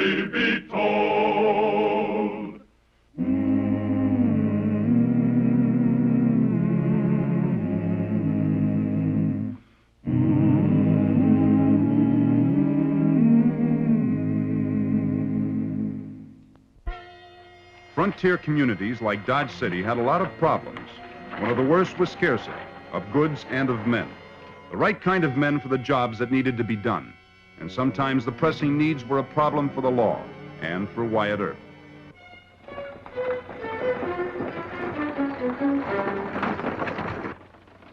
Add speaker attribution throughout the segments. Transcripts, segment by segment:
Speaker 1: story be told.
Speaker 2: Frontier communities like Dodge City had a lot of problems. One of the worst was scarcity of goods and of men. The right kind of men for the jobs that needed to be done. And sometimes the pressing needs were a problem for the law and for Wyatt Earp.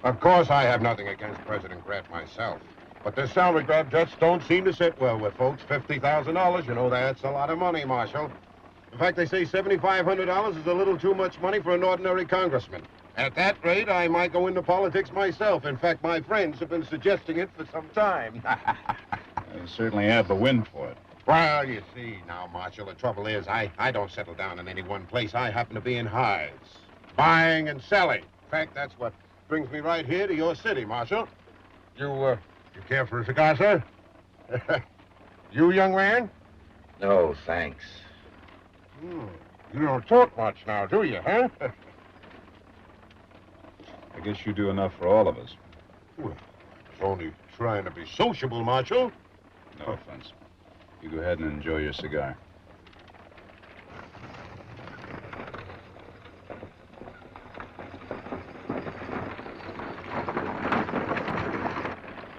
Speaker 3: Of course, I have nothing against President Grant myself. But this salary grab just don't seem to sit well with folks. $50,000, you know, that's a lot of money, Marshal. In fact, they say $7,500 is a little too much money for an ordinary congressman. At that rate, I might go into politics myself. In fact, my friends have been suggesting it for some time.
Speaker 2: You certainly have the wind for it.
Speaker 3: Well, you see now, Marshal, the trouble is I don't settle down in any one place. I happen to be in hives, buying and selling. In fact, that's what brings me right here to your city, Marshal. You care for a cigar, sir? You, young man?
Speaker 4: No, thanks.
Speaker 3: You don't talk much now, do you, huh?
Speaker 2: I guess you do enough for all of us.
Speaker 3: Well, I was only trying to be sociable, Marshal.
Speaker 2: No offense. You go ahead and enjoy your cigar.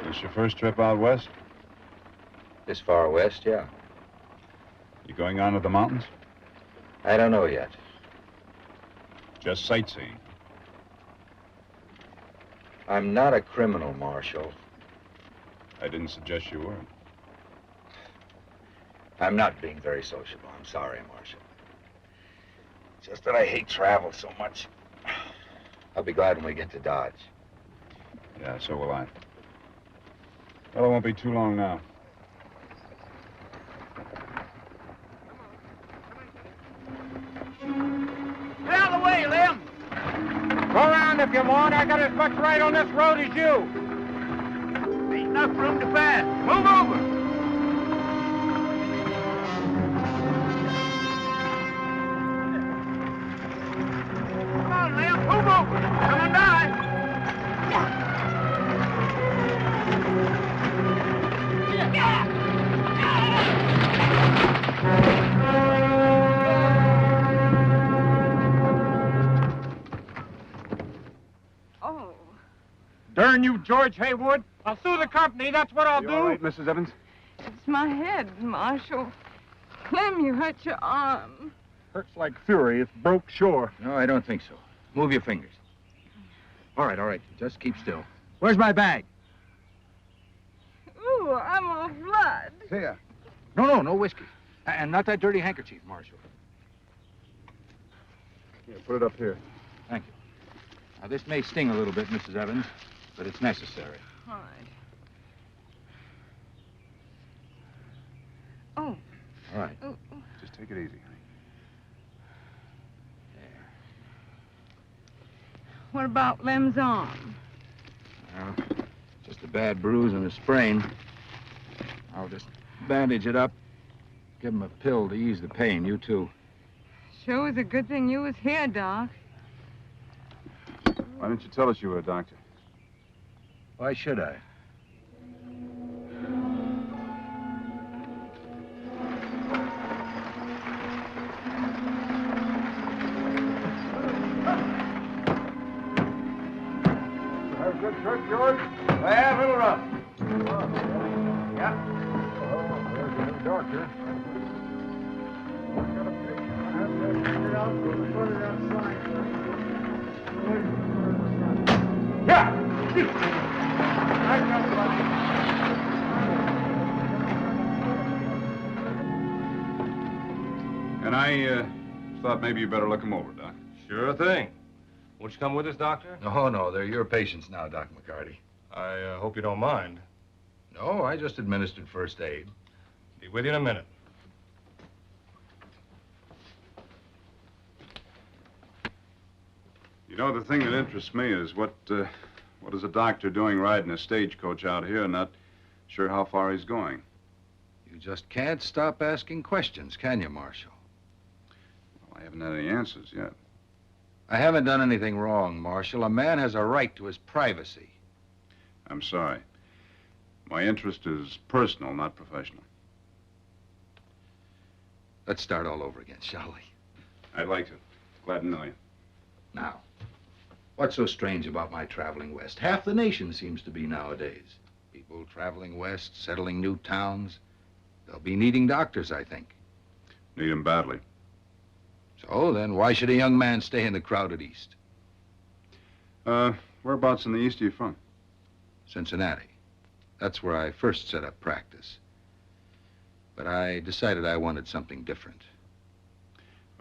Speaker 2: This your first trip out west?
Speaker 4: This far west, yeah.
Speaker 2: You going on to the mountains?
Speaker 4: I don't know yet.
Speaker 2: Just sightseeing.
Speaker 4: I'm not a criminal, Marshal.
Speaker 2: I didn't suggest you were.
Speaker 4: I'm not being very sociable. I'm sorry, Marshal. Just that I hate travel so much. I'll be glad when we get to Dodge.
Speaker 2: Yeah, so will I. Well, it won't be too long now.
Speaker 5: Get out of the way, Lem! Go around if you want. I got as much right on this road as you. Ain't enough room to pass. Move over. Come on, Lem. Move over. Come on down. Darn you, George Haywood. I'll sue the company, that's what I'll do.
Speaker 2: All right, Mrs. Evans?
Speaker 6: It's my head, Marshal. Clem, you hurt your arm.
Speaker 5: Hurts like fury. It's broke sure.
Speaker 4: No, I don't think so. Move your fingers. All right. Just keep still.
Speaker 5: Where's my bag?
Speaker 6: Ooh, I'm all blood.
Speaker 5: Here.
Speaker 4: No whiskey. And not that dirty handkerchief, Marshal.
Speaker 2: Yeah, put it up here.
Speaker 4: Thank you. Now, this may sting a little bit, Mrs. Evans, but it's necessary.
Speaker 6: All right. Oh.
Speaker 4: All right.
Speaker 6: Oh.
Speaker 2: Just take it easy, honey.
Speaker 4: There.
Speaker 6: What about Lem's arm?
Speaker 4: Well, just a bad bruise and a sprain. I'll just bandage it up. Give him a pill to ease the pain. You too.
Speaker 6: Sure was a good thing you was here, Doc.
Speaker 2: Why didn't you tell us you were a doctor?
Speaker 4: Why should I?
Speaker 5: Have a good trip, George? Yeah, a little rough. Yeah. There's a new doctor. I've got a patient. I have to figure it out. Put it outside. Yeah!
Speaker 2: And I thought maybe you better look him over, Doc.
Speaker 7: Sure thing. Won't you come with us, Doctor?
Speaker 4: No, they're your patients now, Doc McCarty.
Speaker 7: I hope you don't mind.
Speaker 4: No, I just administered first aid.
Speaker 7: Be with you in a minute.
Speaker 2: You know, the thing that interests me is what is a doctor doing riding a stagecoach out here and not sure how far he's going?
Speaker 4: You just can't stop asking questions, can you, Marshal?
Speaker 2: Well, I haven't had any answers yet.
Speaker 4: I haven't done anything wrong, Marshal. A man has a right to his privacy.
Speaker 2: I'm sorry. My interest is personal, not professional.
Speaker 4: Let's start all over again, shall we?
Speaker 2: I'd like to. Glad to know you.
Speaker 4: Now, what's so strange about my traveling west? Half the nation seems to be nowadays. People traveling west, settling new towns. They'll be needing doctors, I think.
Speaker 2: Need him badly.
Speaker 4: So then, why should a young man stay in the crowded east?
Speaker 2: Whereabouts in the east are you from?
Speaker 4: Cincinnati. That's where I first set up practice. But I decided I wanted something different.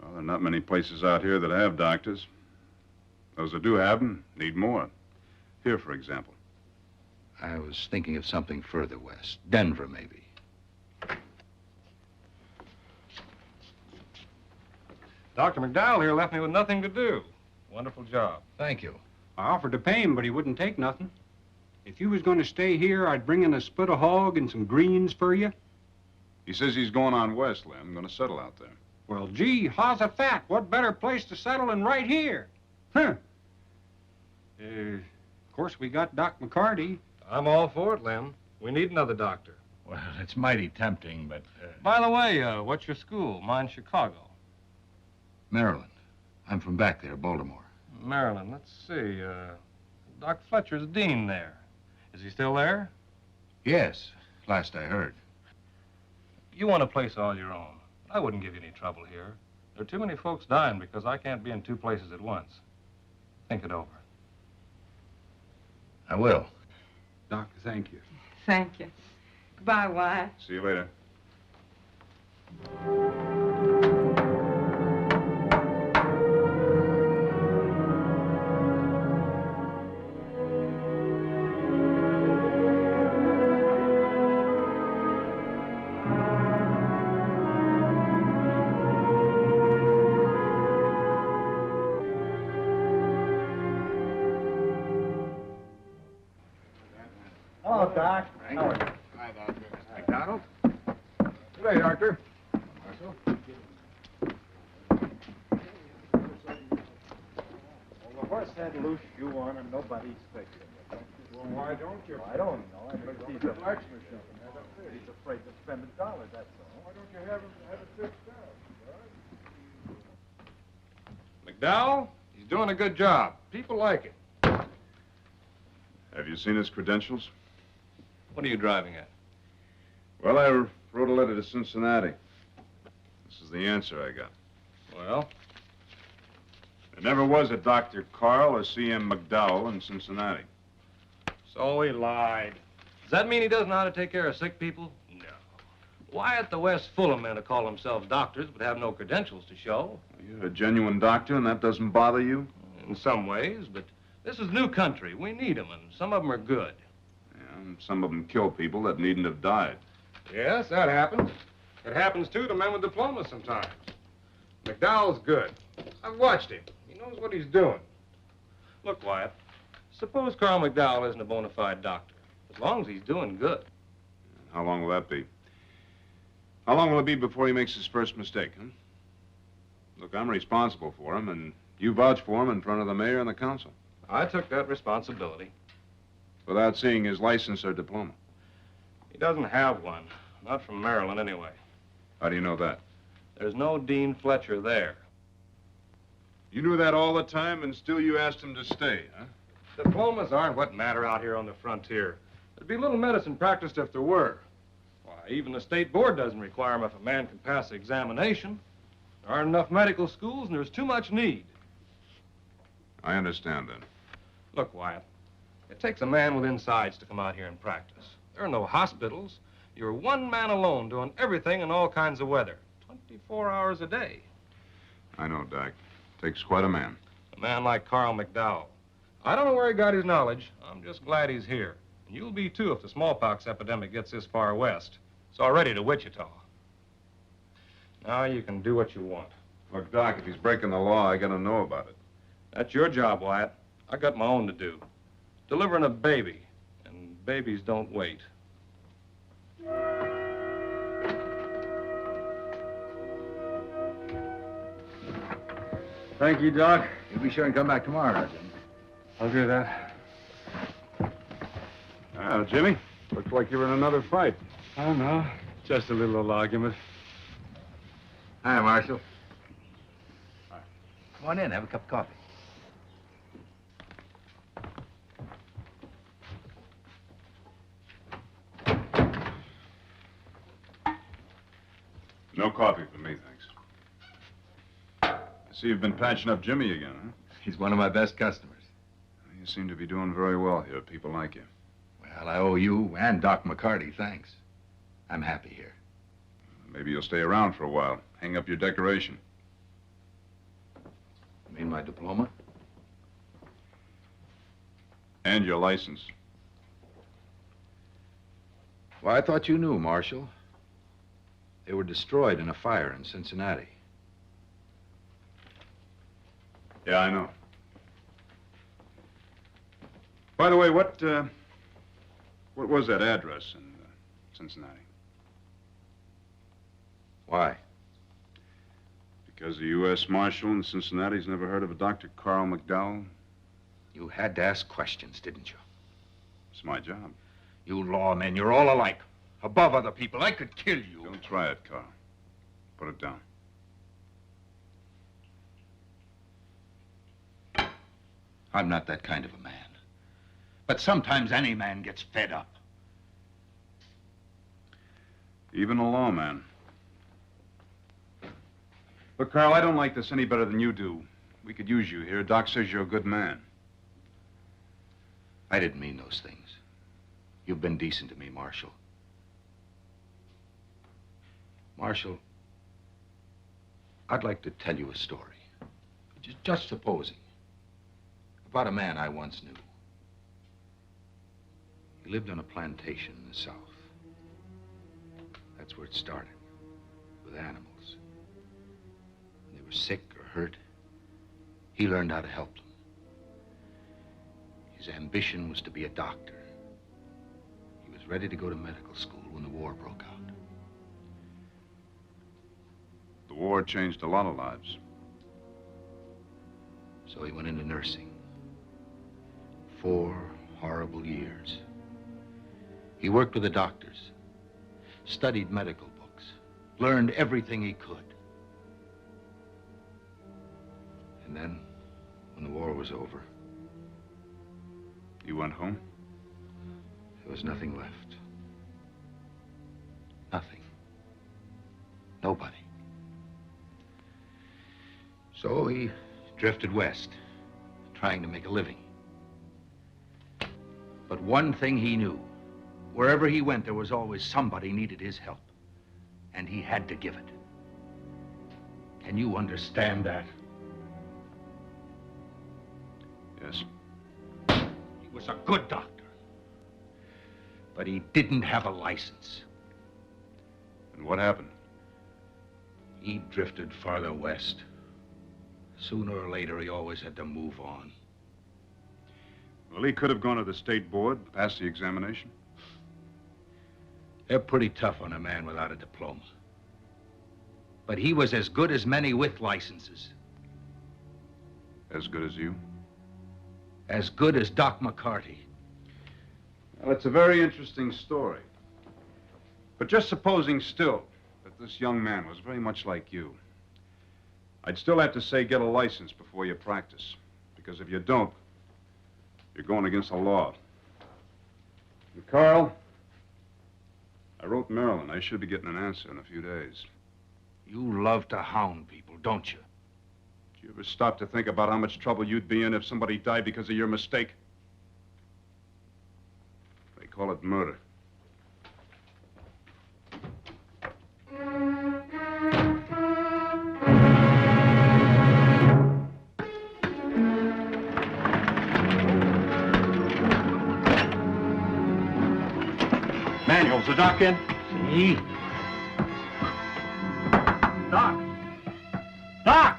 Speaker 2: Well, there are not many places out here that have doctors. Those that do have them need more. Here, for example.
Speaker 4: I was thinking of something further west. Denver, maybe.
Speaker 7: Dr. McDowell here left me with nothing to do. Wonderful job.
Speaker 4: Thank you.
Speaker 5: I offered to pay him, but he wouldn't take nothing. If you was going to stay here, I'd bring in a split of hog and some greens for you.
Speaker 2: He says he's going on west, Lem. I'm going to settle out there.
Speaker 5: Well, gee, how's a fat? What better place to settle than right here? Huh. Of course, we got Doc McCarty.
Speaker 7: I'm all for it, Lem. We need another doctor.
Speaker 8: Well, it's mighty tempting, but...
Speaker 7: By the way, what's your school? Mine's Chicago.
Speaker 4: Maryland. I'm from back there, Baltimore.
Speaker 7: Maryland, let's see. Doc Fletcher's dean there. Is he still there?
Speaker 4: Yes, last I heard.
Speaker 7: You want a place all your own. I wouldn't give you any trouble here. There are too many folks dying because I can't be in two places at once. Think it over.
Speaker 4: I will.
Speaker 5: Doc, thank you.
Speaker 6: Thank you. Goodbye, Wyatt.
Speaker 2: See you later.
Speaker 5: Hello, Doc.
Speaker 4: How are you? Hi, Doctor. McDonald? Good day, Doctor. Marshal.
Speaker 9: Well, the horse had loose shoe on and nobody's fixing it.
Speaker 8: Well, why don't you?
Speaker 9: I don't know. I think he's a blacksmith shop and have it fixed. He's afraid to spend $1, that's all.
Speaker 8: Why don't you have it fixed out?
Speaker 7: McDowell, he's doing a good job. People like it.
Speaker 2: Have you seen his credentials?
Speaker 7: What are you driving at?
Speaker 2: Well, I wrote a letter to Cincinnati. This is the answer I got.
Speaker 7: Well,
Speaker 2: There never was a Dr. Carl or C.M. McDowell in Cincinnati.
Speaker 7: so he lied. Does that mean he doesn't know how to take care of sick people? No. Why at the West full of men who call themselves doctors but have no credentials to show?
Speaker 2: You're a genuine doctor, and that doesn't bother you?
Speaker 7: In some ways, but this is new country. We need them, and some of them are good.
Speaker 2: Yeah, and some of them kill people that needn't have died.
Speaker 7: Yes, that happens. It happens, too, to men with diplomas sometimes. McDowell's good. I've watched him. He knows what he's doing. Look, Wyatt, suppose Carl McDowell isn't a bona fide doctor. As long as he's doing good.
Speaker 2: How long will that be? How long will it be before he makes his first mistake, huh? Look, I'm responsible for him, and you vouch for him in front of the mayor and the council.
Speaker 7: I took that responsibility.
Speaker 2: Without seeing his license or diploma.
Speaker 7: He doesn't have one. Not from Maryland, anyway.
Speaker 2: How do you know that?
Speaker 7: There's no Dean Fletcher there.
Speaker 2: You knew that all the time, and still you asked him to stay, huh?
Speaker 7: Diplomas aren't what matter out here on the frontier. There'd be little medicine practiced if there were. Why, even the state board doesn't require them if a man can pass the examination. There aren't enough medical schools, and there's too much need.
Speaker 2: I understand, then.
Speaker 7: Look, Wyatt, it takes a man with insides to come out here and practice. There are no hospitals. You're one man alone doing everything in all kinds of weather, 24 hours a day.
Speaker 2: I know, Doc. Takes quite a man.
Speaker 7: A man like Carl McDowell. I don't know where he got his knowledge. I'm just glad he's here. And you'll be, too, if the smallpox epidemic gets this far west. It's already to Wichita. Now you can do what you want.
Speaker 2: Look, Doc, if he's breaking the law, I gotta know about it.
Speaker 7: That's your job, Wyatt. I got my own to do. Delivering a baby. And babies don't wait. Thank you, Doc.
Speaker 4: You be sure and come back tomorrow, Jim.
Speaker 7: I'll do that.
Speaker 2: Well, Jimmy, looks like you're in another fight.
Speaker 7: Oh, no. Just a little old argument.
Speaker 4: Hi, Marshal. Hi. Come on in, have a cup of coffee.
Speaker 2: No coffee for me, thanks. I see you've been patching up Jimmy again, huh?
Speaker 4: He's one of my best customers.
Speaker 2: You seem to be doing very well here. People like you.
Speaker 4: Well, I owe you and Doc McCarty thanks. I'm happy here.
Speaker 2: Maybe you'll stay around for a while. Hang up your decoration.
Speaker 4: You mean my diploma?
Speaker 2: And your license.
Speaker 4: Well, I thought you knew, Marshal. They were destroyed in a fire in Cincinnati.
Speaker 2: Yeah, I know. By the way, what was that address in Cincinnati?
Speaker 4: Why?
Speaker 2: Because the U.S. Marshal in Cincinnati's never heard of a Dr. Carl McDowell?
Speaker 4: You had to ask questions, didn't you?
Speaker 2: It's my job.
Speaker 4: You lawmen, you're all alike. Above other people. I could kill you.
Speaker 2: Don't try it, Carl. Put it down.
Speaker 4: I'm not that kind of a man. But sometimes any man gets fed up.
Speaker 2: Even a lawman. Look, Carl, I don't like this any better than you do. We could use you here. Doc says you're a good man.
Speaker 4: I didn't mean those things. You've been decent to me, Marshal. Marshal, I'd like to tell you a story. Just supposing. About a man I once knew. He lived on a plantation in the South. That's where it started, with animals. When they were sick or hurt, he learned how to help them. His ambition was to be a doctor. He was ready to go to medical school when the war broke out.
Speaker 2: The war changed a lot of lives.
Speaker 4: So he went into nursing. 4 horrible years. He worked with the doctors, studied medical books, learned everything he could. And then, when the war was over,
Speaker 2: You went home?
Speaker 4: there was nothing left. Nothing. Nobody. So he drifted west, trying to make a living. But one thing he knew, wherever he went, there was always somebody needed his help. And he had to give it. Can you understand that?
Speaker 2: Yes.
Speaker 4: He was a good doctor. But he didn't have a license.
Speaker 2: And what happened?
Speaker 4: He drifted farther west. Sooner or later, he always had to move on.
Speaker 2: Well, he could have gone to the state board, passed the examination.
Speaker 4: They're pretty tough on a man without a diploma. But he was as good as many with licenses.
Speaker 2: As good as you?
Speaker 4: As good as Doc McCarty.
Speaker 2: Well, it's a very interesting story. But just supposing still that this young man was very much like you, I'd still have to say get a license before you practice. Because if you don't, you're going against the law. And Carl, I wrote Marilyn. I should be getting an answer in a few days.
Speaker 4: You love to hound people, don't you?
Speaker 2: Did you ever stop to think about how much trouble you'd be in if somebody died because of your mistake? They call it murder.
Speaker 5: Manuel's the doc in?
Speaker 4: See?
Speaker 5: Doc! Doc!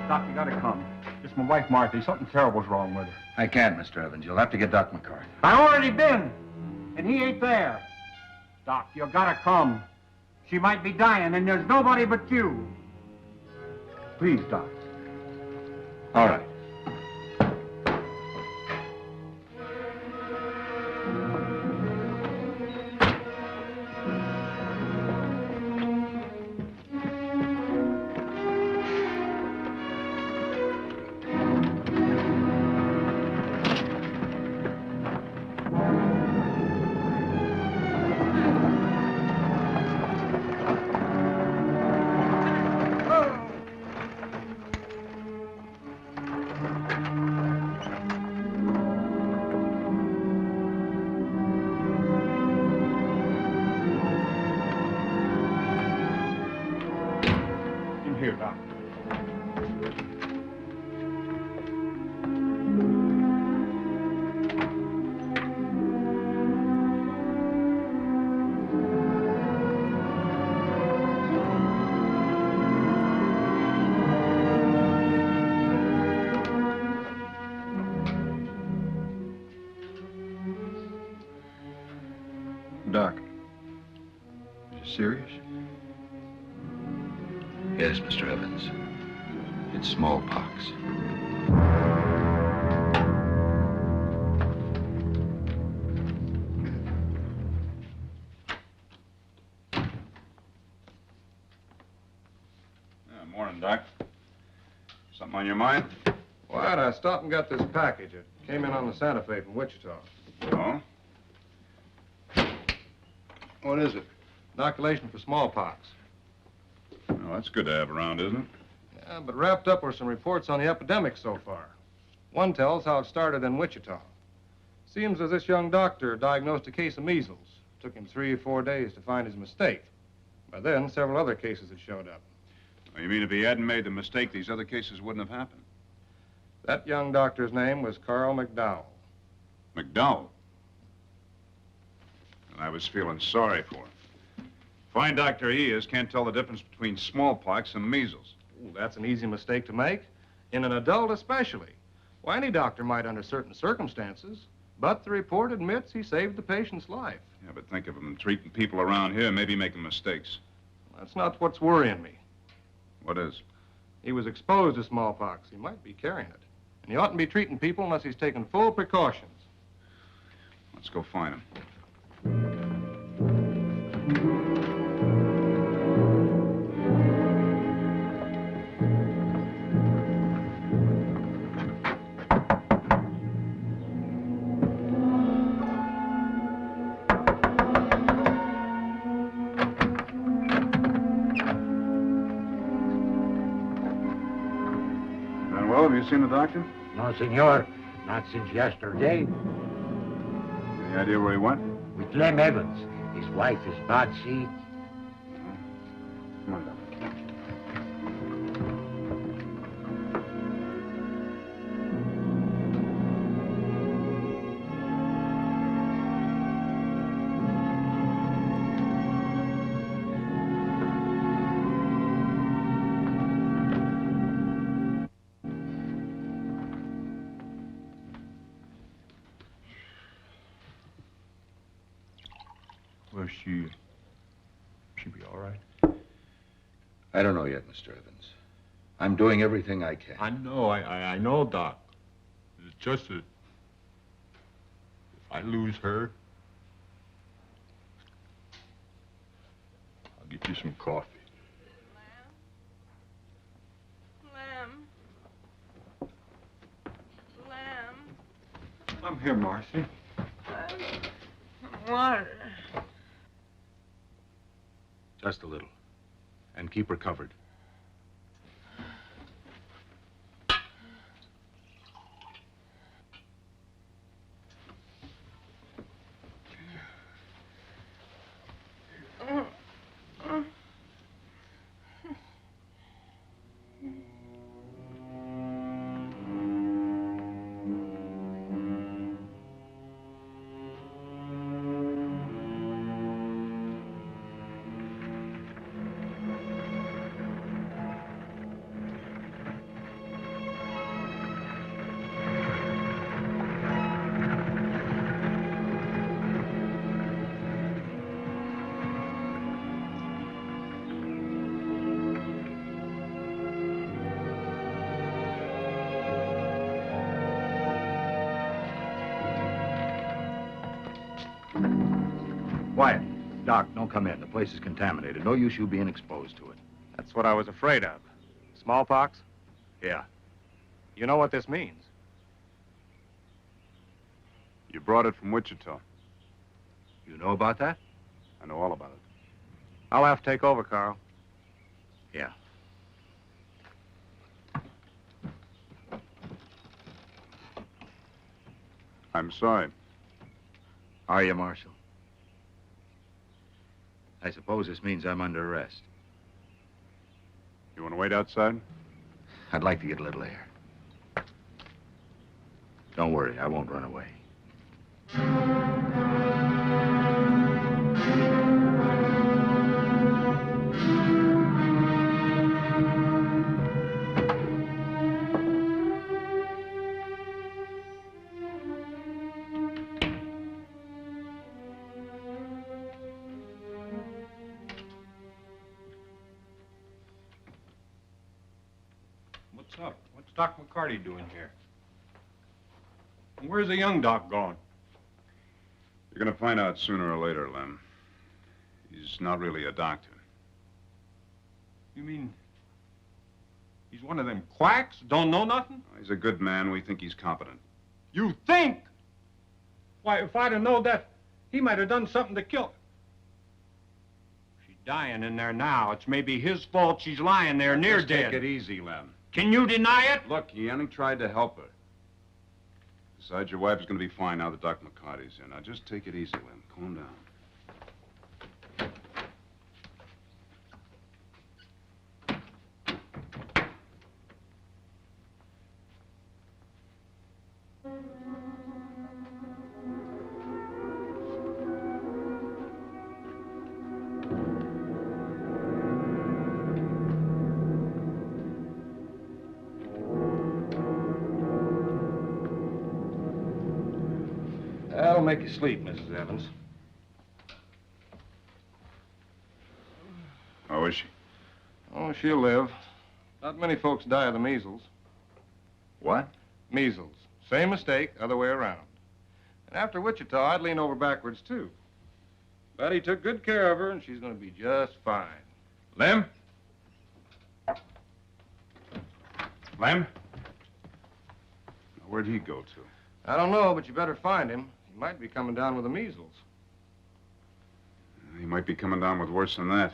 Speaker 9: Doc, you gotta come. It's my wife, Martha. Something terrible's wrong with her.
Speaker 4: I can't, Mr. Evans. You'll have to get Doc McCarty.
Speaker 5: I already been, and he ain't there.
Speaker 9: Doc, you gotta come.
Speaker 5: She might be dying, and there's nobody but you.
Speaker 2: Please, Doc.
Speaker 4: All right.
Speaker 2: In here, Doc. Doc, is it serious?
Speaker 4: Yes, Mr. Evans. It's smallpox.
Speaker 2: Morning, Doc. Something on your mind?
Speaker 7: Wyatt, I stopped and got this package. It came in on the Santa Fe from Wichita.
Speaker 2: Oh? What is it?
Speaker 7: Inoculation for smallpox.
Speaker 2: Well, that's good to have around, isn't it?
Speaker 7: Yeah, but wrapped up were some reports on the epidemic so far. One tells how it started in Wichita. Seems as this young doctor diagnosed a case of measles. Took him 3 or 4 days to find his mistake. By then, several other cases had showed up.
Speaker 2: Oh, you mean if he hadn't made the mistake, these other cases wouldn't have happened?
Speaker 7: That young doctor's name was Carl McDowell.
Speaker 2: McDowell? And I was feeling sorry for him. Fine doctor he is, can't tell the difference between smallpox and measles.
Speaker 7: Ooh, that's an easy mistake to make. In an adult especially. Why, any doctor might under certain circumstances. But the report admits he saved the patient's life.
Speaker 2: Yeah, but think of him treating people around here, maybe making mistakes.
Speaker 7: That's not what's worrying me.
Speaker 2: What is?
Speaker 7: He was exposed to smallpox. He might be carrying it. And he oughtn't be treating people unless he's taken full precautions.
Speaker 2: Let's go find him. Manuel, have you seen the doctor?
Speaker 10: No, senor. Not since yesterday.
Speaker 2: Any idea where he went?
Speaker 10: With Lem Evans. His wife is bad sick.
Speaker 2: Come on, Doc.
Speaker 8: Will she be all right?
Speaker 4: I don't know yet, Mr. Evans. I'm doing everything I can.
Speaker 8: I know, Doc. It's just that if I lose her, I'll get you some coffee.
Speaker 6: Lamb.
Speaker 8: I'm here, Marcy.
Speaker 6: Water.
Speaker 4: Just a little. And keep her covered. Quiet. Doc, don't come in. The place is contaminated. No use you being exposed to it.
Speaker 7: That's what I was afraid of. Smallpox?
Speaker 4: Yeah.
Speaker 7: You know what this means?
Speaker 2: You brought it from Wichita.
Speaker 4: You know about that?
Speaker 2: I know all about it.
Speaker 7: I'll have to take over, Carl.
Speaker 4: Yeah.
Speaker 2: I'm sorry.
Speaker 4: Are you, Marshal? I suppose this means I'm under arrest.
Speaker 2: You want to wait outside?
Speaker 4: I'd like to get a little air. Don't worry, I won't run away.
Speaker 9: What's up? What's Doc McCarty doing here? And where's the young doc gone?
Speaker 2: You're going to find out sooner or later, Lem. He's not really a doctor.
Speaker 9: You mean he's one of them quacks? Don't know nothing?
Speaker 2: He's a good man. We think he's competent.
Speaker 9: You think? Why, if I'd have known that, he might have done something to kill her. She's dying in there now. It's maybe his fault she's lying there near
Speaker 2: Just
Speaker 9: dead.
Speaker 2: Take it easy, Lem.
Speaker 9: Can you deny it?
Speaker 2: Look, he only tried to help her. Besides, your wife is going to be fine now that Doc McCarty's here. Now, just take it easy, Lem. Calm down.
Speaker 7: That'll make you sleep, Mrs. Evans.
Speaker 2: How is she?
Speaker 7: Oh, she'll live. Not many folks die of the measles.
Speaker 2: What?
Speaker 7: Measles. Same mistake, other way around. And after Wichita, I'd lean over backwards, too. But he took good care of her, and she's going to be just fine.
Speaker 2: Lem? Lem? Now, where'd he go to?
Speaker 7: I don't know, but you better find him. He might be coming down with the measles.
Speaker 2: He might be coming down with worse than that.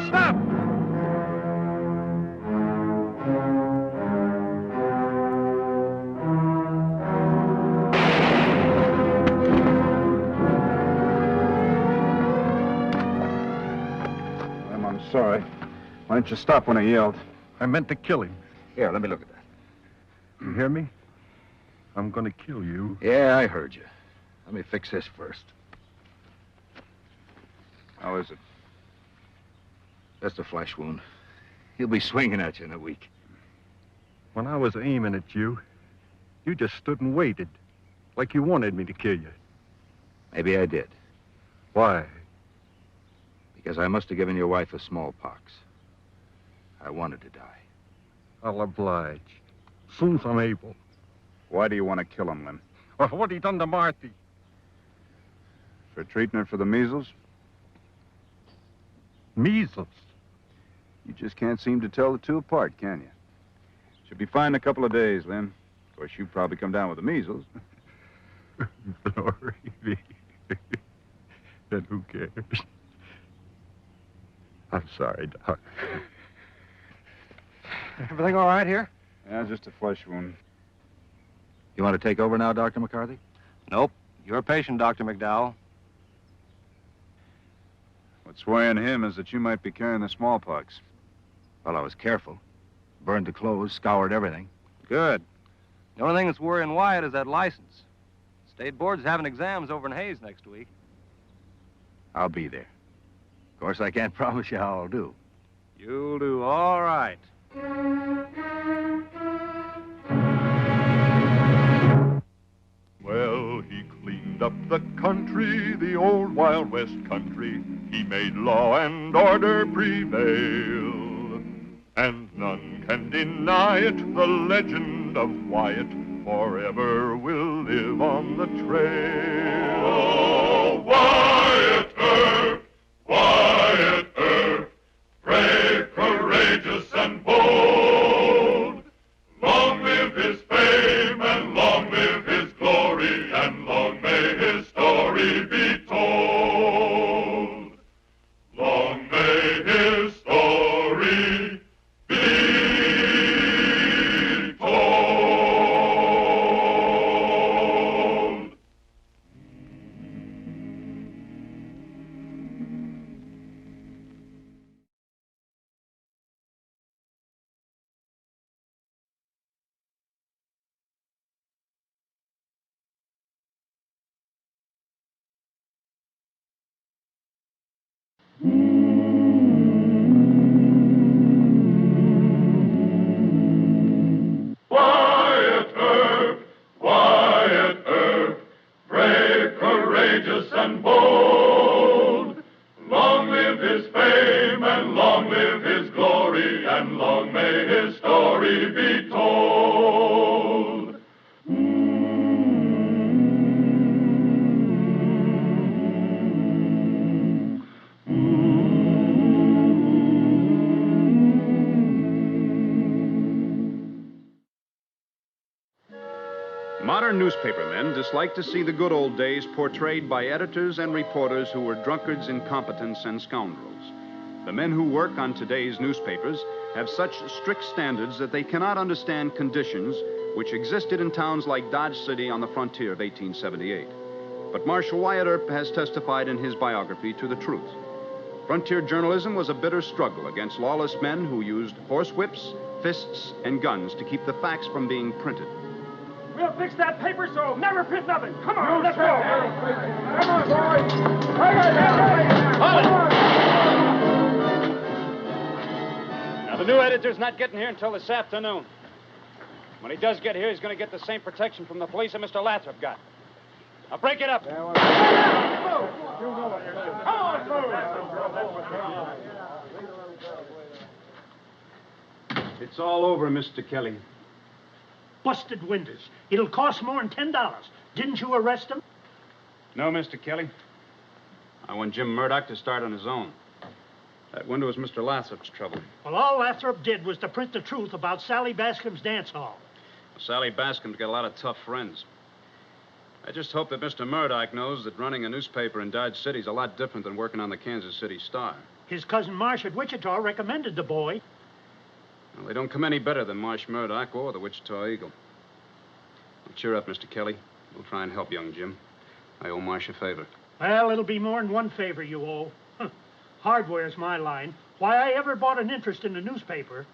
Speaker 9: Stop!
Speaker 2: I'm sorry. Why didn't you stop when I yelled?
Speaker 9: I meant to kill him.
Speaker 4: Here, let me look at that.
Speaker 9: You hear me? I'm gonna kill you.
Speaker 4: Yeah, I heard you. Let me fix this first.
Speaker 2: How is it?
Speaker 4: Just a flesh wound. He'll be swinging at you in a week.
Speaker 9: When I was aiming at you, you just stood and waited, like you wanted me to kill you.
Speaker 4: Maybe I did.
Speaker 9: Why?
Speaker 4: Because I must have given your wife a smallpox. I wanted to die.
Speaker 9: I'll oblige. Soon as I'm able.
Speaker 2: Why do you want to kill him, Lem?
Speaker 9: Well, what he done to Marthy?
Speaker 2: For treating her for the measles?
Speaker 9: Measles.
Speaker 2: You just can't seem to tell the two apart, can you? She'll be fine in a couple of days, Lem. Of course, you probably come down with the measles.
Speaker 9: Glory be. Then who cares? I'm sorry, Doc.
Speaker 7: Everything all right here?
Speaker 2: Yeah, just a flesh wound.
Speaker 4: You want to take over now, Dr. McCarthy?
Speaker 7: Nope. You're a patient, Dr. McDowell.
Speaker 2: What's worrying him is that you might be carrying the smallpox.
Speaker 4: Well, I was careful. Burned the clothes, scoured everything.
Speaker 7: Good. The only thing that's worrying Wyatt is that license. State board's having exams over in Hayes next week.
Speaker 4: I'll be there. Of course, I can't promise you how I'll do.
Speaker 9: You'll do all right.
Speaker 1: Well, he cleaned up the country, the old Wild West country. He made law and order prevail. And none can deny it, the legend of Wyatt forever will live on the trail.
Speaker 11: Oh, Wyatt Earp, Wyatt Earp, brave, courageous, and bold. Long live his fame, and long live his glory, and long may his story be told. Long may his story be told. Wyatt Earp, Wyatt Earp, brave, courageous, and bold. Long live his fame, and long live his glory, and long may his story be told.
Speaker 2: Modern newspapermen dislike to see the good old days portrayed by editors and reporters who were drunkards, incompetents, and scoundrels. The men who work on today's newspapers have such strict standards that they cannot understand conditions which existed in towns like Dodge City on the frontier of 1878. But Marshal Wyatt Earp has testified in his biography to the truth. Frontier journalism was a bitter struggle against lawless men who used horsewhips, fists, and guns to keep the facts from being printed.
Speaker 5: We'll fix that paper so it'll never print nothing. Come on, let's go. Come on, boys.
Speaker 12: Now, the new editor's not getting here until this afternoon. When he does get here, he's going to get the same protection from the police that Mr. Lathrop got. Now, break it up.
Speaker 2: It's all over, Mr. Kelly.
Speaker 13: Busted windows. It'll cost more than $10. Didn't you arrest him?
Speaker 2: No, Mr. Kelly. I want Jim Murdoch to start on his own. That window was Mr. Lathrop's trouble.
Speaker 13: Well, all Lathrop did was to print the truth about Sally Bascom's dance hall.
Speaker 2: Sally Bascom's got a lot of tough friends. I just hope that Mr. Murdoch knows that running a newspaper in Dodge City is a lot different than working on the Kansas City Star.
Speaker 13: His cousin Marsh at Wichita recommended the boy.
Speaker 2: Well, they don't come any better than Marsh Murdoch or the Wichita Eagle. Well, cheer up, Mr. Kelly. We'll try and help young Jim. I owe Marsh a favor.
Speaker 13: Well, it'll be more than one favor you owe. Hardware's my line. Why I ever bought an interest in the newspaper.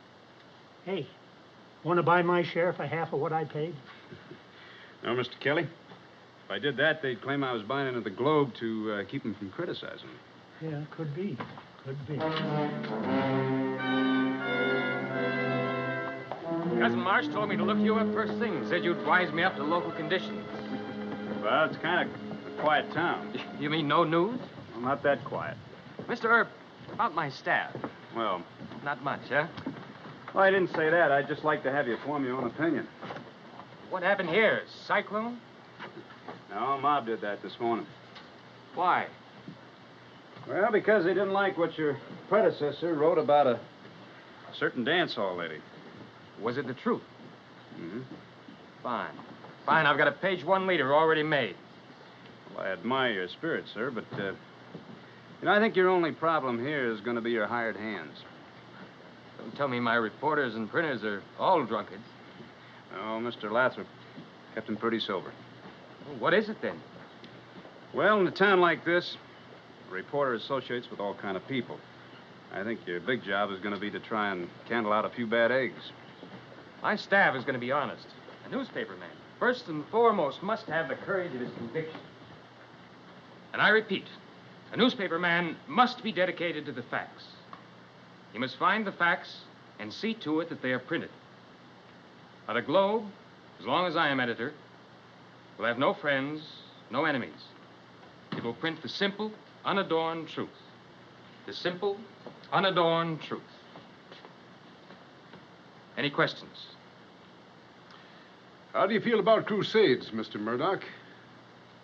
Speaker 13: Hey, want to buy my share for half of what I paid?
Speaker 2: No, Mr. Kelly. If I did that, they'd claim I was buying into the Globe to keep them from criticizing me.
Speaker 13: Yeah, could be. Could be.
Speaker 14: Cousin Marsh told me to look you up first thing. Said you'd wise me up to local conditions.
Speaker 2: Well, it's kind of a quiet town.
Speaker 14: You mean no news?
Speaker 2: Well, not that quiet.
Speaker 14: Mr. Earp, about my staff.
Speaker 2: Well,
Speaker 14: not much, huh?
Speaker 2: Well, I didn't say that. I'd just like to have you form your own opinion.
Speaker 14: What happened here? Cyclone?
Speaker 2: No, Mob did that this morning.
Speaker 14: Why?
Speaker 2: Well, because they didn't like what your predecessor wrote about a certain dance hall lady.
Speaker 14: Was it the truth?
Speaker 2: Mm-hmm.
Speaker 14: Fine. Fine, I've got a page 1 leader already made.
Speaker 2: Well, I admire your spirit, sir, but, I think your only problem here is going to be your hired hands.
Speaker 14: Don't tell me my reporters and printers are all drunkards.
Speaker 2: Oh, Mr. Lathrop kept him pretty sober.
Speaker 14: Well, what is it, then?
Speaker 2: Well, in a town like this, a reporter associates with all kind of people. I think your big job is going to be to try and candle out a few bad eggs.
Speaker 14: My staff is going to be honest. A newspaper man, first and foremost, must have the courage of his conviction. And I repeat, A newspaper man must be dedicated to the facts. He must find the facts and see to it that they are printed. But a Globe, as long as I am editor, will have no friends, no enemies. It will print the simple, unadorned truth. The simple, unadorned truth. Any questions?
Speaker 15: How do you feel about crusades, Mr. Murdoch?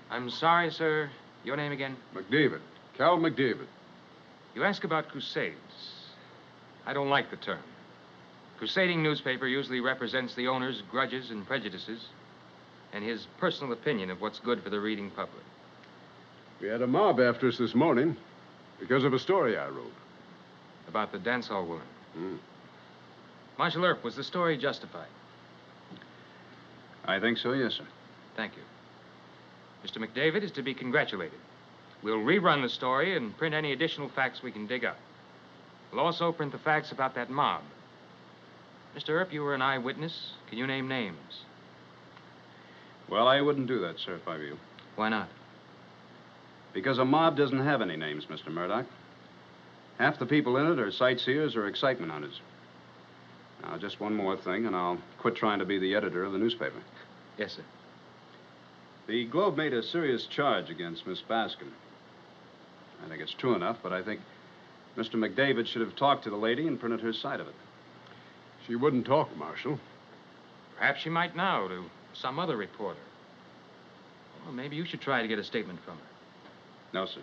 Speaker 14: I'm sorry, sir. Your name again?
Speaker 15: McDavid. Cal McDavid.
Speaker 14: You ask about crusades. I don't like the term. Crusading newspaper usually represents the owner's grudges and prejudices and his personal opinion of what's good for the reading public.
Speaker 15: We had a mob after us this morning because of a story I wrote.
Speaker 14: About the dance hall woman. Marshal Earp, was the story justified?
Speaker 2: I think so, yes, sir.
Speaker 14: Thank you. Mr. McDavid is to be congratulated. We'll rerun the story and print any additional facts we can dig up. We'll also print the facts about that mob. Mr. Earp, you were an eyewitness. Can you name names?
Speaker 2: Well, I wouldn't do that, sir, if I were you.
Speaker 14: Why not?
Speaker 2: Because a mob doesn't have any names, Mr. Murdoch. Half the people in it are sightseers or excitement hunters. Now, just one more thing, and I'll quit trying to be the editor of the newspaper.
Speaker 14: Yes, sir.
Speaker 2: The Globe made a serious charge against Miss Baskin. I think it's true enough, but I think Mr. McDavid should have talked to the lady and printed her side of it.
Speaker 15: She wouldn't talk, Marshal.
Speaker 14: Perhaps she might now to some other reporter. Or maybe you should try to get a statement from her.
Speaker 2: No, sir.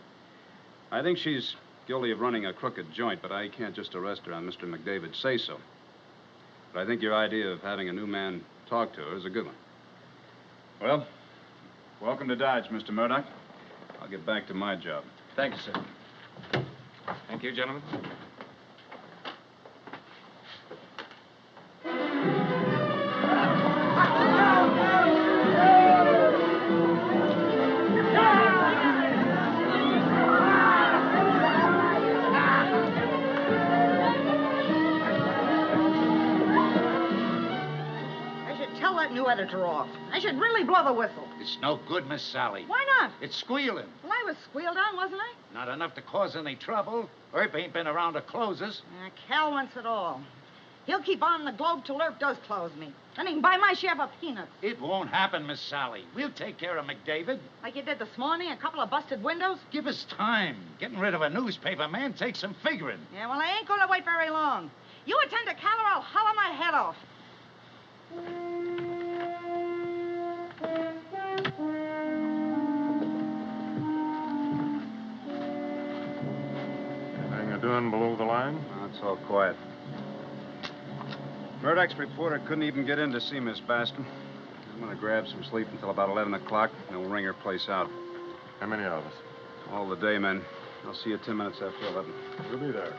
Speaker 2: I think she's guilty of running a crooked joint, but I can't just arrest her on Mr. McDavid's say-so. But I think your idea of having a new man talk to her is a good one. Well, welcome to Dodge, Mr. Murdoch. I'll get back to my job.
Speaker 14: Thank you, sir. Thank you, gentlemen.
Speaker 16: Editor off. I should really blow the whistle.
Speaker 10: It's no good, Miss Sally.
Speaker 16: Why not?
Speaker 10: It's squealing.
Speaker 16: Well, I was squealed on, wasn't I?
Speaker 10: Not enough to cause any trouble. Earp ain't been around to close us.
Speaker 16: Cal wants it all. He'll keep on the Globe till Earp does close me. Then he can buy my share of peanuts.
Speaker 10: It won't happen, Miss Sally. We'll take care of McDavid.
Speaker 16: Like you did this morning, a couple of busted windows?
Speaker 10: Give us time. Getting rid of a newspaper man takes some figuring.
Speaker 16: Yeah, well, I ain't going to wait very long. You attend to Cal or I'll holler my head off.
Speaker 7: Doing below the line?
Speaker 2: No, it's all quiet. Murdoch's reporter couldn't even get in to see Miss Baskin. I'm going to grab some sleep until about 11 o'clock, and we'll ring her place out.
Speaker 7: How many of us?
Speaker 2: All the day, men. I'll see you 10 minutes after 11.
Speaker 7: We'll be there.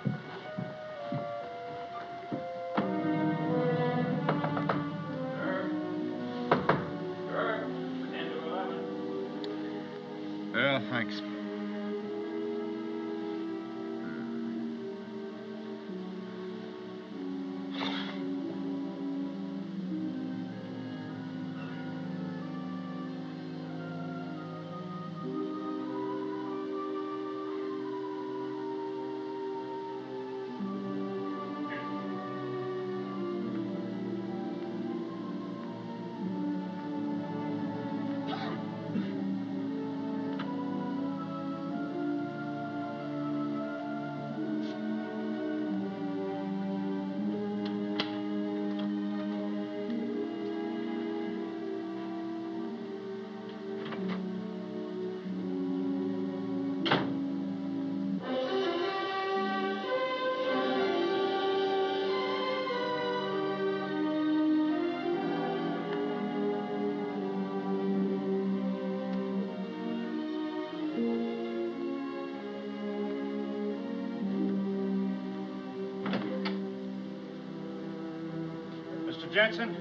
Speaker 2: Yeah, thanks.
Speaker 12: Mr. Jensen?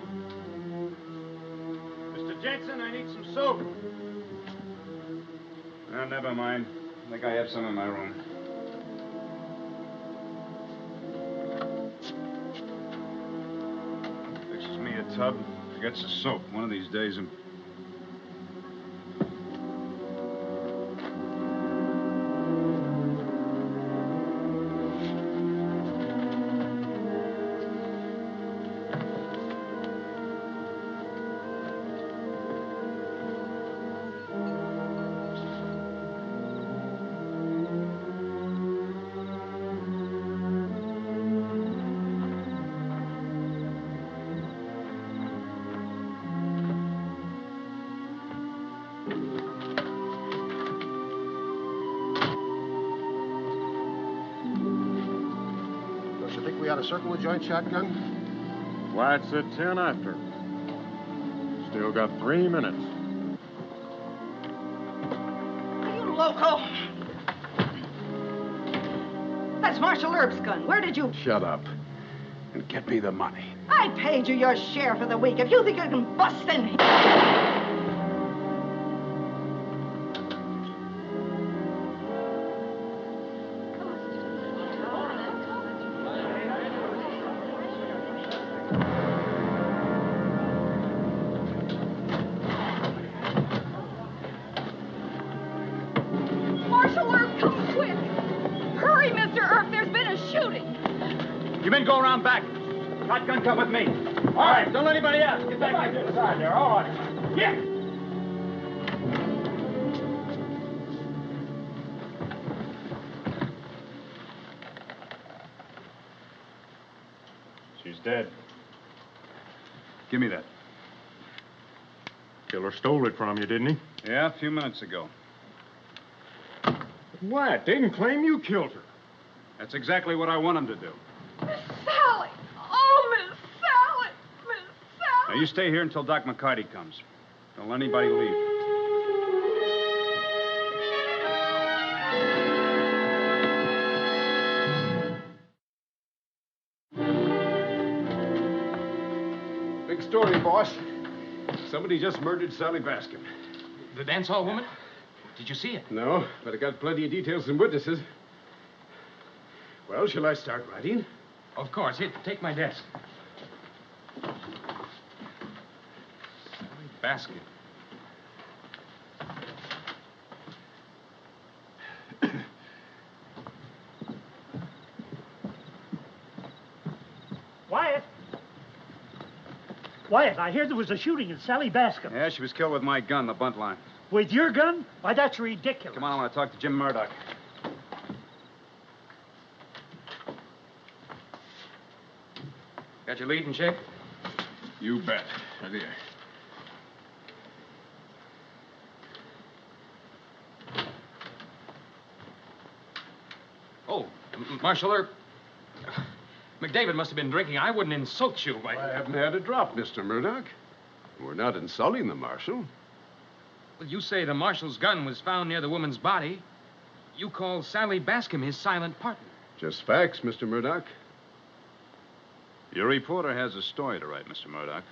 Speaker 12: Mr. Jensen, I need some soap.
Speaker 2: Well, never mind. I think I have some in my room. Fixes me a tub, forgets the soap. One of these days, and...
Speaker 3: we ought to circle the joint shotgun?
Speaker 7: Wyatt said 10 after. Still got 3 minutes.
Speaker 16: Are you loco? That's Marshal Earp's gun. Where did you...
Speaker 15: Shut up and get me the money.
Speaker 16: I paid you your share for the week. If you think you can bust in here...
Speaker 6: Marshal Earp, come quick! Hurry, Mr. Earp, there's been a shooting.
Speaker 12: You men go around back. Shotgun, come with me. All right, don't let anybody else. Get back to the side there. All right. Get!
Speaker 7: She's dead.
Speaker 9: Give me that.
Speaker 7: Killer stole it from you, didn't he?
Speaker 9: Yeah, a few minutes ago.
Speaker 7: Wyatt, they can claim you killed her.
Speaker 9: That's exactly what I want him to do.
Speaker 6: Miss Sally! Oh, Miss Sally! Miss Sally!
Speaker 9: Now, you stay here until Doc McCarty comes. Don't let anybody leave.
Speaker 15: Big story, boss. Somebody just murdered Sally Bascom.
Speaker 14: The dance hall woman? Did you see it?
Speaker 15: No, but I got plenty of details and witnesses. Well, shall I start writing?
Speaker 14: Of course. Here, take my desk. Sally Bascom.
Speaker 13: Wyatt! Wyatt, I hear there was a shooting at Sally Bascom.
Speaker 2: Yeah, she was killed with my gun, the bunt line.
Speaker 13: With your gun? Why, that's ridiculous.
Speaker 2: Come on, I want to talk to Jim Murdoch.
Speaker 14: Got your lead in shape?
Speaker 15: You bet. Right here.
Speaker 14: Oh, Marshal Earp. McDavid must have been drinking. I wouldn't insult you by...
Speaker 15: I haven't had a drop, Mr. Murdoch. We're not insulting the marshal.
Speaker 14: Well, you say the marshal's gun was found near the woman's body. You call Sally Bascom his silent partner.
Speaker 15: Just facts, Mr. Murdoch.
Speaker 2: Your reporter has a story to write, Mr. Murdoch.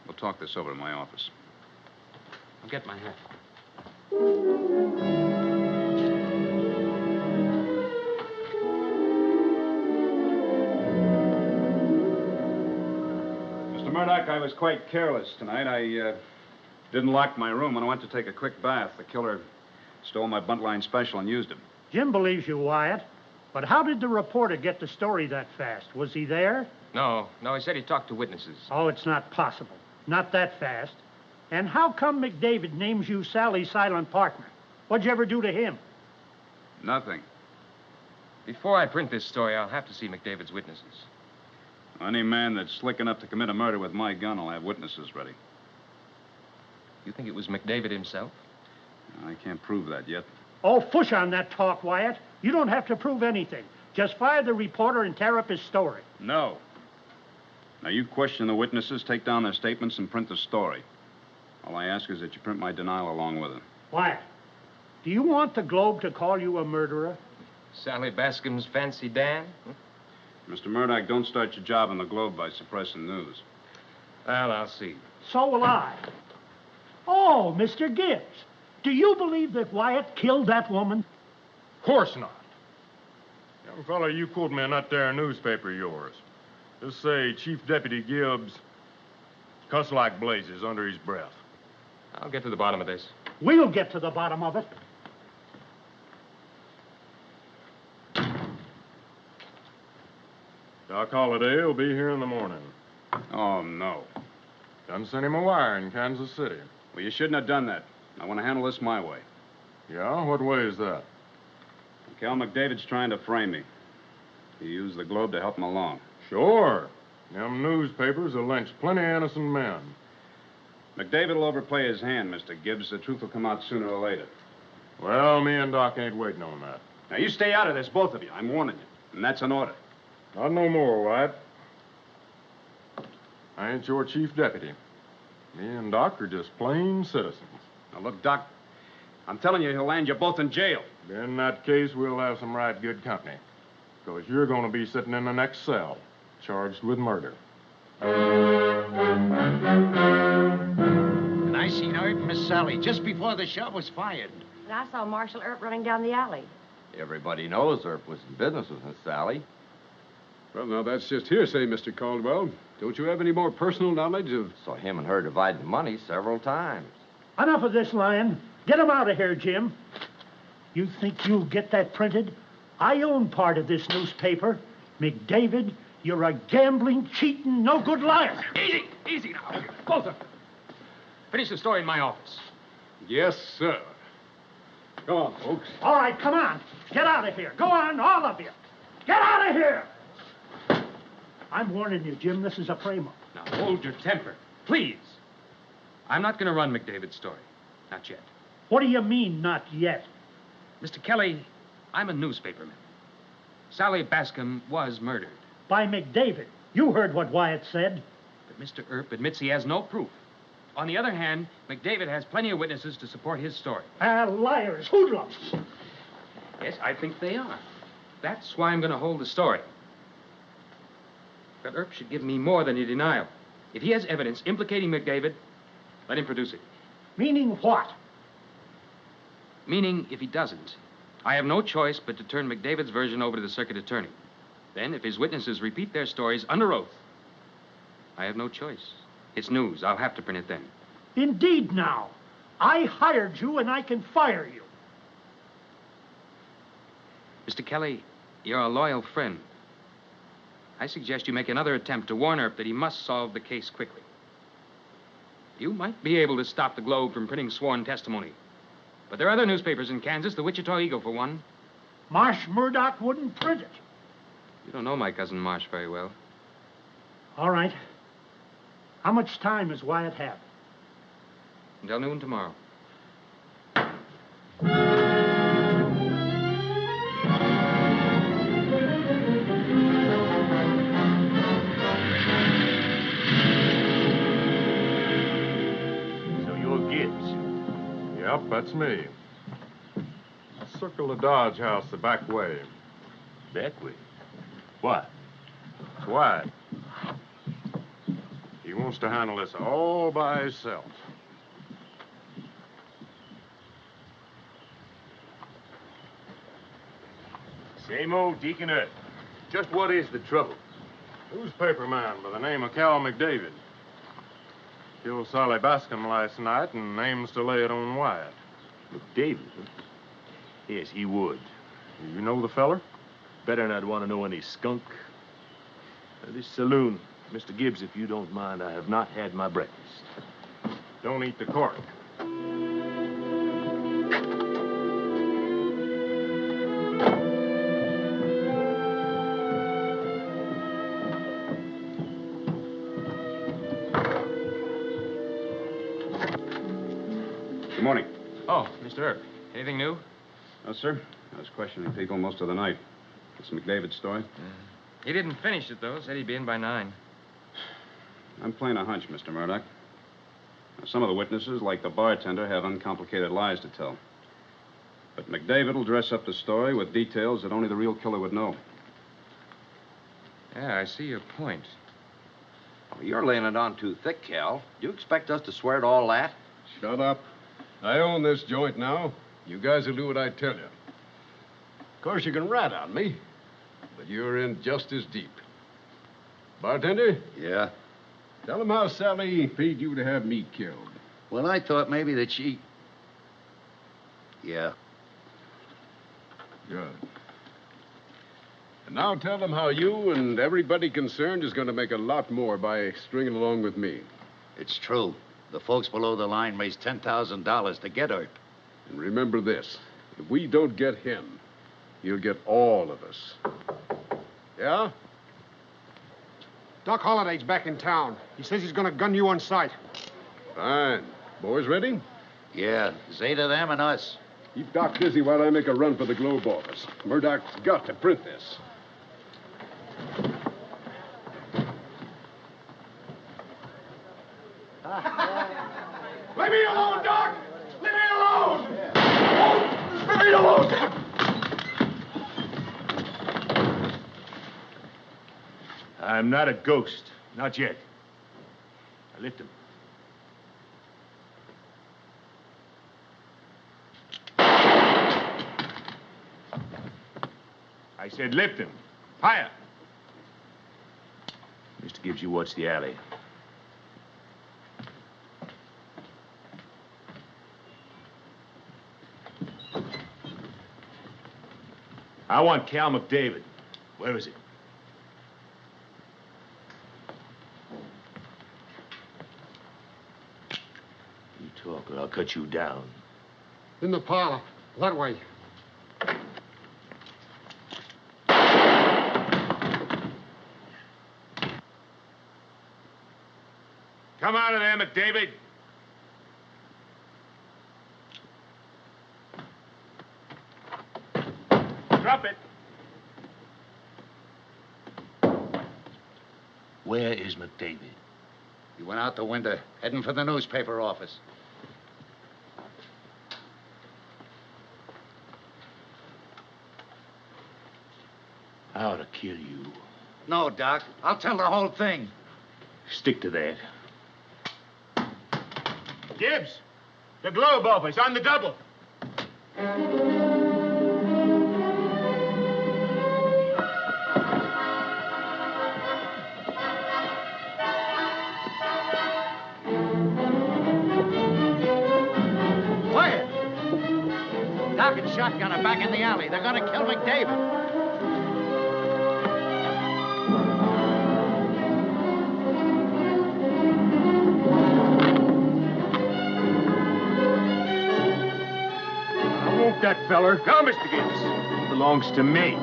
Speaker 2: We'll talk this over in my office.
Speaker 14: I'll get my hat.
Speaker 2: Mr. Murdoch, I was quite careless tonight. I didn't lock my room when I went to take a quick bath. The killer stole my bunt line special and used it.
Speaker 13: Jim believes you, Wyatt. But how did the reporter get the story that fast? Was he there?
Speaker 14: No, he said he talked to witnesses.
Speaker 13: Oh, it's not possible. Not that fast. And how come McDavid names you Sally's silent partner? What'd you ever do to him?
Speaker 2: Nothing.
Speaker 14: Before I print this story, I'll have to see McDavid's witnesses.
Speaker 2: Any man that's slick enough to commit a murder with my gun will have witnesses ready.
Speaker 14: You think it was McDavid himself?
Speaker 2: I can't prove that yet.
Speaker 13: Oh, push on that talk, Wyatt. You don't have to prove anything. Just fire the reporter and tear up his story.
Speaker 2: No. Now, you question the witnesses, take down their statements, and print the story. All I ask is that you print my denial along with it.
Speaker 13: Wyatt, do you want the Globe to call you a murderer?
Speaker 14: Sally Bascom's fancy Dan?
Speaker 2: Mr. Murdoch, don't start your job in the Globe by suppressing news.
Speaker 14: Well, I'll see.
Speaker 13: So will I. Oh, Mr. Gibbs, do you believe that Wyatt killed that woman?
Speaker 7: Of course not. Young fella, you quote me in that there newspaper of yours. Just say Chief Deputy Gibbs cuss like blazes under his breath.
Speaker 14: I'll get to the bottom of this.
Speaker 13: We'll get to the bottom of it.
Speaker 7: Doc Holliday will be here in the morning.
Speaker 2: Oh, no.
Speaker 7: Done sent him a wire in Kansas City.
Speaker 2: Well, you shouldn't have done that. I want to handle this my way.
Speaker 7: Yeah? What way is that?
Speaker 2: Cal McDavid's trying to frame me. He used the Globe to help him along.
Speaker 7: Sure. Them newspapers will lynch plenty of innocent men.
Speaker 2: McDavid will overplay his hand, Mr. Gibbs. The truth will come out sooner or later.
Speaker 7: Well, me and Doc ain't waiting on that.
Speaker 2: Now, you stay out of this, both of you. I'm warning you. And that's an order.
Speaker 7: Not no more, Wyatt. I ain't your chief deputy. Me and Doc are just plain citizens.
Speaker 15: Now, look, Doc, I'm telling you, he'll land you both in jail.
Speaker 7: In that case, we'll have some right good company. Because you're going to be sitting in the next cell, charged with murder.
Speaker 10: And I seen Earp and Miss Sally just before the shot was fired.
Speaker 17: And I saw Marshal Earp running down the alley.
Speaker 18: Everybody knows Earp was in business with Miss Sally.
Speaker 15: Well, now, that's just hearsay, Mr. Caldwell. Don't you have any more personal knowledge of...
Speaker 18: Saw him and her divide the money several times.
Speaker 13: Enough of this lying. Get him out of here, Jim. You think you'll get that printed? I own part of this newspaper. McDavid, you're a gambling, cheating, no-good liar.
Speaker 14: Easy now. Both of them. Finish the story in my office.
Speaker 15: Yes, sir. Go on, folks.
Speaker 13: All right, come on. Get out of here. Go on, all of you. Get out of here. I'm warning you, Jim, this is a frame-up.
Speaker 14: Now, hold your temper, please. I'm not going to run McDavid's story. Not yet.
Speaker 13: What do you mean, not yet?
Speaker 14: Mr. Kelly, I'm a newspaperman. Sally Bascom was murdered.
Speaker 13: By McDavid. You heard what Wyatt said.
Speaker 14: But Mr. Earp admits he has no proof. On the other hand, McDavid has plenty of witnesses to support his story.
Speaker 13: Liars, hoodlums.
Speaker 14: Yes, I think they are. That's why I'm going to hold the story. But Earp should give me more than a denial. If he has evidence implicating McDavid, let him produce it.
Speaker 13: Meaning what?
Speaker 14: Meaning, if he doesn't, I have no choice but to turn McDavid's version over to the circuit attorney. Then, if his witnesses repeat their stories under oath, I have no choice. It's news. I'll have to print it then.
Speaker 13: Indeed now. I hired you and I can fire you.
Speaker 14: Mr. Kelly, you're a loyal friend. I suggest you make another attempt to warn Earp that he must solve the case quickly. You might be able to stop the Globe from printing sworn testimony. But there are other newspapers in Kansas, the Wichita Eagle, for one.
Speaker 13: Marsh Murdoch wouldn't print it.
Speaker 14: You don't know my cousin Marsh very well.
Speaker 13: All right. How much time does Wyatt have?
Speaker 14: Until noon tomorrow.
Speaker 7: Yep, that's me. I circle the Dodge house the back way.
Speaker 19: Back way? Why?
Speaker 7: It's Wyatt. He wants to handle this all by himself.
Speaker 19: Same old Deacon Earp. Just what is the trouble?
Speaker 7: Newspaper man by the name of Cal McDavid. Killed Sally Bascom last night and aims to lay it on Wyatt.
Speaker 19: McDavid? Yes, he would.
Speaker 7: You know the feller?
Speaker 19: Better not want to know any skunk. This saloon, Mr. Gibbs, if you don't mind, I have not had my breakfast.
Speaker 7: Don't eat the cork.
Speaker 2: Good morning.
Speaker 14: Oh, Mr. Earp. Anything new?
Speaker 2: No, sir. I was questioning people most of the night. It's McDavid's story.
Speaker 14: He didn't finish it, though. Said he'd be in by 9.
Speaker 2: I'm playing a hunch, Mr. Murdoch. Now, some of the witnesses, like the bartender, have uncomplicated lies to tell. But McDavid will dress up the story with details that only the real killer would know.
Speaker 14: Yeah, I see your point.
Speaker 18: Well, you're laying it on too thick, Cal. Do you expect us to swear to all that?
Speaker 15: Shut up. I own this joint now. You guys will do what I tell you. Of course, you can rat on me, but you're in just as deep. Bartender?
Speaker 10: Yeah?
Speaker 15: Tell him how Sally paid you to have me killed.
Speaker 10: Well, I thought maybe that she... Yeah.
Speaker 15: Good. And now tell them how you and everybody concerned is going to make a lot more by stringing along with me.
Speaker 10: It's true. The folks below the line raised $10,000 to get Earp.
Speaker 15: And remember this. If we don't get him, you'll get all of us. Yeah?
Speaker 3: Doc Holliday's back in town. He says he's gonna gun you on sight.
Speaker 15: Fine. Boys ready?
Speaker 10: Yeah, there's 8 of them and us.
Speaker 15: Keep Doc busy while I make a run for the Globe office. Murdoch's got to print this.
Speaker 5: Leave me alone, Doc! Leave me alone! Leave me alone, Doc!
Speaker 19: I'm not a ghost. Not yet. I lift him. I said lift him. Higher. Mr. Gibbs, you watch the alley. I want Cal McDavid. Where is he? You talk or I'll cut you down.
Speaker 3: In the parlor. That way.
Speaker 19: Come out of there, McDavid. Drop it.
Speaker 10: Where is McDavid? He went out the window, heading for the newspaper office.
Speaker 19: I ought to kill you.
Speaker 10: No, Doc. I'll tell the whole thing.
Speaker 19: Stick to that.
Speaker 5: Gibbs, the Globe office on the double.
Speaker 10: Quiet! Doc and Shotgun are back in the alley. They're gonna kill McDavid.
Speaker 19: That feller. Now, Mr. Gibbs. He belongs to me.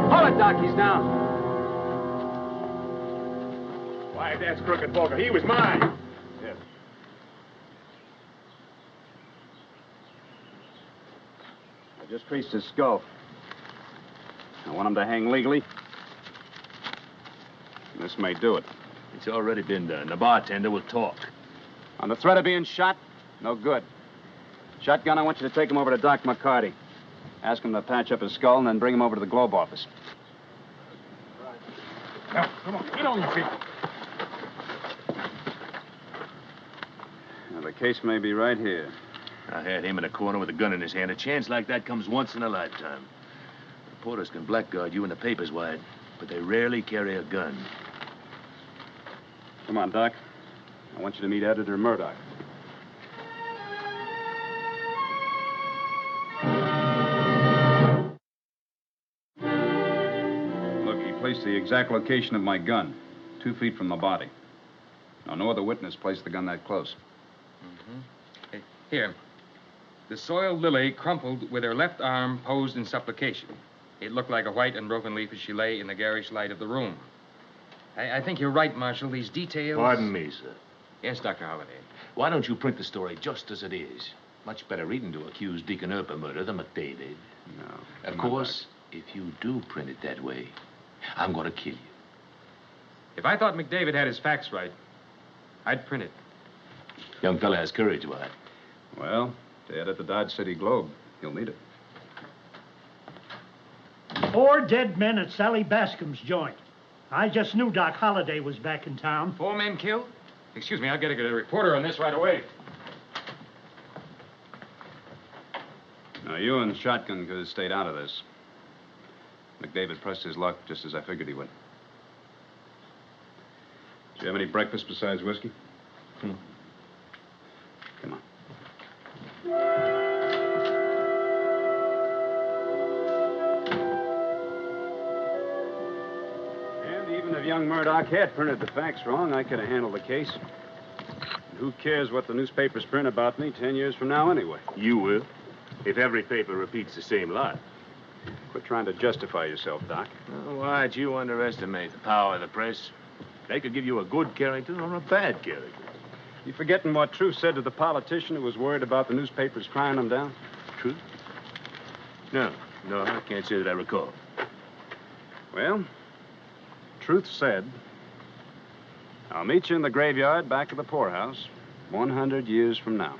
Speaker 12: Hold it, Doc. He's down.
Speaker 19: Why, that's Crooked Walker. He was mine. Yeah.
Speaker 12: I just creased his skull. I want him to hang legally. This may do it.
Speaker 19: It's already been done. The bartender will talk.
Speaker 12: On the threat of being shot, no good. Shotgun, I want you to take him over to Doc McCarty. Ask him to patch up his skull and then bring him over to the Globe office.
Speaker 5: Now, come on, get on your feet.
Speaker 12: Now, the case may be right here.
Speaker 19: I had him in a corner with a gun in his hand. A chance like that comes once in a lifetime. Reporters can blackguard you in the papers, Wyatt, but they rarely carry a gun.
Speaker 12: Come on, Doc. I want you to meet Editor Murdoch.
Speaker 2: Look, he placed the exact location of my gun, 2 feet from the body. Now, no other witness placed the gun that close.
Speaker 14: Mm-hmm. Hey, here. The soiled lily crumpled with her left arm posed in supplication. It looked like a white and broken leaf as she lay in the garish light of the room. I think you're right, Marshal. These details...
Speaker 19: Pardon me, sir.
Speaker 14: Yes, Dr. Holliday.
Speaker 19: Why don't you print the story just as it is? Much better reading to accuse Deacon Earp of murder than McDavid.
Speaker 2: No.
Speaker 19: Of course, if you do print it that way, I'm going to kill you.
Speaker 14: If I thought McDavid had his facts right, I'd print it.
Speaker 19: Young fella has courage, Wyatt.
Speaker 2: Well, to edit the Dodge City Globe, he'll need it.
Speaker 13: 4 dead men at Sally Bascom's joint. I just knew Doc Holliday was back in town.
Speaker 14: 4 men killed? Excuse me, I've got to get a reporter on this right away.
Speaker 2: Now, you and Shotgun could have stayed out of this. McDavid pressed his luck just as I figured he would. Do you have any breakfast besides whiskey? Come on.
Speaker 12: And even if young Murdoch had printed the facts wrong, I could have handled the case. And who cares what the newspapers print about me 10 years from now anyway?
Speaker 19: You will, if every paper repeats the same lie.
Speaker 12: Quit trying to justify yourself, Doc.
Speaker 19: Oh, Wyatt, you underestimate the power of the press. They could give you a good character or a bad character.
Speaker 12: You forgetting what Truth said to the politician who was worried about the newspapers crying them down?
Speaker 19: Truth? No, I can't say that I recall.
Speaker 12: Well, Truth said, I'll meet you in the graveyard back of the poorhouse 100 years from now.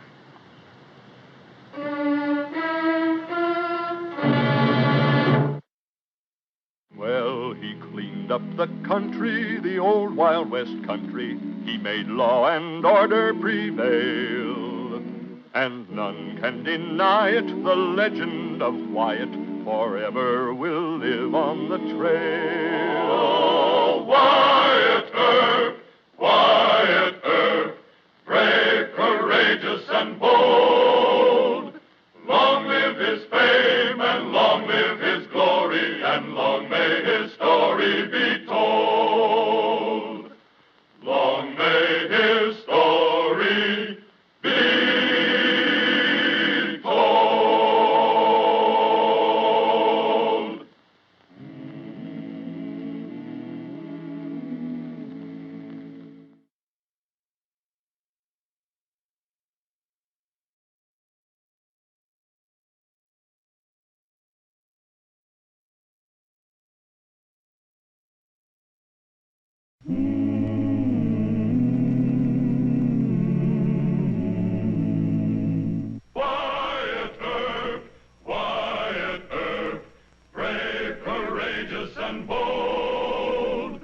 Speaker 1: Well, he cleaned up the country, the old Wild West country. He made law and order prevail. And none can deny it, the legend of Wyatt forever will live on the trail.
Speaker 11: Oh, Wyatt Earp, brave, courageous, and bold. Long live his fame, and long live his glory, and long may his story be told. Long may his story be told. Wyatt Earp, brave, courageous, and bold.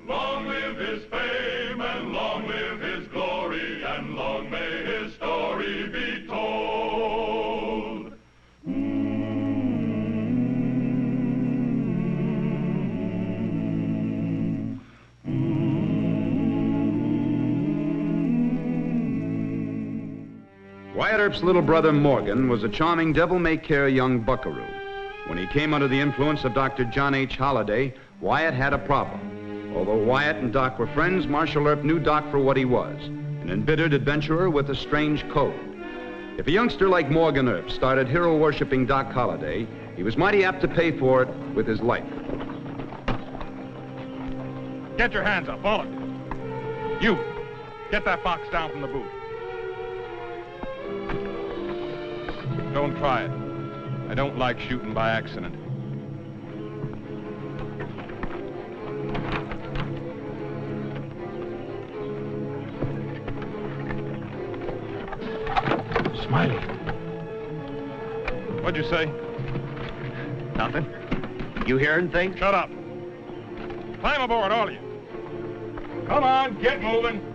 Speaker 11: Long live his fame, and long live his glory, and long may his story be told.
Speaker 2: Wyatt Earp's little brother Morgan was a charming, devil-may-care young buckaroo. When he came under the influence of Dr. John H. Holliday, Wyatt had a problem. Although Wyatt and Doc were friends, Marshal Earp knew Doc for what he was, an embittered adventurer with a strange code. If a youngster like Morgan Earp started hero-worshipping Doc Holliday, he was mighty apt to pay for it with his life.
Speaker 9: Get your hands up, all of you. You, get that box down from the booth. Don't try it. I don't like shooting by accident.
Speaker 20: Smiley.
Speaker 9: What'd you say?
Speaker 20: Nothing. You hearing things?
Speaker 9: Shut up. Climb aboard, all of you. Come on, get moving.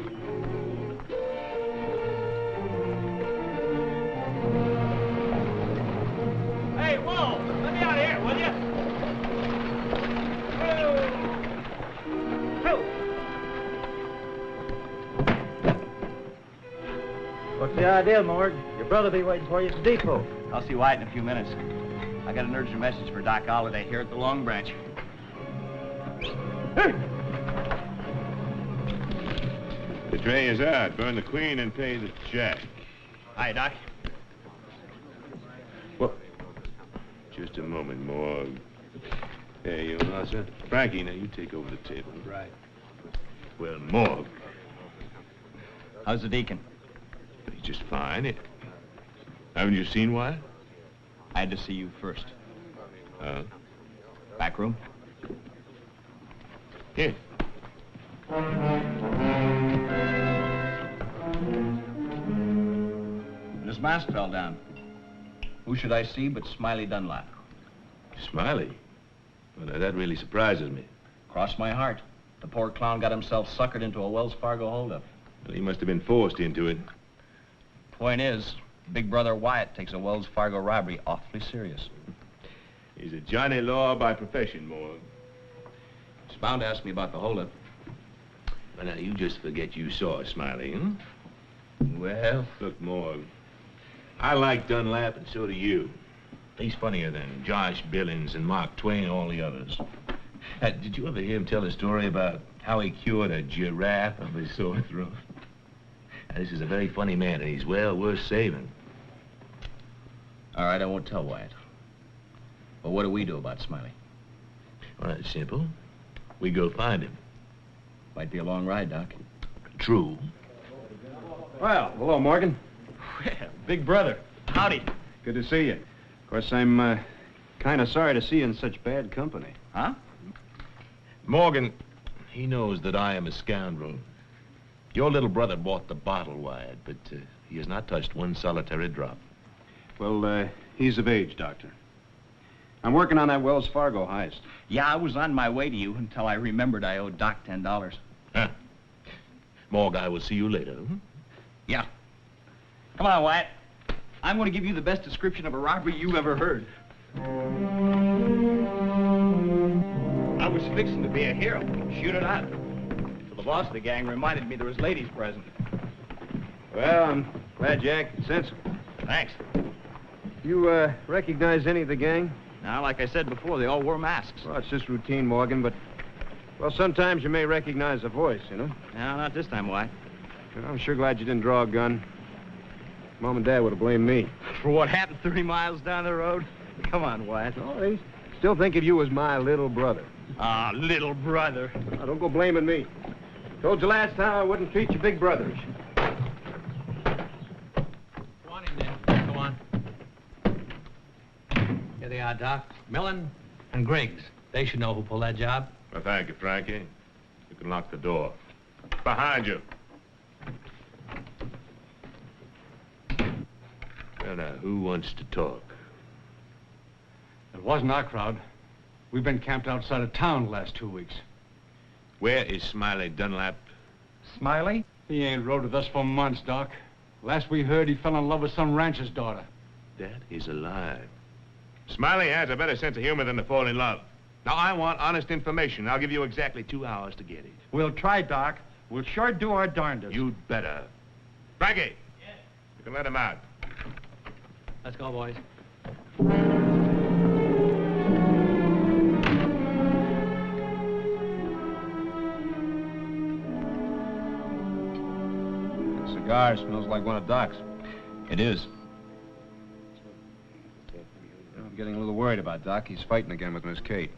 Speaker 5: Hey, whoa! Let me out of here, will you?
Speaker 10: What's the idea, Morg? Your brother be waiting for you at the depot. I'll see Wyatt in a few minutes. I got an urgent message for Doc Holliday here at the Long Branch.
Speaker 7: The tray is out. Burn the queen and pay the jack.
Speaker 10: Hi, Doc.
Speaker 7: Well, just a moment, Morg. There you are, sir. Frankie, now you take over the table.
Speaker 10: Right.
Speaker 7: Well, Morg.
Speaker 10: How's the deacon?
Speaker 7: He's just fine. Haven't you seen Wyatt?
Speaker 10: I had to see you first. Back room?
Speaker 7: Here.
Speaker 10: His mask fell down. Who should I see but Smiley Dunlap?
Speaker 7: Smiley? Well, now, that really surprises me.
Speaker 10: Cross my heart. The poor clown got himself suckered into a Wells Fargo holdup.
Speaker 7: Well, he must have been forced into it.
Speaker 10: Point is, Big Brother Wyatt takes a Wells Fargo robbery awfully serious.
Speaker 7: He's a Johnny Law by profession, Morg.
Speaker 10: He's bound to ask me about the holdup.
Speaker 7: Well, now, you just forget you saw Smiley, huh?
Speaker 10: Well?
Speaker 7: Look, Morg, I like Dunlap, and so do you. He's funnier than Josh Billings and Mark Twain and all the others. Did you ever hear him tell a story about how he cured a giraffe of his sore throat? Now, this is a very funny man, and he's well worth saving.
Speaker 10: All right, I won't tell Wyatt. But what do we do about Smiley?
Speaker 7: Well, it's simple. We go find him.
Speaker 10: Might be a long ride, Doc.
Speaker 7: True.
Speaker 10: Well, hello, Morgan. Well, big brother. Howdy. Good to see you. Of course, I'm kind of sorry to see you in such bad company.
Speaker 19: Huh? Morgan, he knows that I am a scoundrel. Your little brother bought the bottle, Wyatt, but he has not touched one solitary drop.
Speaker 10: Well, he's of age, Doctor. I'm working on that Wells Fargo heist.
Speaker 20: Yeah, I was on my way to you until I remembered I owed Doc $10.
Speaker 19: Huh. Morg, I will see you later. Hmm?
Speaker 20: Yeah. Come on, Wyatt. I'm going to give you the best description of a robbery you've ever heard. I was fixing to be a hero. Shoot it out. So the boss of the gang reminded me there was ladies present.
Speaker 10: Well, I'm glad you acted sensible.
Speaker 20: Thanks.
Speaker 10: You, recognize any of the gang?
Speaker 20: Now, like I said before, they all wore masks.
Speaker 10: Well, it's just routine, Morgan, but... Well, sometimes you may recognize a voice, you know?
Speaker 20: No, not this time, Wyatt.
Speaker 10: Well, I'm sure glad you didn't draw a gun. Mom and Dad would have blamed me.
Speaker 20: For what happened 30 miles down the road? Come on, Wyatt.
Speaker 10: Oh, they still think of you as my little brother.
Speaker 20: Ah, little brother.
Speaker 10: Now, don't go blaming me. Told you last time I wouldn't treat you big brothers.
Speaker 20: Go on in there. Go on.
Speaker 21: Here they are, Doc. Millen and Griggs. They should know who pulled that job.
Speaker 19: Well, thank you, Frankie. You can lock the door. Behind you. Well, now, who wants to talk?
Speaker 9: It wasn't our crowd. We've been camped outside of town the last 2 weeks.
Speaker 19: Where is Smiley Dunlap?
Speaker 20: Smiley?
Speaker 9: He ain't rode with us for months, Doc. Last we heard, he fell in love with some rancher's daughter.
Speaker 19: That is a lie. Smiley has a better sense of humor than to fall in love. Now, I want honest information. I'll give you exactly 2 hours to get it.
Speaker 13: We'll try, Doc. We'll sure do our darndest.
Speaker 19: You'd better. Frankie! Yes? You can let him out.
Speaker 21: Let's go, boys.
Speaker 10: The cigar smells like one of Doc's.
Speaker 20: It is.
Speaker 10: I'm getting a little worried about Doc. He's fighting again with Miss Kate.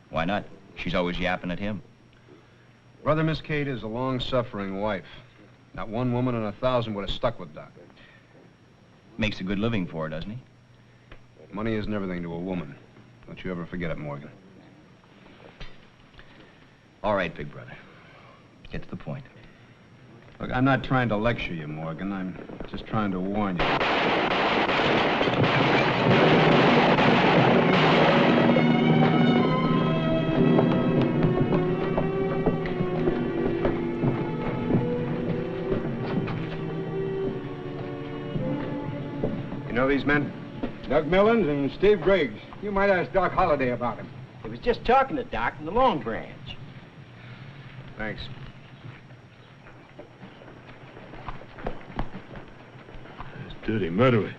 Speaker 20: Why not? She's always yapping at him.
Speaker 10: Brother, Miss Kate is a long-suffering wife. Not one woman in 1,000 would have stuck with Doc.
Speaker 20: Makes a good living for her, doesn't he?
Speaker 10: Money isn't everything to a woman. Don't you ever forget it, Morgan.
Speaker 20: All right, big brother. Get to the point.
Speaker 10: Look, I'm not trying to lecture you, Morgan. I'm just trying to warn you. You know these men?
Speaker 5: Doug Millens and Steve Griggs. You might ask Doc Holliday about him.
Speaker 20: He was just talking to Doc in the Long Branch.
Speaker 10: Thanks.
Speaker 19: That's dirty murderer.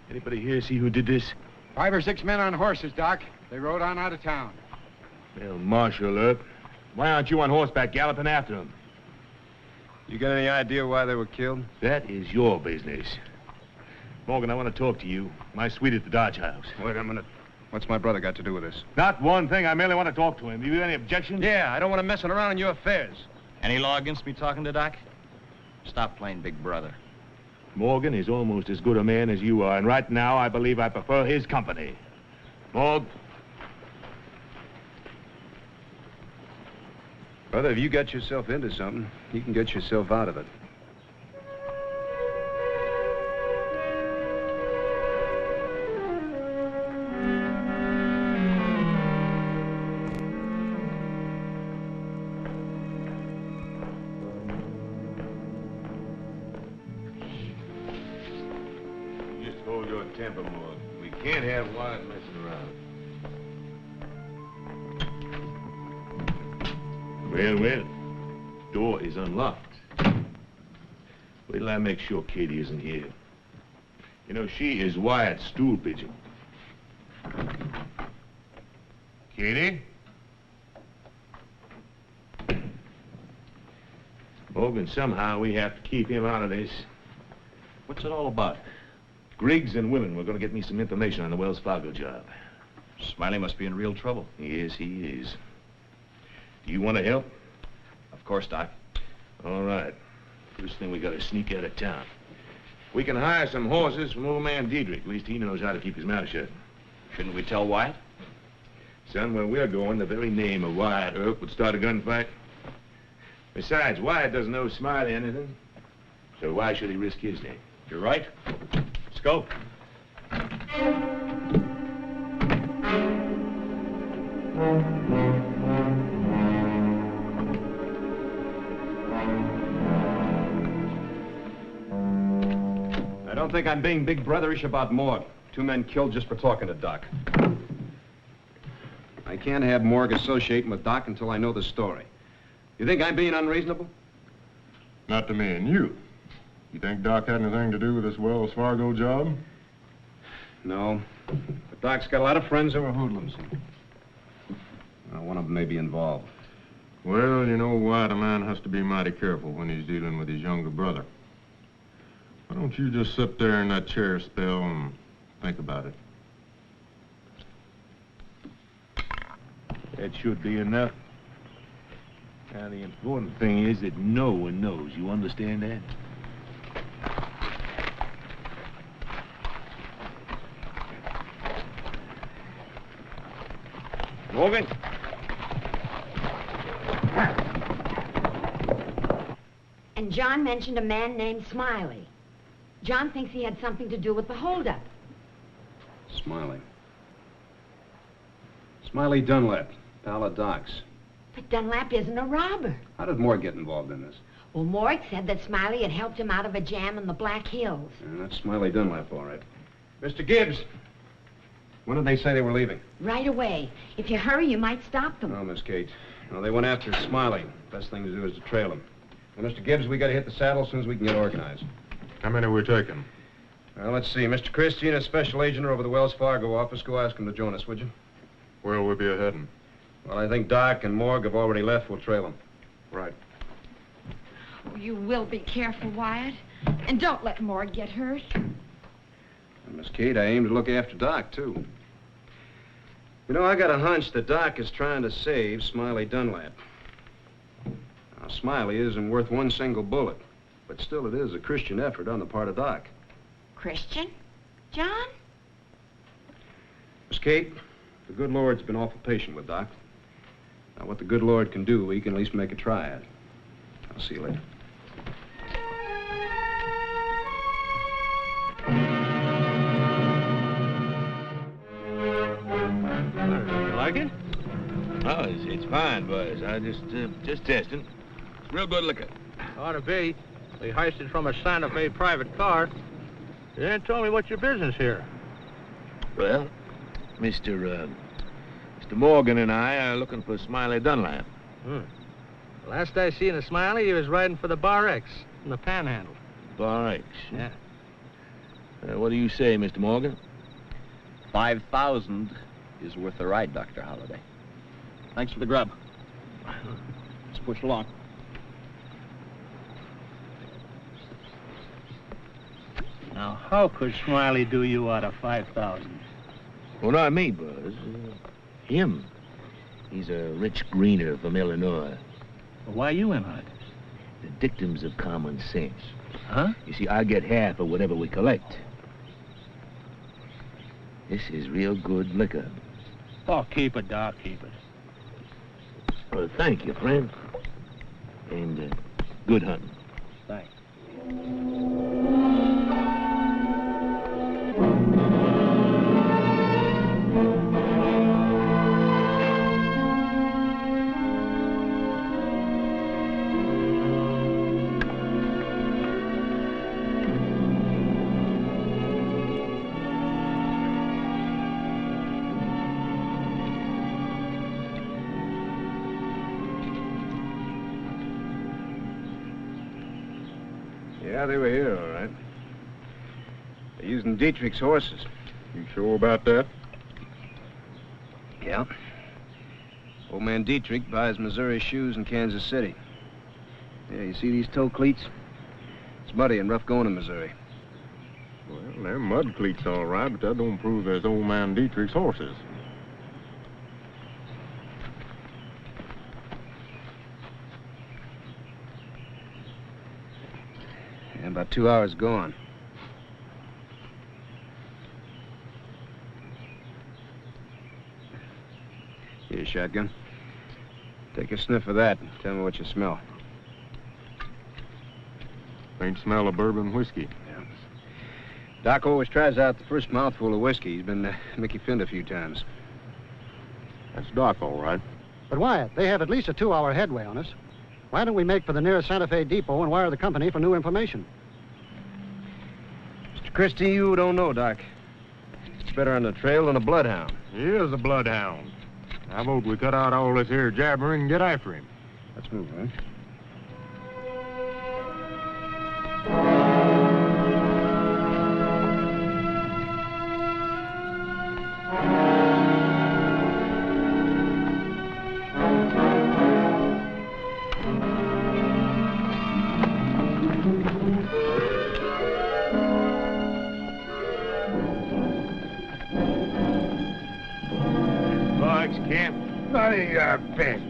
Speaker 19: Anybody here see who did this?
Speaker 5: 5 or 6 men on horses, Doc. They rode on out of town.
Speaker 19: Well, Marshal, why aren't you on horseback galloping after them?
Speaker 10: You got any idea why they were killed?
Speaker 19: That is your business. Morgan, I want to talk to you. My suite at the Dodge House.
Speaker 10: Wait a minute. What's my brother got to do with this?
Speaker 19: Not one thing. I merely want to talk to him. Have you any objections?
Speaker 10: Yeah, I don't want to messing around in your affairs.
Speaker 20: Any law against me talking to Doc? Stop playing big brother.
Speaker 19: Morgan is almost as good a man as you are, and right now I believe I prefer his company. Morg?
Speaker 10: Brother, if you got yourself into something, you can get yourself out of it.
Speaker 19: Just hold your temper, Morg. We can't have Wyatt messing around. Well, door is unlocked. Wait till I make sure Katie isn't here. You know, she is Wyatt's stool pigeon. Katie? Morgan, somehow we have to keep him out of this.
Speaker 20: What's it all about?
Speaker 19: Griggs and women were going to get me some information on the Wells Fargo job.
Speaker 20: Smiley must be in real trouble.
Speaker 19: Yes, he is. Do you want to help?
Speaker 20: Of course, Doc.
Speaker 19: All right. First thing, we gotta sneak out of town. We can hire some horses from old man Diedrich. At least he knows how to keep his mouth shut.
Speaker 20: Shouldn't we tell Wyatt?
Speaker 19: Son, where we're going, the very name of Wyatt Earp would start a gunfight. Besides, Wyatt doesn't owe Smiley anything. So why should he risk his name?
Speaker 20: You're right. Let's go.
Speaker 9: I don't think I'm being big brotherish about Morg. 2 men killed just for talking to Doc. I can't have Morg associating with Doc until I know the story. You think I'm being unreasonable?
Speaker 3: Not to me and you. You think Doc had anything to do with this Wells Fargo job?
Speaker 9: No. But Doc's got a lot of friends who are hoodlums. One of them may be involved.
Speaker 3: Well, you know what? A man has to be mighty careful when he's dealing with his younger brother. Why don't you just sit there in that chair a spell and think about it?
Speaker 19: That should be enough. Now, the important thing is that no one knows. You understand that?
Speaker 20: Morgan?
Speaker 17: And John mentioned a man named Smiley. John thinks he had something to do with the holdup.
Speaker 9: Smiley. Smiley Dunlap, pal of Doc's.
Speaker 17: But Dunlap isn't a robber.
Speaker 9: How did Morg get involved in this?
Speaker 17: Well, Morg said that Smiley had helped him out of a jam in the Black Hills.
Speaker 9: Yeah, that's Smiley Dunlap, all right. Mr. Gibbs, when did they say they were leaving?
Speaker 17: Right away. If you hurry, you might stop them.
Speaker 9: No, Miss Kate. No, they went after Smiley. Best thing to do is to trail him. Now, Mr. Gibbs, we got to hit the saddle as soon as we can get organized.
Speaker 3: How many are we taking?
Speaker 9: Well, let's see. Mr. Christie and a special agent are over the Wells Fargo office. Go ask them to join us, would you?
Speaker 3: Where'll we be heading?
Speaker 9: Well, I think Doc and Morg have already left. We'll trail them.
Speaker 3: Right.
Speaker 17: Oh, you will be careful, Wyatt. And don't let Morg get hurt.
Speaker 9: And Miss Kate, I aim to look after Doc, too. You know, I got a hunch that Doc is trying to save Smiley Dunlap. Now, Smiley isn't worth one single bullet, but still it is a Christian effort on the part of Doc.
Speaker 17: Christian? John?
Speaker 9: Miss Kate, the good Lord's been awful patient with Doc. Now, what the good Lord can do, he can at least make a try at. I'll see you later.
Speaker 20: You like it?
Speaker 19: Oh, it's fine, boys. I just testing. It's real good liquor.
Speaker 20: Ought to be. We heisted from a Santa Fe private car. You didn't tell me what's your business here.
Speaker 19: Well, Mr. Morgan and I are looking for Smiley Dunlap.
Speaker 20: Last I seen of Smiley, he was riding for the Bar X in the Panhandle.
Speaker 19: Bar X?
Speaker 20: Yeah.
Speaker 19: What do you say, Mr. Morgan?
Speaker 10: 5,000 is worth the ride, Dr. Holliday. Thanks for the grub. Let's push along.
Speaker 20: Now, how could Smiley do you out of 5,000?
Speaker 19: Well, not me, Buzz. Him. He's a rich greener from Illinois.
Speaker 20: Well, why you in on it?
Speaker 19: The dictums of common sense.
Speaker 20: Huh?
Speaker 19: You see, I get half of whatever we collect. This is real good liquor.
Speaker 20: Oh, keep it, Doc, keep it.
Speaker 19: Well, thank you, friend. And good hunting.
Speaker 20: Thanks.
Speaker 9: Yeah, they were here, all right. They're using Dietrich's horses.
Speaker 3: You sure about that?
Speaker 9: Yeah. Old man Dietrich buys Missouri shoes in Kansas City. Yeah, you see these toe cleats? It's muddy and rough going in Missouri.
Speaker 3: Well, they're mud cleats, all right, but that don't prove there's old man Dietrich's horses.
Speaker 9: About 2 hours gone. Here's a shotgun. Take a sniff of that and tell me what you smell.
Speaker 3: Faint smell of bourbon whiskey.
Speaker 9: Yeah. Doc always tries out the first mouthful of whiskey. He's been Mickey Finn a few times.
Speaker 3: That's Doc, all right.
Speaker 8: But Wyatt, they have at least a 2-hour headway on us. Why don't we make for the nearest Santa Fe depot and wire the company for new information?
Speaker 9: Mr. Christie, you don't know, Doc. It's better on the trail than a bloodhound.
Speaker 3: He is a bloodhound. How about we cut out all this here jabbering and get after him?
Speaker 9: Let's move, huh?
Speaker 3: None of your business.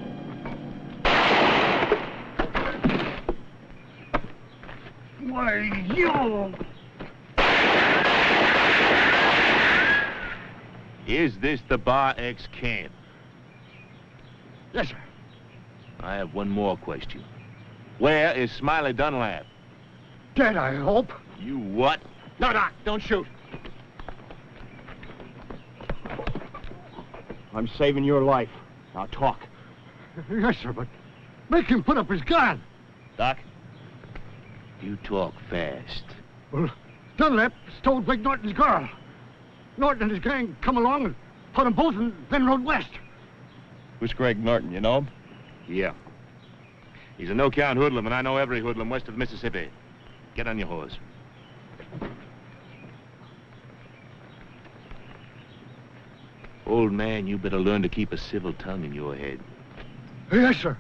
Speaker 3: Why, you...
Speaker 19: Is this the Bar X camp?
Speaker 8: Yes, sir.
Speaker 19: I have one more question. Where is Smiley Dunlap?
Speaker 8: Dead, I hope.
Speaker 19: You what?
Speaker 8: No, Doc, don't shoot.
Speaker 20: I'm saving your life. Now talk.
Speaker 8: Yes, sir, but make him put up his gun.
Speaker 19: Doc, you talk fast.
Speaker 8: Well, Dunlap stole Greg Norton's girl. Norton and his gang come along and put them both and then rode west.
Speaker 20: Who's Greg Norton, you know him?
Speaker 19: Yeah. He's a no-count hoodlum, and I know every hoodlum west of the Mississippi. Get on your horse. Old man, you better learn to keep a civil tongue in your head.
Speaker 8: Yes, sir.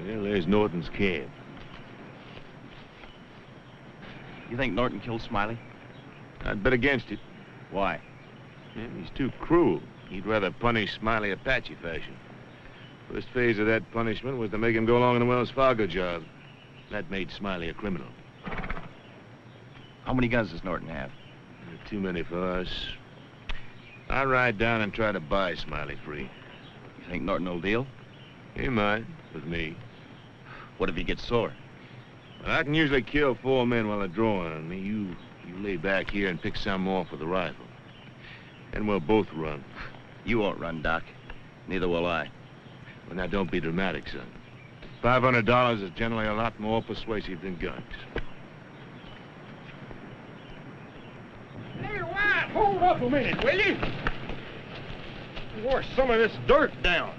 Speaker 19: Well, there's Norton's camp.
Speaker 20: You think Norton killed Smiley?
Speaker 19: I'd bet against it.
Speaker 20: Why?
Speaker 19: Yeah, he's too cruel. He'd rather punish Smiley Apache fashion. First phase of that punishment was to make him go along in the Wells Fargo job. That made Smiley a criminal.
Speaker 20: How many guns does Norton have?
Speaker 19: Too many for us. I'll ride down and try to buy Smiley free.
Speaker 20: You think Norton will deal?
Speaker 19: He might, with me.
Speaker 20: What if he gets sore?
Speaker 19: Well, I can usually kill 4 men while they're drawing on me. You lay back here and pick some more for the rifle. And we'll both run.
Speaker 20: You won't run, Doc. Neither will I.
Speaker 19: Well, now, don't be dramatic, son. $500 is generally a lot more persuasive than guns.
Speaker 3: Hey, Wyatt, hold up a minute, will you? Wash some of this dirt down.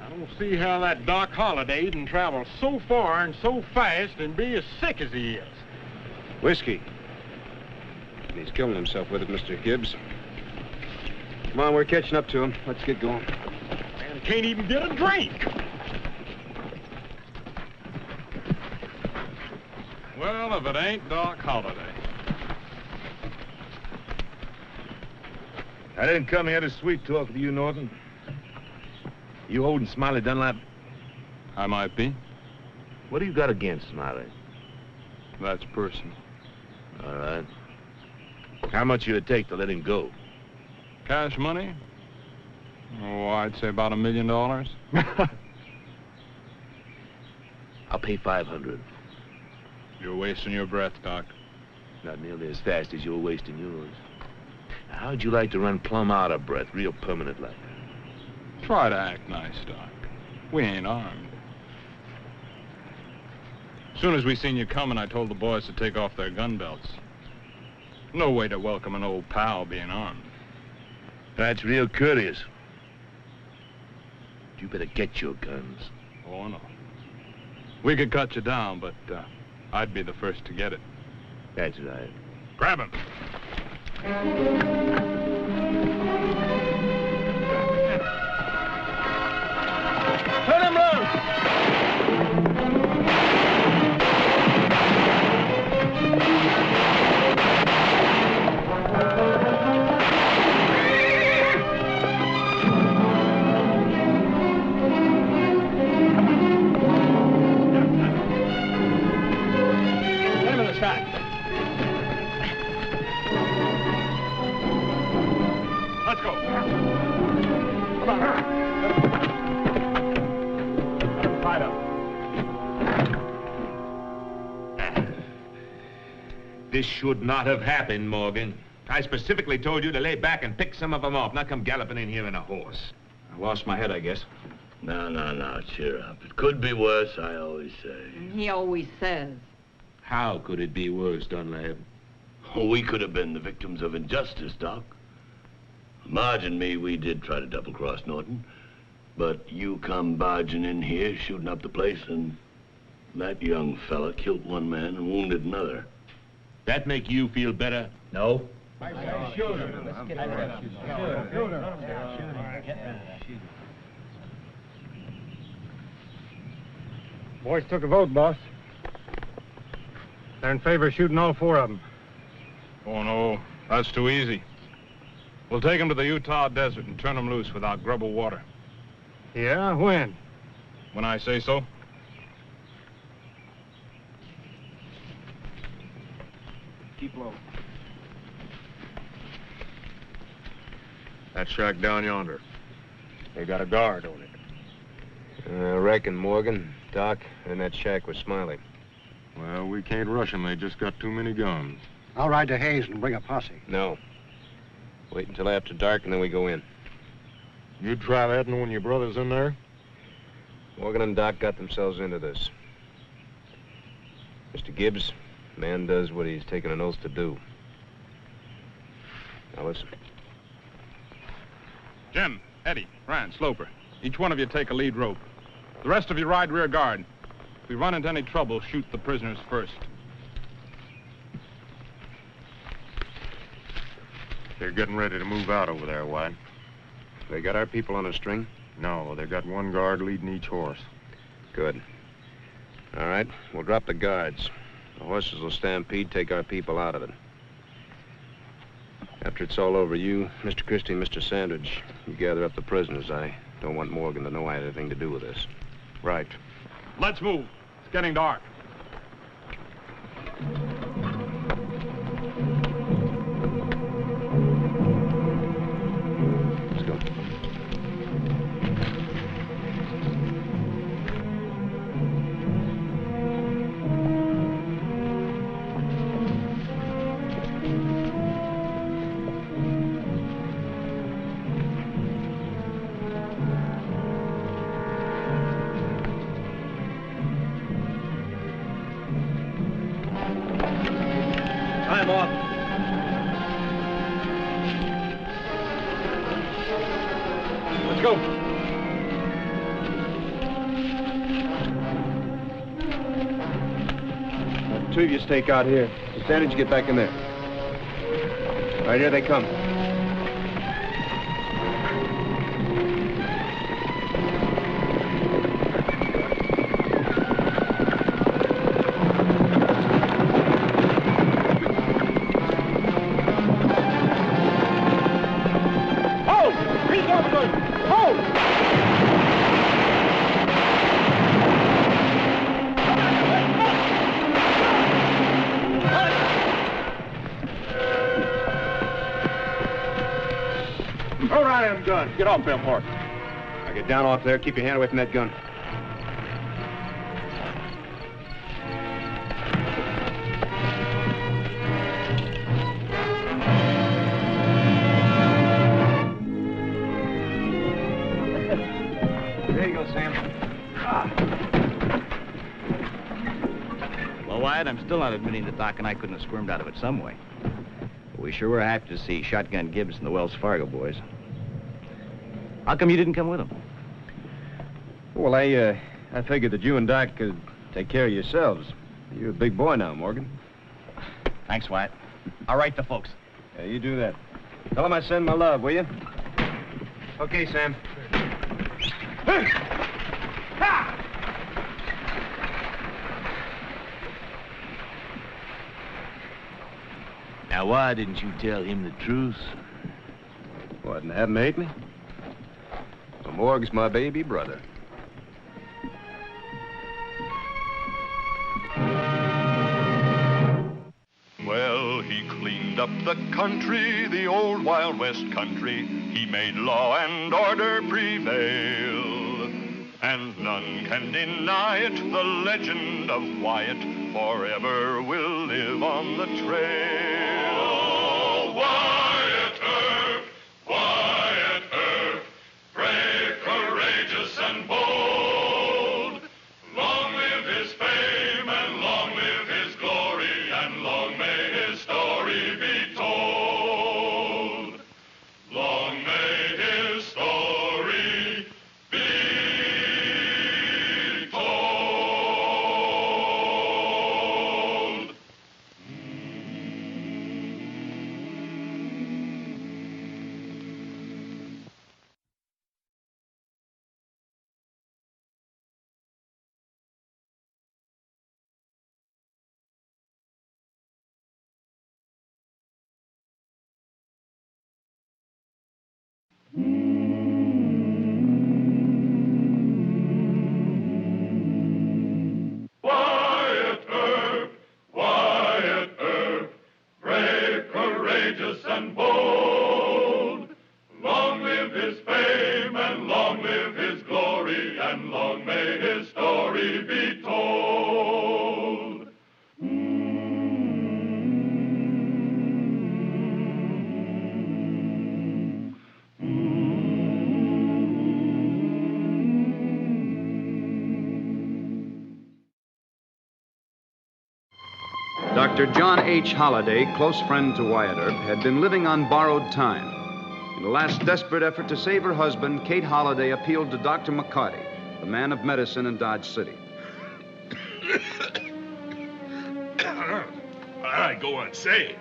Speaker 3: I don't see how that Doc Holliday can travel so far and so fast and be as sick as he is.
Speaker 9: Whiskey. He's killing himself with it, Mr. Gibbs. Come on, we're catching up to him. Let's get going.
Speaker 3: Man can't even get a drink.
Speaker 7: Well, if it ain't Doc Holliday.
Speaker 19: I didn't come here to sweet talk with you, Norton. You holding Smiley Dunlap?
Speaker 7: I might be.
Speaker 19: What do you got against Smiley?
Speaker 7: That's personal.
Speaker 19: All right. How much you would take to let him go?
Speaker 7: Cash money? Oh, I'd say about $1 million.
Speaker 19: I'll pay $500.
Speaker 7: You're wasting your breath, Doc.
Speaker 19: Not nearly as fast as you're wasting yours. Now, how'd you like to run plumb out of breath, real permanent like?
Speaker 7: Try to act nice, Doc. We ain't armed. As soon as we seen you coming, I told the boys to take off their gun belts. No way to welcome an old pal being armed.
Speaker 19: That's real courteous. You better get your guns.
Speaker 7: Oh, no. We could cut you down, but I'd be the first to get it.
Speaker 19: That's right.
Speaker 7: Grab him.
Speaker 3: Turn him loose!
Speaker 7: Let's go.
Speaker 5: Come on. Let him fight up.
Speaker 19: This should not have happened, Morgan. I specifically told you to lay back and pick some of them off, not come galloping in here in a horse.
Speaker 21: I lost my head, I guess.
Speaker 4: No, cheer up. It could be worse, I always say.
Speaker 6: He always says.
Speaker 19: How could it be worse, Dunlap?
Speaker 4: Oh, we could have been the victims of injustice, Doc. Marge and me, we did try to double-cross Norton. But you come barging in here, shooting up the place, and that young fella killed one man and wounded another.
Speaker 19: That make you feel better?
Speaker 4: No.
Speaker 5: Shoot him. Let's get rid of him. Shoot him.
Speaker 7: Boys took a vote, boss. They're in favor of shooting all four of them. Oh, no. That's too easy. We'll take them to the Utah desert and turn them loose without grub or water. Yeah? When? When I say so. Keep low. That shack down yonder. They got a guard on it.
Speaker 9: I reckon, Morgan, Doc, and that shack was Smiley.
Speaker 7: Well, we can't rush them. They just got too many guns.
Speaker 8: I'll ride to Hayes and bring a posse.
Speaker 9: No. Wait until after dark, and then we go in.
Speaker 7: You'd try that knowing your brother's in there?
Speaker 9: Morgan and Doc got themselves into this. Mr. Gibbs, man does what he's taken an oath to do. Now listen.
Speaker 7: Jim, Eddie, Ryan, Sloper. Each one of you take a lead rope. The rest of you ride rear guard. If we run into any trouble, shoot the prisoners first. They're getting ready to move out over there, White.
Speaker 9: They got our people on a string?
Speaker 7: No, they got one guard leading each horse.
Speaker 9: Good. All right, we'll drop the guards. The horses will stampede, take our people out of it. After it's all over, you, Mr. Christie, and Mr. Sandridge, you gather up the prisoners. I don't want Morgan to know I had anything to do with this.
Speaker 7: Right. Let's move. It's getting dark.
Speaker 9: Let's go.
Speaker 10: Time off. Let's go.
Speaker 9: Two of you stake out here. Sandridge, get back in there. All right, here they come.
Speaker 7: Get off them horses.
Speaker 9: Now get down off there. Keep your hand away from that gun. There you go, Sam.
Speaker 10: Well, Wyatt, I'm still not admitting that Doc and I couldn't have squirmed out of it some way. But we sure were happy to see Shotgun Gibbs and the Wells Fargo boys. How come you didn't come with them?
Speaker 9: Well, I figured that you and Doc could take care of yourselves. You're a big boy now, Morgan.
Speaker 10: Thanks, Wyatt. I'll write the folks.
Speaker 9: Yeah, you do that. Tell them I send my love, will you? Okay, Sam.
Speaker 19: Now, why didn't you tell him the truth?
Speaker 9: What, and have him hate me? Well, Morg's my baby brother.
Speaker 1: Well, he cleaned up the country, the old Wild West country. He made law and order prevail. And none can deny it, the legend of Wyatt forever will live on the trail.
Speaker 11: Oh, Wyatt Earp, brave, courageous, and bold. Long live his fame, and long live his glory, and long may his story be told. Long may his story be told. Wyatt Earp, brave, courageous, and bold. Long live his fame, and long live his glory, and long may his story be told.
Speaker 9: Dr. John H. Holliday, close friend to Wyatt Earp, had been living on borrowed time. In the last desperate effort to save her husband, Kate Holliday appealed to Dr. McCarty, the man of medicine in Dodge City.
Speaker 16: All right, go on, say it.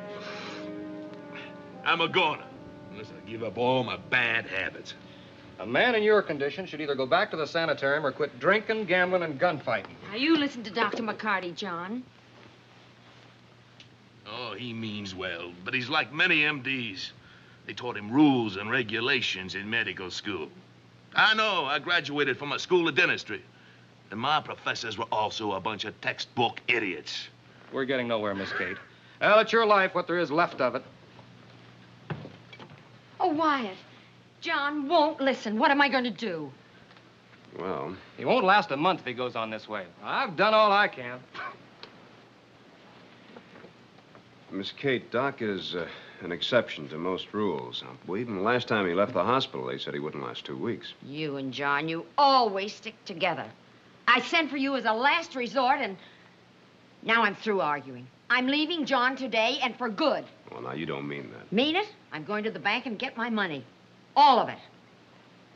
Speaker 16: I'm a goner, unless I give up all my bad habits.
Speaker 7: A man in your condition should either go back to the sanitarium or quit drinking, gambling, and gunfighting.
Speaker 17: Now, you listen to Dr. McCarty, John.
Speaker 16: Oh, he means well, but he's like many MDs. They taught him rules and regulations in medical school. I know, I graduated from a school of dentistry. And my professors were also a bunch of textbook idiots.
Speaker 7: We're getting nowhere, Miss Kate. Well, it's your life, what there is left of it.
Speaker 17: Oh, Wyatt. John won't listen. What am I going to do?
Speaker 9: Well,
Speaker 7: He won't last a month if he goes on this way. I've done all I can.
Speaker 9: Miss Kate, Doc is an exception to most rules. Well, even the last time he left the hospital, they said he wouldn't last 2 weeks.
Speaker 17: You and John, you always stick together. I sent for you as a last resort, and now I'm through arguing. I'm leaving John today, and for good.
Speaker 9: Well, now, you don't mean that.
Speaker 17: Mean it? I'm going to the bank and get my money. All of it.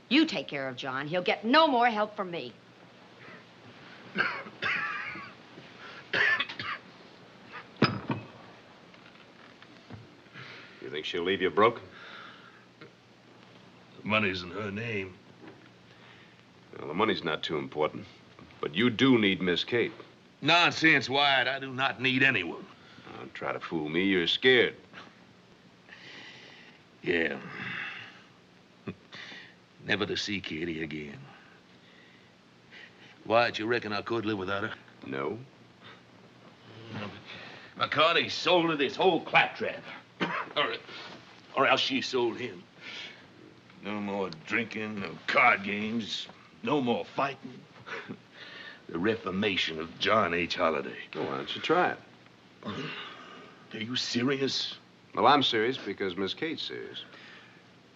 Speaker 17: You take care of John. He'll get no more help from me.
Speaker 9: You think she'll leave you broke?
Speaker 16: The money's in her name.
Speaker 9: Well, the money's not too important. But you do need Miss Kate.
Speaker 16: Nonsense, Wyatt. I do not need anyone.
Speaker 9: Don't try to fool me. You're scared.
Speaker 16: Yeah. Never to see Katie again. Wyatt, you reckon I could live without her?
Speaker 9: No.
Speaker 16: McCarty sold her this whole claptrap. Or else she sold him. No more drinking, no card games, no more fighting. The reformation of John H. Holliday.
Speaker 9: Well, why don't you try it?
Speaker 16: Are you serious?
Speaker 9: Well, I'm serious because Miss Kate's serious.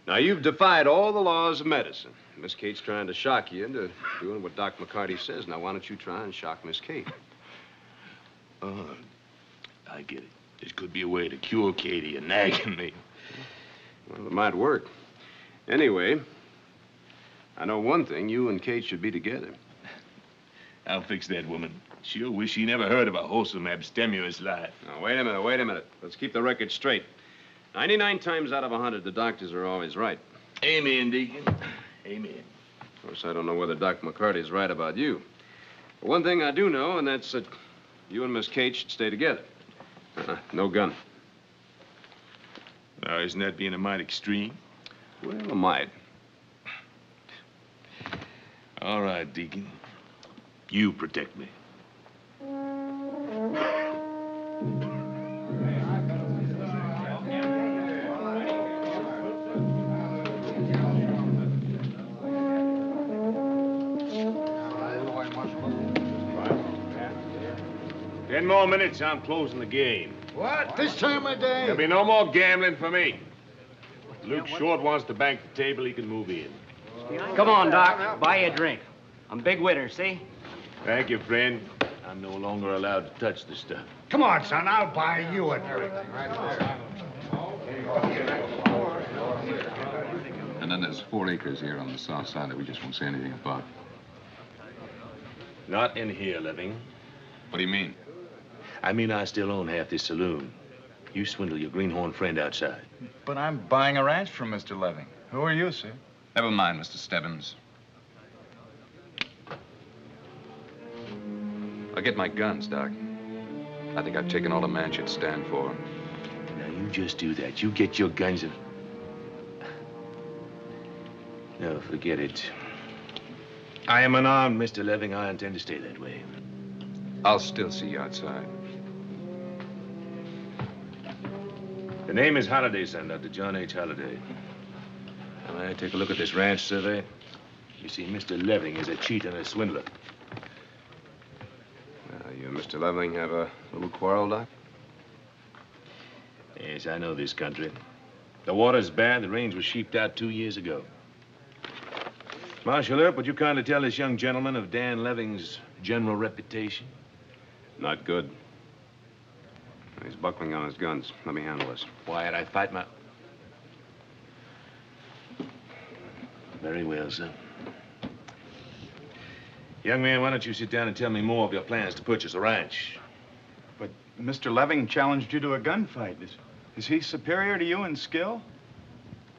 Speaker 9: Now, you've defied all the laws of medicine. Miss Kate's trying to shock you into doing what Doc McCarty says. Now, why don't you try and shock Miss Kate?
Speaker 16: Oh, I get it. This could be a way to cure Katie and nagging me.
Speaker 9: Well, it might work. Anyway, I know one thing. You and Kate should be together.
Speaker 16: I'll fix that woman. She'll wish she never heard of a wholesome, abstemious life.
Speaker 9: Now, wait a minute. Let's keep the record straight. 99 times out of 100, the doctors are always right.
Speaker 16: Amen, Deacon. Amen.
Speaker 9: Of course, I don't know whether Doc McCarty's right about you. But one thing I do know, and that's that you and Miss Kate should stay together. No gun.
Speaker 16: Now, isn't that being a mite extreme?
Speaker 9: Well, it might.
Speaker 16: All right, Deacon. You protect me. 10 more minutes, I'm closing the game.
Speaker 8: What? This time of day?
Speaker 16: There'll be no more gambling for me. Luke Short wants to bank the table, he can move in.
Speaker 12: Come on, Doc. Buy you a drink. I'm big winner, see?
Speaker 16: Thank you, friend. I'm no longer allowed to touch the stuff.
Speaker 8: Come on, son. I'll buy you a drink.
Speaker 18: And then there's 4 acres here on the south side that we just won't say anything about.
Speaker 16: Not in here, Leving.
Speaker 18: What do you mean?
Speaker 16: I mean I still own half this saloon. You swindle your greenhorn friend outside.
Speaker 22: But I'm buying a ranch from Mr. Leving. Who are you, sir?
Speaker 18: Never mind, Mr. Stebbins. I'll get my guns, Doc. I think I've taken all a man should stand for.
Speaker 16: Now, you just do that. You get your guns and... No, forget it. I am unarmed, Mr. Leving. I intend to stay that way.
Speaker 18: I'll still see you outside.
Speaker 16: The name is Holliday, son, Dr. John H. Holliday. Now, may I take a look at this ranch survey? You see, Mr. Leving is a cheat and a swindler.
Speaker 9: You and Mr. Leving have a little quarrel, Doc?
Speaker 16: Yes, I know this country. The water's bad. The range was sheeped out 2 years ago. Marshal Earp, would you kindly tell this young gentleman of Dan Leving's general reputation?
Speaker 9: Not good. He's buckling on his guns. Let me handle this.
Speaker 16: Wyatt, I fight my... Very well, sir. Young man, why don't you sit down and tell me more of your plans to purchase a ranch?
Speaker 22: But Mr. Leving challenged you to a gunfight. Is he superior to you in skill?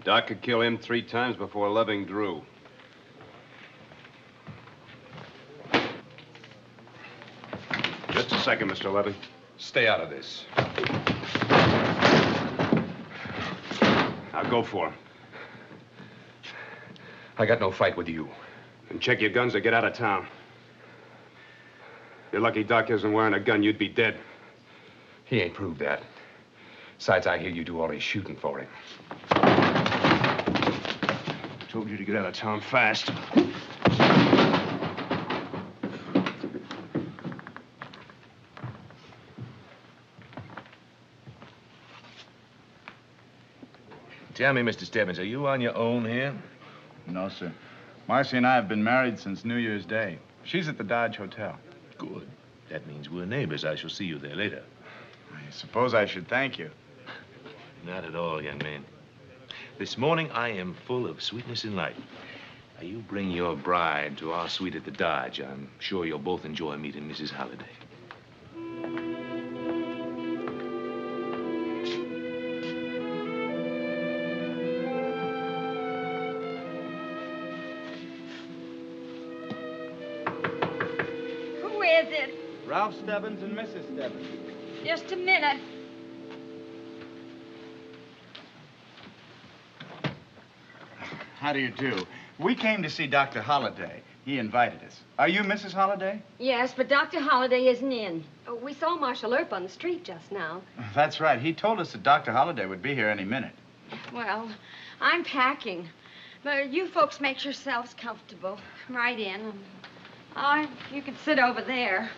Speaker 9: Doc could kill him 3 times before Leving drew. Just a second, Mr. Leving.
Speaker 18: Stay out of this.
Speaker 9: Now go for him.
Speaker 18: I got no fight with you.
Speaker 9: And check your guns or get out of town. You're lucky Doc isn't wearing a gun. You'd be dead.
Speaker 18: He ain't proved that. Besides, I hear you do all his shooting for him.
Speaker 9: Told you to get out of town fast.
Speaker 16: Tell me, Mr. Stebbins, are you on your own here?
Speaker 22: No, sir. Marcy and I have been married since New Year's Day. She's at the Dodge Hotel.
Speaker 16: Good. That means we're neighbors. I shall see you there later.
Speaker 22: I suppose I should thank you.
Speaker 16: Not at all, young man. This morning, I am full of sweetness and light. Now, you bring your bride to our suite at the Dodge. I'm sure you'll both enjoy meeting Mrs. Holliday.
Speaker 6: Who is it?
Speaker 22: Ralph Stebbins and Mrs. Stebbins.
Speaker 6: Just a minute.
Speaker 22: How do you do? We came to see Dr. Holliday. He invited us. Are you Mrs. Holliday?
Speaker 17: Yes, but Dr. Holliday isn't in. We saw Marshal Earp on the street just now.
Speaker 22: That's right. He told us that Dr. Holliday would be here any minute.
Speaker 17: Well, I'm packing. But you folks make yourselves comfortable. Come right in. You can sit over there.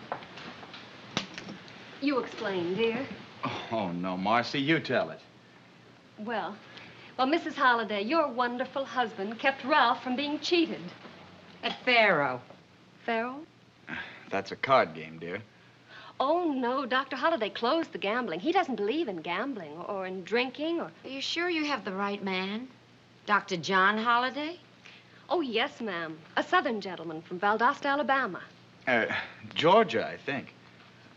Speaker 17: You explain, dear.
Speaker 22: Oh, no, Marcy, you tell it.
Speaker 23: Well, Mrs. Holliday, your wonderful husband kept Ralph from being cheated.
Speaker 17: At Faro.
Speaker 23: Faro?
Speaker 22: That's a card game, dear.
Speaker 23: Oh, no, Dr. Holliday closed the gambling. He doesn't believe in gambling or in drinking or...
Speaker 17: Are you sure you have the right man? Dr. John Holliday?
Speaker 23: Oh, yes, ma'am. A Southern gentleman from Valdosta, Alabama.
Speaker 22: Georgia, I think.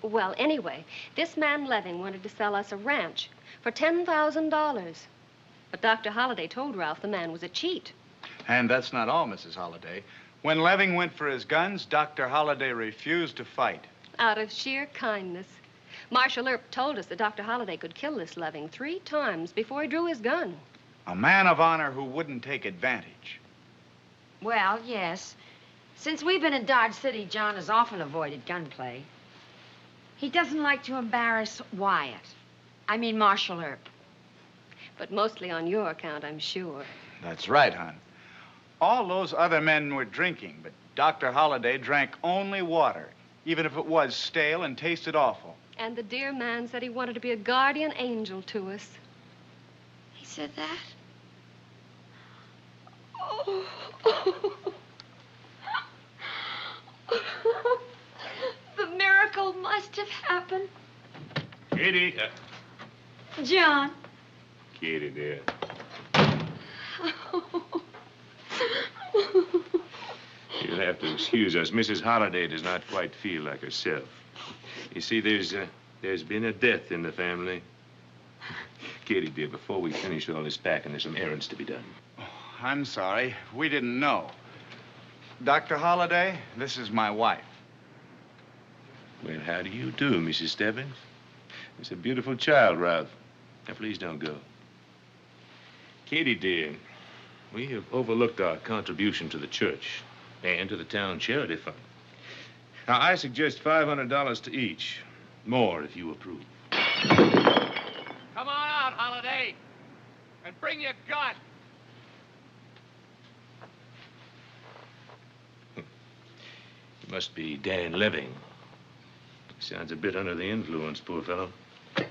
Speaker 23: Well, anyway, this man Leving wanted to sell us a ranch for $10,000. But Dr. Holliday told Ralph the man was a cheat.
Speaker 22: And that's not all, Mrs. Holliday. When Leving went for his guns, Dr. Holliday refused to fight.
Speaker 23: Out of sheer kindness. Marshal Earp told us that Dr. Holliday could kill this Leving 3 times before he drew his gun.
Speaker 22: A man of honor who wouldn't take advantage.
Speaker 17: Well, yes. Since we've been in Dodge City, John has often avoided gunplay. He doesn't like to embarrass Wyatt. I mean Marshal Earp.
Speaker 23: But mostly on your account, I'm sure.
Speaker 22: That's right, hon. All those other men were drinking, but Dr. Holliday drank only water. even if it was stale and tasted awful.
Speaker 23: And the dear man said he wanted to be a guardian angel to us.
Speaker 17: He said that? The miracle must have happened.
Speaker 16: Katie.
Speaker 17: John.
Speaker 16: Katie, dear. You'll have to excuse us. Mrs. Holliday does not quite feel like herself. You see, there's been a death in the family. Katie, dear, before we finish all this packing, there's some errands to be done.
Speaker 22: Oh, I'm sorry. We didn't know. Dr. Holliday, this is my wife.
Speaker 16: Well, how do you do, Mrs. Stebbins? It's a beautiful child, Ralph. Now, please don't go. Katie, dear, we have overlooked our contribution to the church and to the town charity fund. Now, I suggest $500 to each. More if you approve.
Speaker 5: Come on out, Holiday, and bring your gun.
Speaker 16: It must be Dan Leving. Sounds a bit under the influence, poor fellow. If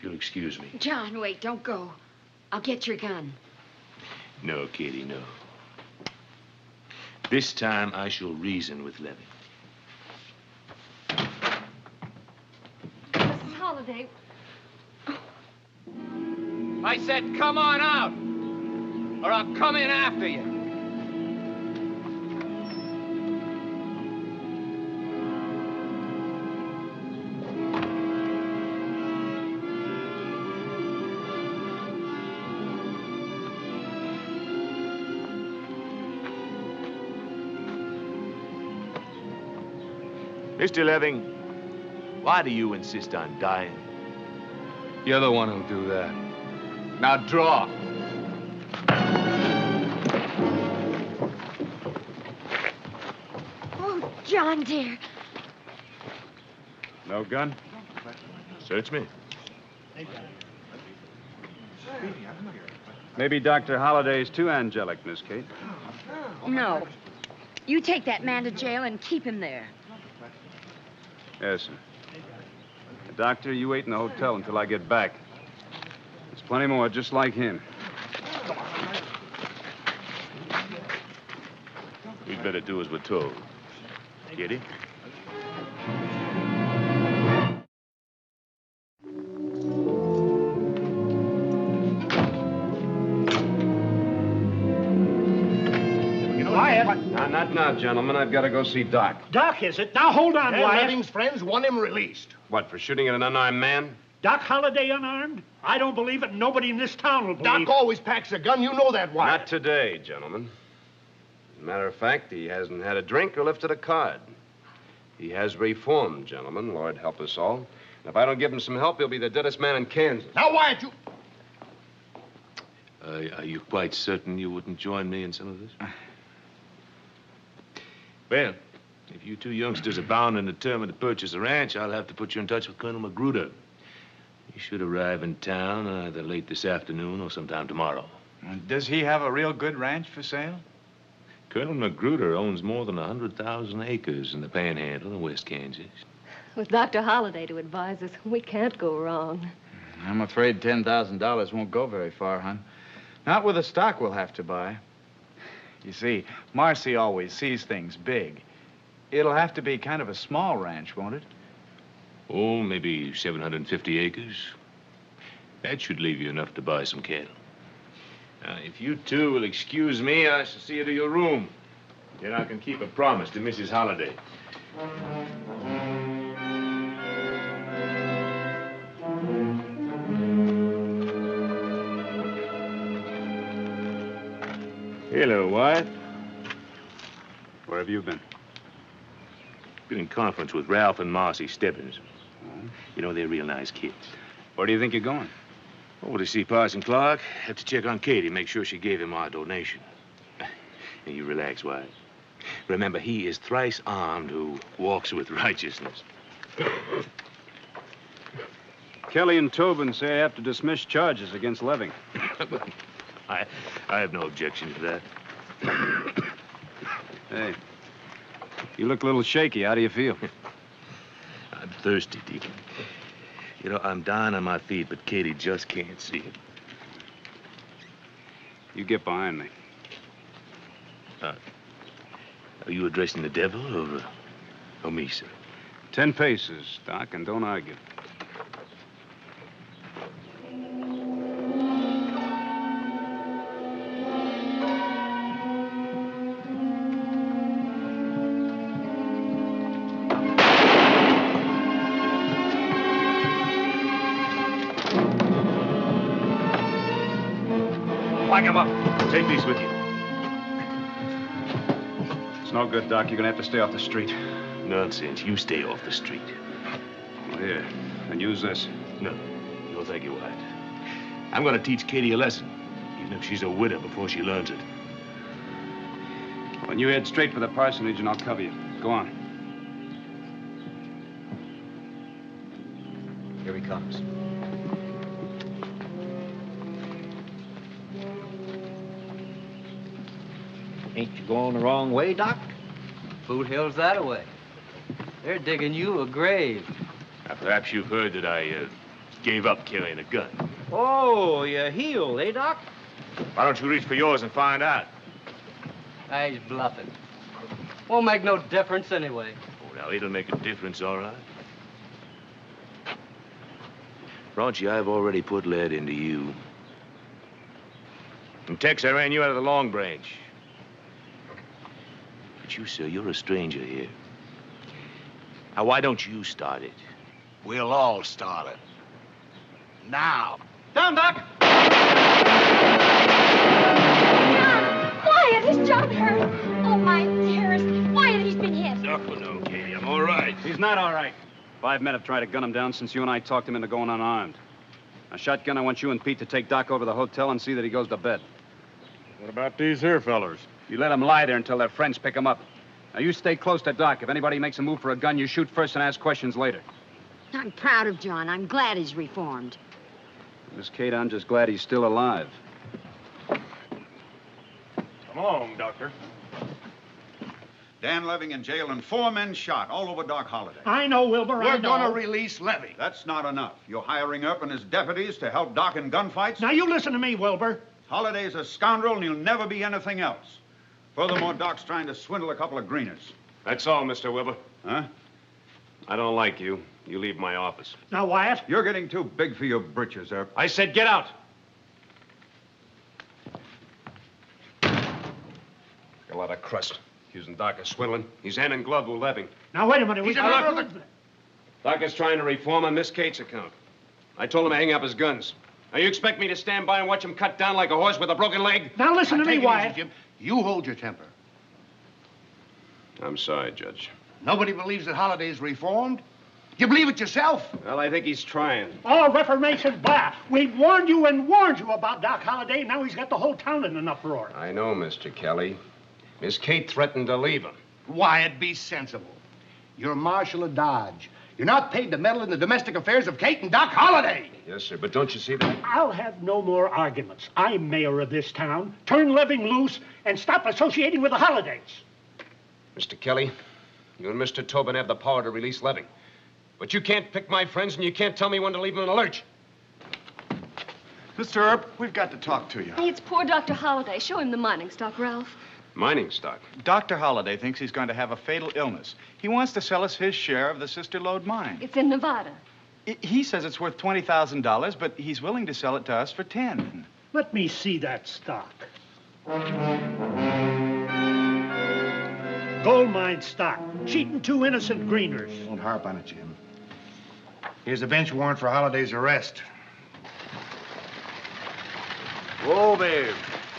Speaker 16: you'll excuse me.
Speaker 17: John, wait, don't go. I'll get your gun.
Speaker 16: No, Katie, no. This time I shall reason with Leving.
Speaker 17: Mrs. Holliday.
Speaker 5: I said, come on out, or I'll come in after you.
Speaker 16: Mr. Leving, why do you insist on dying?
Speaker 7: You're the one who'll do that.
Speaker 22: Now draw.
Speaker 17: Oh, John, dear.
Speaker 7: No gun?
Speaker 16: Search me.
Speaker 12: Maybe Dr. Holliday's too angelic, Miss Kate.
Speaker 17: No. You take that man to jail and keep him there.
Speaker 12: Yes, sir. Doctor, you wait in the hotel until I get back. There's plenty more just like him.
Speaker 16: We'd better do as we're told. Kitty?
Speaker 9: Wyatt. Not now, gentlemen. I've got to go see Doc.
Speaker 13: Doc, is it? Now, hold on,
Speaker 8: Dan
Speaker 13: Wyatt.
Speaker 8: Leving's friends want him released.
Speaker 9: What, for shooting at an unarmed man?
Speaker 13: Doc Holliday unarmed? I don't believe it. Nobody in this town will believe it.
Speaker 8: Doc always packs a gun. You know that, Wyatt.
Speaker 9: Not today, gentlemen. As a matter of fact, he hasn't had a drink or lifted a card. He has reformed, gentlemen. Lord help us all. And if I don't give him some help, he'll be the deadest man in Kansas.
Speaker 8: Now, Wyatt, you...
Speaker 16: Are you quite certain you wouldn't join me in some of this? Well, if you two youngsters are bound and determined to purchase a ranch, I'll have to put you in touch with Colonel Magruder. He should arrive in town either late this afternoon or sometime tomorrow.
Speaker 22: Does he have a real good ranch for sale?
Speaker 16: Colonel Magruder owns more than 100,000 acres in the Panhandle in West Kansas.
Speaker 23: With Dr. Holliday to advise us, we can't go wrong.
Speaker 22: I'm afraid $10,000 won't go very far, hon. Not with the stock we'll have to buy. You see, Marcy always sees things big. It'll have to be kind of a small ranch, won't it?
Speaker 16: Oh, maybe 750 acres. That should leave you enough to buy some cattle. Now, if you two will excuse me, I shall see you to your room. Then I can keep a promise to Mrs. Holliday. Hello, Wyatt.
Speaker 12: Where have you been?
Speaker 16: Been in conference with Ralph and Marcy Stebbins. You know, they're real nice kids.
Speaker 12: Where do you think you're going?
Speaker 16: Over to see Parson Clark. Have to check on Katie, make sure she gave him our donation. And you relax, Wyatt. Remember, he is thrice armed who walks with righteousness.
Speaker 12: Kelly and Tobin say I have to dismiss charges against Leving.
Speaker 16: I have no objection to that.
Speaker 12: Hey,
Speaker 9: You look a little shaky. How do you feel?
Speaker 16: I'm thirsty, Deacon. You know, I'm dying on my feet, but Katie just can't see it.
Speaker 9: You get behind me.
Speaker 16: Are you addressing the devil or me, sir?
Speaker 9: 10 paces, Doc, and don't argue.
Speaker 16: Lock him up. Take these with you.
Speaker 9: It's no good, Doc. You're gonna have to stay off the street.
Speaker 16: Nonsense. You stay off the street.
Speaker 9: Well, here. And use this.
Speaker 16: No. No, thank you, Wyatt. I'm going to teach Katie a lesson, even if she's a widow before she learns it.
Speaker 9: When you head straight for the parsonage, and I'll cover you. Go on.
Speaker 10: Here he comes.
Speaker 20: Ain't you going the wrong way, Doc?
Speaker 2: Boot Hill's that way. They're digging you a grave.
Speaker 16: Now, perhaps you've heard that I gave up carrying a gun.
Speaker 20: Oh, you're healed, eh, Doc?
Speaker 16: Why don't you reach for yours and find out?
Speaker 2: He's bluffing. Won't make no difference anyway.
Speaker 16: Oh, now, it'll make a difference, all right. Raunchy, I've already put lead into you. In Tex, I ran you out of the Long Branch. But you, sir, you're a stranger here. Now, why don't you start it?
Speaker 14: We'll all start it. Now.
Speaker 2: Down, Doc!
Speaker 17: Wyatt, is John hurt? Oh, my dearest. Wyatt, he's been hit.
Speaker 16: Oh, no, Katie, I'm all right.
Speaker 9: He's not all right. 5 men have tried to gun him down since you and I talked him into going unarmed. Now, Shotgun, I want you and Pete to take Doc over to the hotel and see that he goes to bed.
Speaker 7: What about these here fellers?
Speaker 9: You let them lie there until their friends pick him up. Now, you stay close to Doc. If anybody makes a move for a gun, you shoot first and ask questions later.
Speaker 17: I'm proud of John. I'm glad he's reformed.
Speaker 9: Miss Kate, I'm just glad he's still alive.
Speaker 7: Come along, Doctor.
Speaker 15: Dan Leving in jail and 4 men shot all over Doc Holliday.
Speaker 13: I know, Wilbur,
Speaker 15: We're
Speaker 13: I know.
Speaker 15: gonna release Levy. That's not enough. You're hiring Earp and his deputies to help Doc in gunfights?
Speaker 13: Now, you listen to me, Wilbur.
Speaker 15: Holliday's a scoundrel and he'll never be anything else. Furthermore, Doc's trying to swindle a couple of greeners.
Speaker 9: That's all, Mr. Wilbur.
Speaker 15: Huh?
Speaker 9: I don't like you. You leave my office.
Speaker 13: Now, Wyatt.
Speaker 15: You're getting too big for your britches, Earp.
Speaker 9: I said get out. Got a lot of crust. Accusing Doc of swindling. He's hand in glove with Leving.
Speaker 13: Now, wait a minute.
Speaker 9: Doc is trying to reform on Miss Kate's account. I told him to hang up his guns. Now, you expect me to stand by and watch him cut down like a horse with a broken leg?
Speaker 13: Now, listen to me, Wyatt.
Speaker 14: Jim. You hold your temper.
Speaker 9: I'm sorry, Judge.
Speaker 14: Nobody believes that Holliday's reformed. You believe it yourself?
Speaker 9: Well, I think he's trying.
Speaker 13: Oh, reformation, blah. We warned you about Doc Holliday, and now he's got the whole town in an uproar.
Speaker 9: I know, Mr. Kelly. Miss Kate threatened to leave him.
Speaker 14: Wyatt, be sensible. You're Marshal of Dodge. You're not paid to meddle in the domestic affairs of Kate and Doc Holliday.
Speaker 9: Yes, sir, but don't you see that?
Speaker 13: I'll have no more arguments. I'm mayor of this town. Turn Leving loose and stop associating with the Hollidays.
Speaker 9: Mr. Kelly, you and Mr. Tobin have the power to release Leving. But you can't pick my friends, and you can't tell me when to leave them in a lurch.
Speaker 14: Mr. Earp, we've got to talk to you.
Speaker 23: Hey, it's poor Dr. Holliday. Show him the mining stock, Ralph.
Speaker 9: Mining stock?
Speaker 22: Dr. Holliday thinks he's going to have a fatal illness. He wants to sell us his share of the Sister Lode mine.
Speaker 23: It's in Nevada.
Speaker 22: He says it's worth $20,000, but he's willing to sell it to us for 10.
Speaker 13: Let me see that stock. Gold mine stock. Cheating 2 innocent greeners.
Speaker 14: Don't harp on it, Jim. Here's a bench warrant for Holliday's arrest.
Speaker 5: Whoa, babe.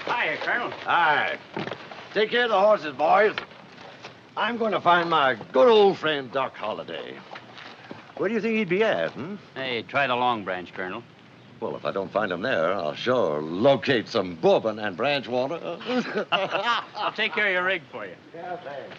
Speaker 2: Hiya, Colonel.
Speaker 5: Hi. Take care of the horses, boys. I'm going to find my good old friend, Doc Holliday. Where do you think he'd be at,
Speaker 2: Hey, try the Long Branch, Colonel.
Speaker 5: Well, if I don't find him there, I'll sure locate some bourbon and branch water.
Speaker 2: I'll take care of your rig for you.
Speaker 5: Yeah, thanks.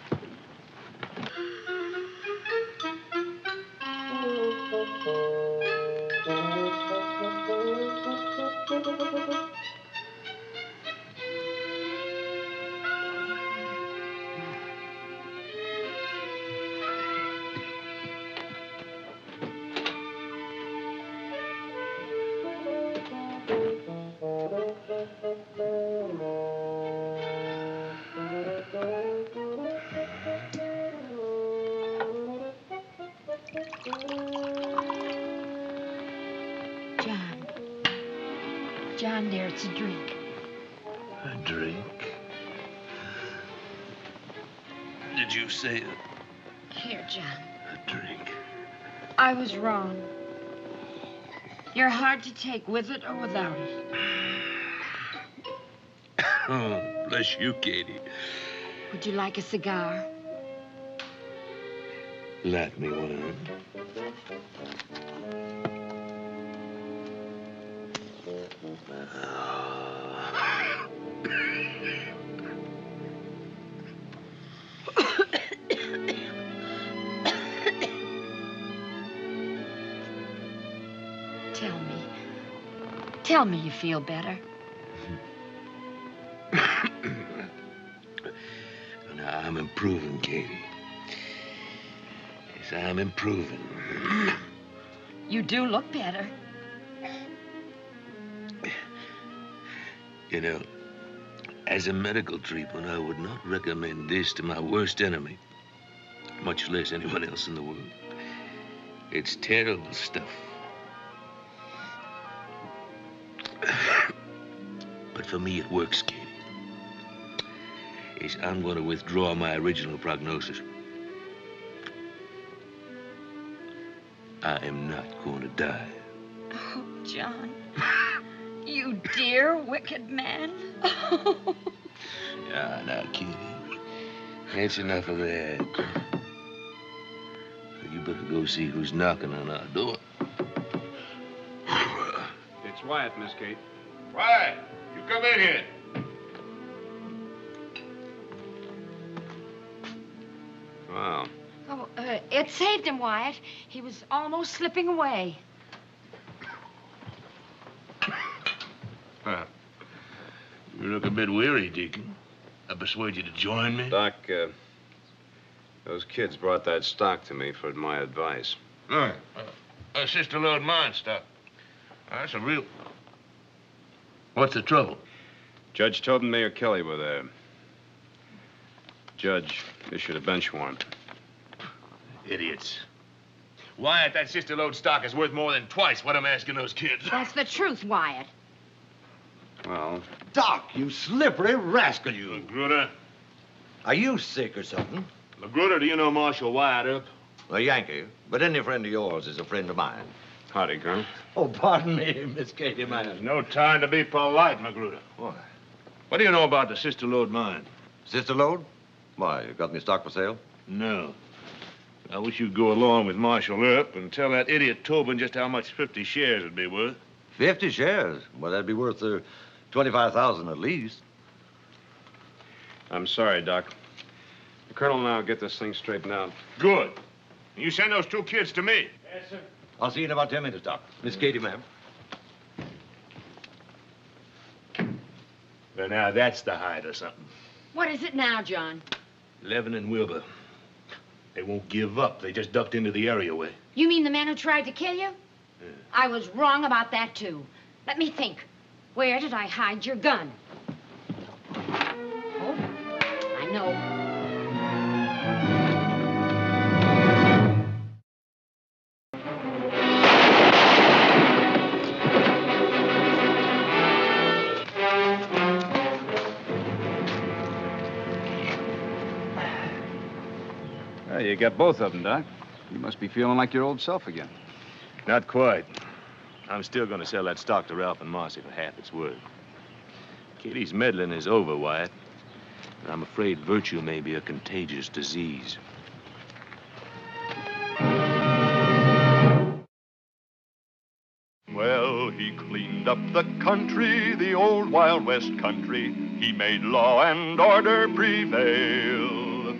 Speaker 17: John, dear, it's a drink.
Speaker 16: A drink? Did you say
Speaker 17: Here, John.
Speaker 16: a drink?
Speaker 17: I was wrong. You're hard to take with it or without it.
Speaker 16: Oh, bless you, Katie.
Speaker 17: Would you like a cigar?
Speaker 16: Light me one.
Speaker 17: Tell me you feel better.
Speaker 16: Now, I'm improving, Katie. Yes, I'm improving.
Speaker 17: You do look better.
Speaker 16: You know, as a medical treatment, I would not recommend this to my worst enemy, much less anyone else in the world. It's terrible stuff. But for me, it works, Katie. Yes, I'm going to withdraw my original prognosis. I am not going to die.
Speaker 17: Oh, John. You dear, wicked man.
Speaker 16: Yeah, now, Kitty. That's enough of that. You better go see who's knocking on our door.
Speaker 7: It's Wyatt, Miss Kate.
Speaker 19: Wyatt, you come in here.
Speaker 9: Wow.
Speaker 17: Oh, it saved him, Wyatt. He was almost slipping away.
Speaker 16: You look a bit weary, Deacon. I persuade you to join me?
Speaker 9: Doc, those kids brought that stock to me for my advice.
Speaker 19: Sister load mine stock. That's a real...
Speaker 16: What's the trouble?
Speaker 9: Judge Tobin and Mayor Kelly were there. Judge issued a bench warrant.
Speaker 19: Idiots. Wyatt, that sister load stock is worth more than twice what I'm asking those kids.
Speaker 17: That's the truth, Wyatt.
Speaker 9: Well...
Speaker 3: Doc, you slippery rascal, you.
Speaker 19: Magruder.
Speaker 3: Are you sick or something?
Speaker 19: Magruder, do you know Marshal Wyatt up?
Speaker 3: A Yankee, but any friend of yours is a friend of mine.
Speaker 9: Howdy, Colonel.
Speaker 3: Oh, pardon me, Miss Katie, man.
Speaker 19: There's no time to be polite, Magruder.
Speaker 3: Why?
Speaker 19: What do you know about the sister load mine?
Speaker 3: Sister load? Why, you got any stock for sale?
Speaker 19: No. I wish you'd go along with Marshal Earp and tell that idiot Tobin just how much 50 shares would be worth.
Speaker 3: 50 shares? Well, that'd be worth 25,000 at least.
Speaker 9: I'm sorry, Doc. The Colonel and I'll get this thing straightened out.
Speaker 19: Good. You send those two kids to me.
Speaker 12: Yes, sir.
Speaker 3: I'll see you in about 10 minutes, Doc. Miss Katie, ma'am.
Speaker 19: Well, now, that's the height of something.
Speaker 17: What is it now, John?
Speaker 19: Levin and Wilbur. They won't give up. They just ducked into the areaway.
Speaker 17: You mean the man who tried to kill you?
Speaker 19: Yeah.
Speaker 17: I was wrong about that, too. Let me think. Where did I hide your gun? Oh, I know.
Speaker 22: Well, you got both of them, Doc. You must be feeling like your old self again.
Speaker 19: Not quite. I'm still going to sell that stock to Ralph and Marcy for half its worth. Katie's meddling is over, Wyatt. And I'm afraid virtue may be a contagious disease.
Speaker 1: Well, he cleaned up the country, the old Wild West country. He made law and order prevail.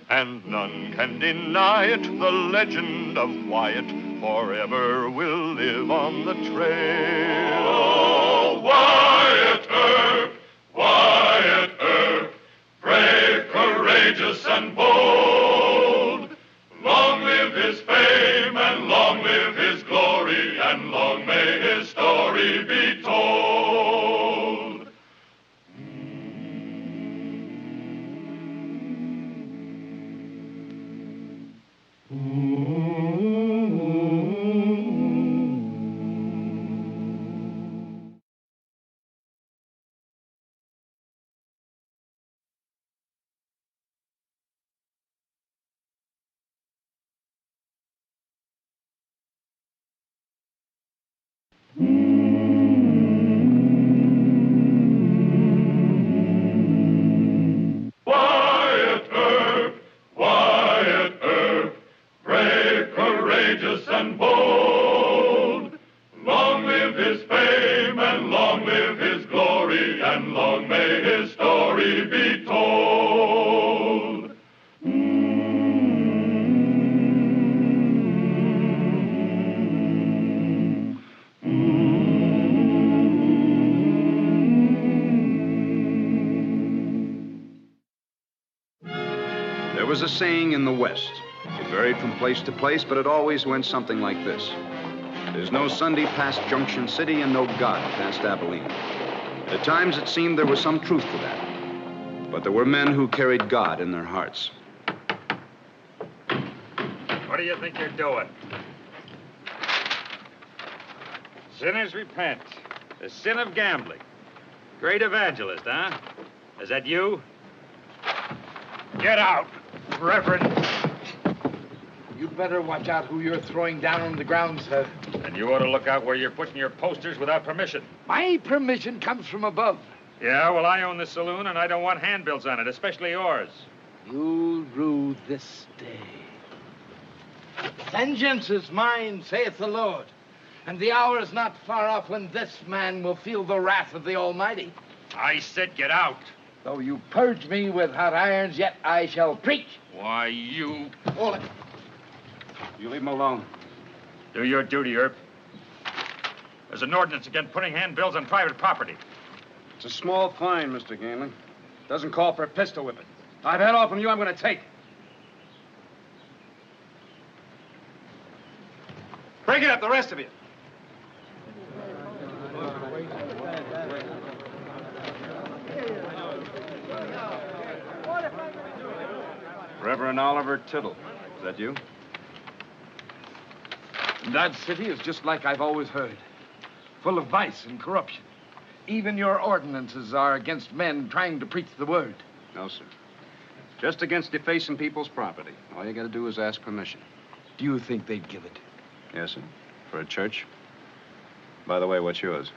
Speaker 1: And none can deny it, the legend of Wyatt forever will live on the trail.
Speaker 11: Oh, Wyatt Earp, Wyatt Earp, brave, courageous, and bold. Long live his fame, and long live his glory, and long may his story be told. Wyatt Earp, brave, courageous, and bold. Long live his fame, and long live his glory, and long may his story be told.
Speaker 9: There was a saying in the West. It varied from place to place, but it always went something like this. There's no Sunday past Junction City and no God past Abilene. At times it seemed there was some truth to that. But there were men who carried God in their hearts.
Speaker 12: What do you think you're doing? Sinners repent. The sin of gambling. Great evangelist, huh? Is that you? Get out, Reverend.
Speaker 14: You better watch out who you're throwing down on the ground, sir.
Speaker 12: And you ought to look out where you're putting your posters without permission.
Speaker 14: My permission comes from above.
Speaker 12: Yeah, well, I own this saloon, and I don't want handbills on it, especially yours.
Speaker 14: You'll rue this day. Vengeance is mine, saith the Lord. And the hour is not far off when this man will feel the wrath of the Almighty.
Speaker 12: I said get out.
Speaker 14: Though you purge me with hot irons, yet I shall preach.
Speaker 12: Why, you...
Speaker 14: Hold it.
Speaker 9: You leave him alone.
Speaker 12: Do your duty, Earp. There's an ordinance against putting handbills on private property.
Speaker 9: It's a small fine, Mr. Gainley. Doesn't call for a pistol whipping. I've had all from you I'm going to take. Break it up, the rest of you. Reverend Oliver Tittle. Is that you?
Speaker 14: Dodge City is just like I've always heard. Full of vice and corruption. Even your ordinances are against men trying to preach the word.
Speaker 9: No, sir. Just against defacing people's property. All you got to do is ask permission.
Speaker 14: Do you think they'd give it?
Speaker 9: Yes, sir. For a church. By the way, what's yours?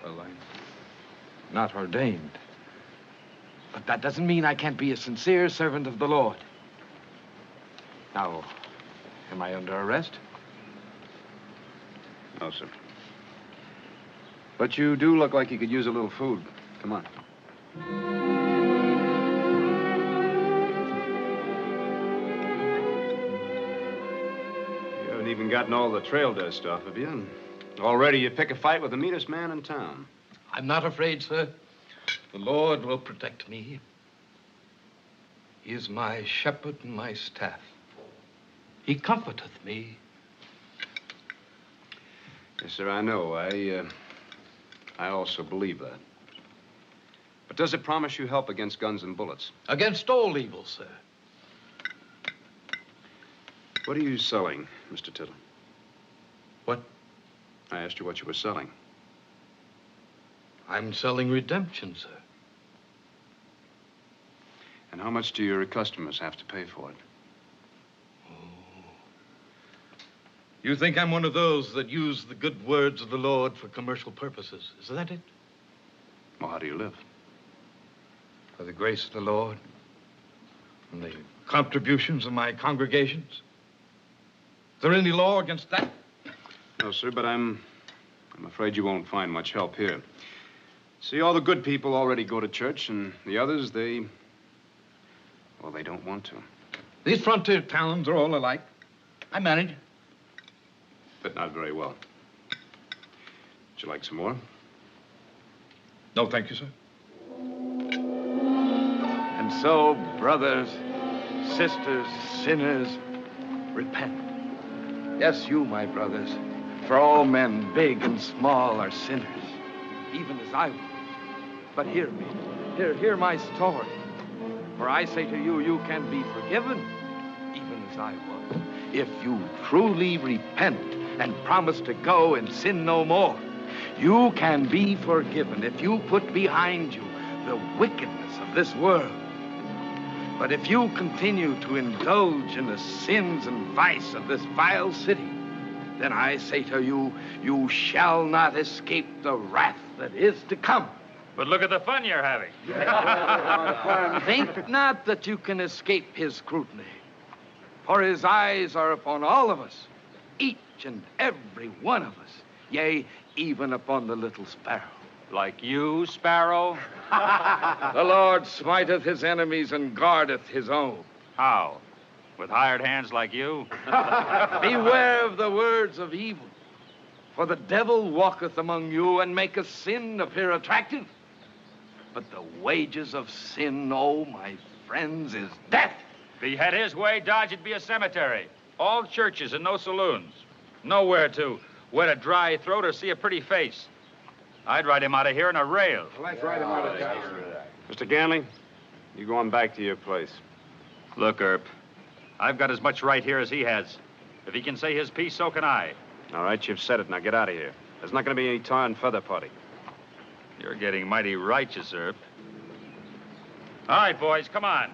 Speaker 14: Well, I'm not ordained. But that doesn't mean I can't be a sincere servant of the Lord. Now, am I under arrest?
Speaker 9: No, sir. But you do look like you could use a little food. Come on. You haven't even gotten all the trail dust off of you. And already you pick a fight with the meanest man in town.
Speaker 14: I'm not afraid, sir. The Lord will protect me. He is my shepherd and my staff. He comforteth me.
Speaker 9: Yes, sir, I know. I also believe that. But does it promise you help against guns and bullets?
Speaker 14: Against all evil, sir.
Speaker 9: What are you selling, Mr. Tittle?
Speaker 14: What?
Speaker 9: I asked you what you were selling.
Speaker 14: I'm selling redemption, sir.
Speaker 9: And how much do your customers have to pay for it?
Speaker 14: You think I'm one of those that use the good words of the Lord for commercial purposes. Is that it?
Speaker 9: Well, how do you live?
Speaker 14: For the grace of the Lord and the contributions of my congregations. Is there any law against that?
Speaker 9: No, sir, but I'm afraid you won't find much help here. See, all the good people already go to church, and the others, they don't want to.
Speaker 14: These frontier towns are all alike. I manage.
Speaker 9: But not very well. Would you like some more?
Speaker 14: No, thank you, sir.
Speaker 2: And so, brothers, sisters, sinners, repent. Yes, you, my brothers, for all men, big and small, are sinners, even as I was. But hear me. Hear my story. For I say to you, you can be forgiven, even as I was, if you truly repent and promise to go and sin no more. You can be forgiven if you put behind you the wickedness of this world. But if you continue to indulge in the sins and vice of this vile city,
Speaker 14: then I say to you, you shall not escape the wrath that is to come.
Speaker 12: But look at the fun you're having.
Speaker 14: Think not that you can escape his scrutiny, for his eyes are upon all of us, each and every one of us, yea, even upon the little sparrow.
Speaker 12: Like you, Sparrow?
Speaker 14: The Lord smiteth his enemies and guardeth his own.
Speaker 12: How? With hired hands like you?
Speaker 14: Beware of the words of evil, for the devil walketh among you and maketh sin appear attractive. But the wages of sin, oh, my friends, is death.
Speaker 12: If he had his way, Dodge would be a cemetery. All churches and no saloons. Nowhere to wet a dry throat or see a pretty face. I'd ride him out of here in a rail.
Speaker 9: Let's ride him out of here. Mr. Ganley, you go on back to your place.
Speaker 12: Look, Earp, I've got as much right here as he has. If he can say his piece, so can I.
Speaker 9: All right, you've said it. Now get out of here. There's not going to be any tar and feather party.
Speaker 12: You're getting mighty righteous, Earp. All right, boys, come on.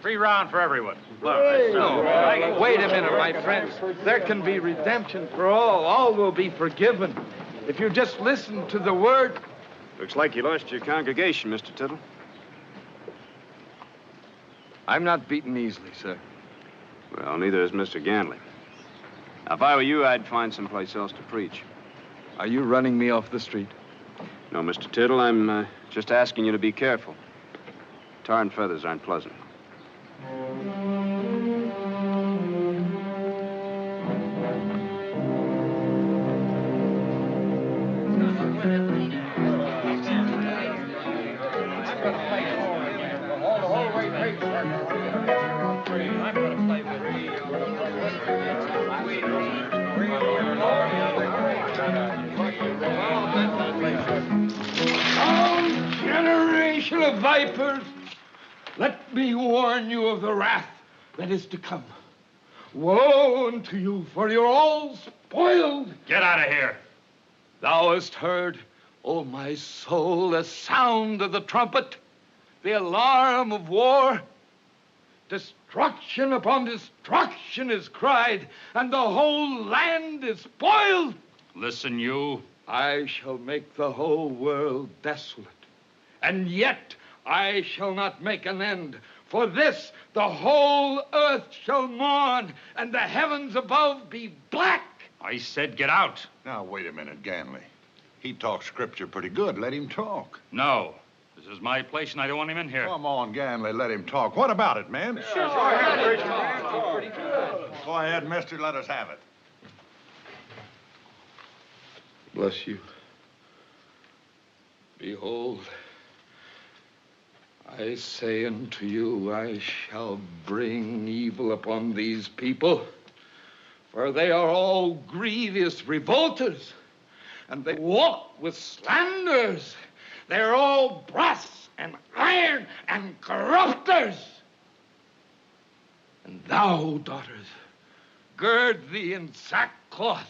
Speaker 12: Free round for everyone.
Speaker 14: No, wait a minute, my friends. There can be redemption for all. All will be forgiven. If you just listen to the word.
Speaker 9: Looks like you lost your congregation, Mr. Tittle.
Speaker 14: I'm not beaten easily, sir.
Speaker 9: Well, neither is Mr. Ganley. Now, if I were you, I'd find someplace else to preach.
Speaker 14: Are you running me off the street?
Speaker 9: No, Mr. Tittle, I'm just asking you to be careful. Tar and feathers aren't pleasant.
Speaker 14: Generation of vipers, let me warn you of the wrath that is to come. Woe unto you, for you're all spoiled.
Speaker 12: Get out of here.
Speaker 14: Thou hast heard, O my soul, the sound of the trumpet, the alarm of war. Destruction upon destruction is cried, and the whole land is spoiled.
Speaker 12: Listen, you.
Speaker 14: I shall make the whole world desolate, and yet I shall not make an end. For this the whole earth shall mourn, and the heavens above be black.
Speaker 12: I said get out.
Speaker 4: Now, wait a minute, Ganley. He talks scripture pretty good. Let him talk.
Speaker 12: No. This is my place, and I don't want him in here.
Speaker 4: Come on, Ganley, let him talk. What about it, man?
Speaker 14: Sure.
Speaker 4: Go ahead, mister. Let us have it.
Speaker 14: Bless you. Behold, I say unto you, I shall bring evil upon these people, for they are all grievous revolters, and they walk with slanders. They're all brass and iron and corrupters. And thou, daughters, gird thee in sackcloth,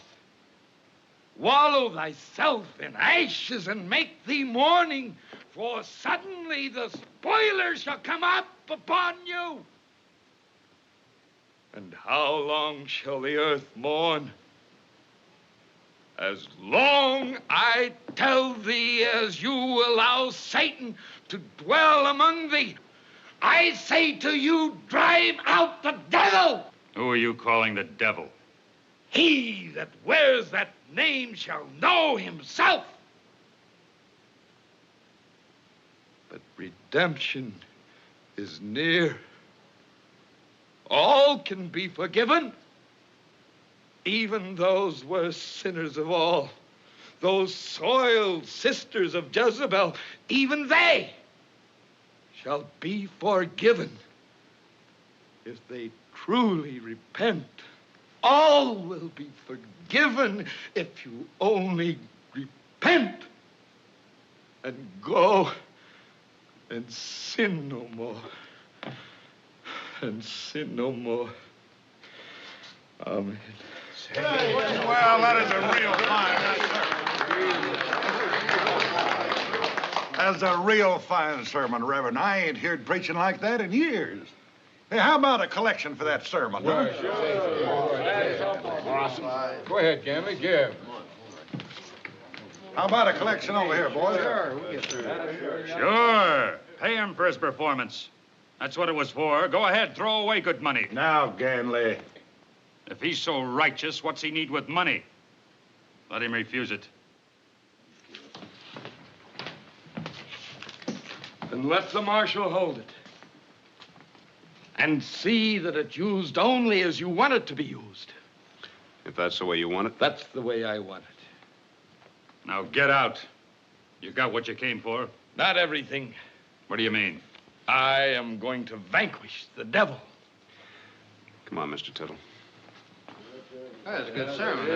Speaker 14: wallow thyself in ashes, and make thee mourning, for suddenly the spoiler shall come up upon you. And how long shall the earth mourn? As long, I tell thee, as you allow Satan to dwell among thee. I say to you, drive out the devil.
Speaker 12: Who are you calling the devil?
Speaker 14: He that wears that name shall know himself. But redemption is near. All can be forgiven. Even those worst sinners of all, those soiled sisters of Jezebel, even they shall be forgiven if they truly repent. All will be forgiven if you only repent and go and sin no more. And sin no more. Amen.
Speaker 4: Well, that is a real fine sermon. That's a real fine sermon, Reverend. I ain't heard preaching like that in years. Hey, how about a collection for that sermon? Huh?
Speaker 15: awesome.
Speaker 7: Go ahead, Ganley, give.
Speaker 15: How about a collection over here, boys?
Speaker 12: Sure. Pay him for his performance. That's what it was for. Go ahead, throw away good money.
Speaker 4: Now, Ganley.
Speaker 12: If he's so righteous, what's he need with money? Let him refuse it.
Speaker 14: Then let the marshal hold it. And see that it's used only as you want it to be used.
Speaker 9: If that's the way you want it?
Speaker 14: That's the way I want it.
Speaker 12: Now get out. You got what you came for?
Speaker 14: Not everything.
Speaker 12: What do you mean?
Speaker 14: I am going to vanquish the devil.
Speaker 9: Come on, Mr. Tittle.
Speaker 22: That's a good sermon.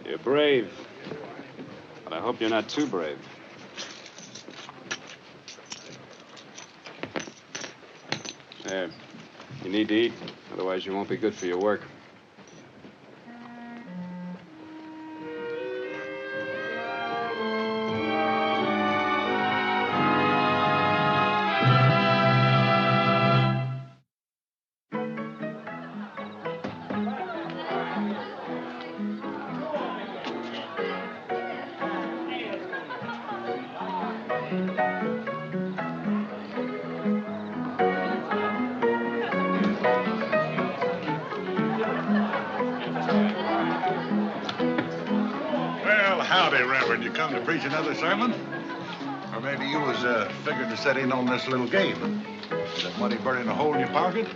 Speaker 9: You're brave, but I hope you're not too brave. There. You need to eat, otherwise you won't be good for your work.
Speaker 4: Well, howdy, Reverend. You come to preach another sermon? Or maybe you was figuring to set in on this little game. Is that money burning a hole in your pocket?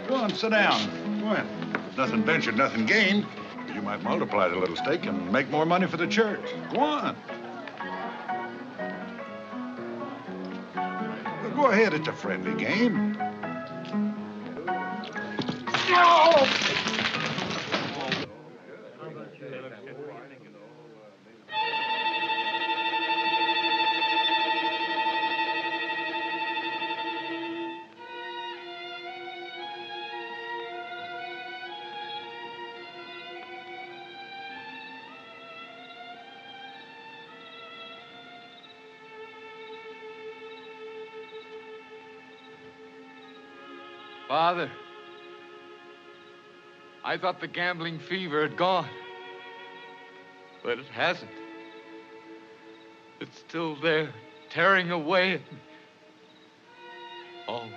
Speaker 4: Go on, sit down. Go ahead. Nothing ventured, nothing gained. You might multiply the little stake and make more money for the church. Go on. Well, go ahead. It's a friendly game.
Speaker 14: Father, I thought the gambling fever had gone. But it hasn't. It's still there, tearing away at me. Always.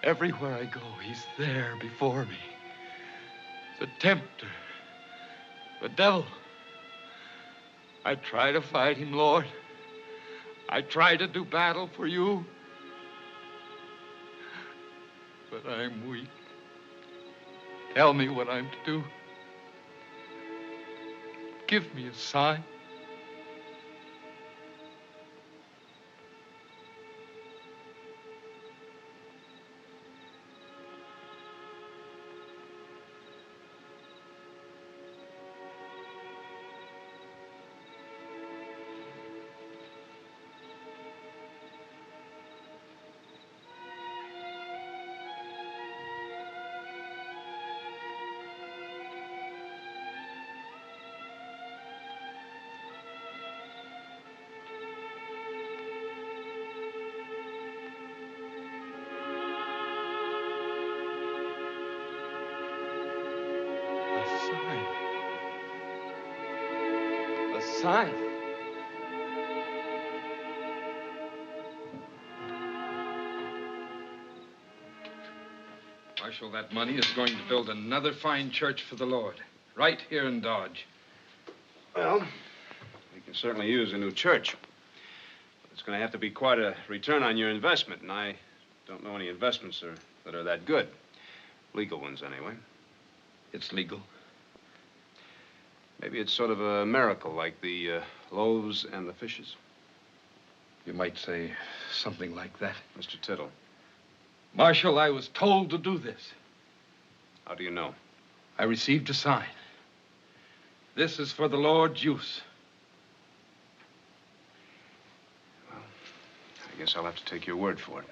Speaker 14: Everywhere I go, he's there before me. The tempter, the devil. I try to fight him, Lord. I try to do battle for you. But I'm weak. Tell me what I'm to do. Give me a sign. Sign.
Speaker 2: Marshal, that money is going to build another fine church for the Lord, right here in Dodge.
Speaker 9: Well, we can certainly use a new church. But it's going to have to be quite a return on your investment, and I don't know any investments that are that good. Legal ones, anyway.
Speaker 2: It's legal.
Speaker 9: Maybe it's sort of a miracle, like the loaves and the fishes.
Speaker 2: You might say something like that.
Speaker 9: Mr. Tittle.
Speaker 2: Marshal, I was told to do this.
Speaker 9: How do you know?
Speaker 2: I received a sign. This is for the Lord's use.
Speaker 9: Well, I guess I'll have to take your word for it.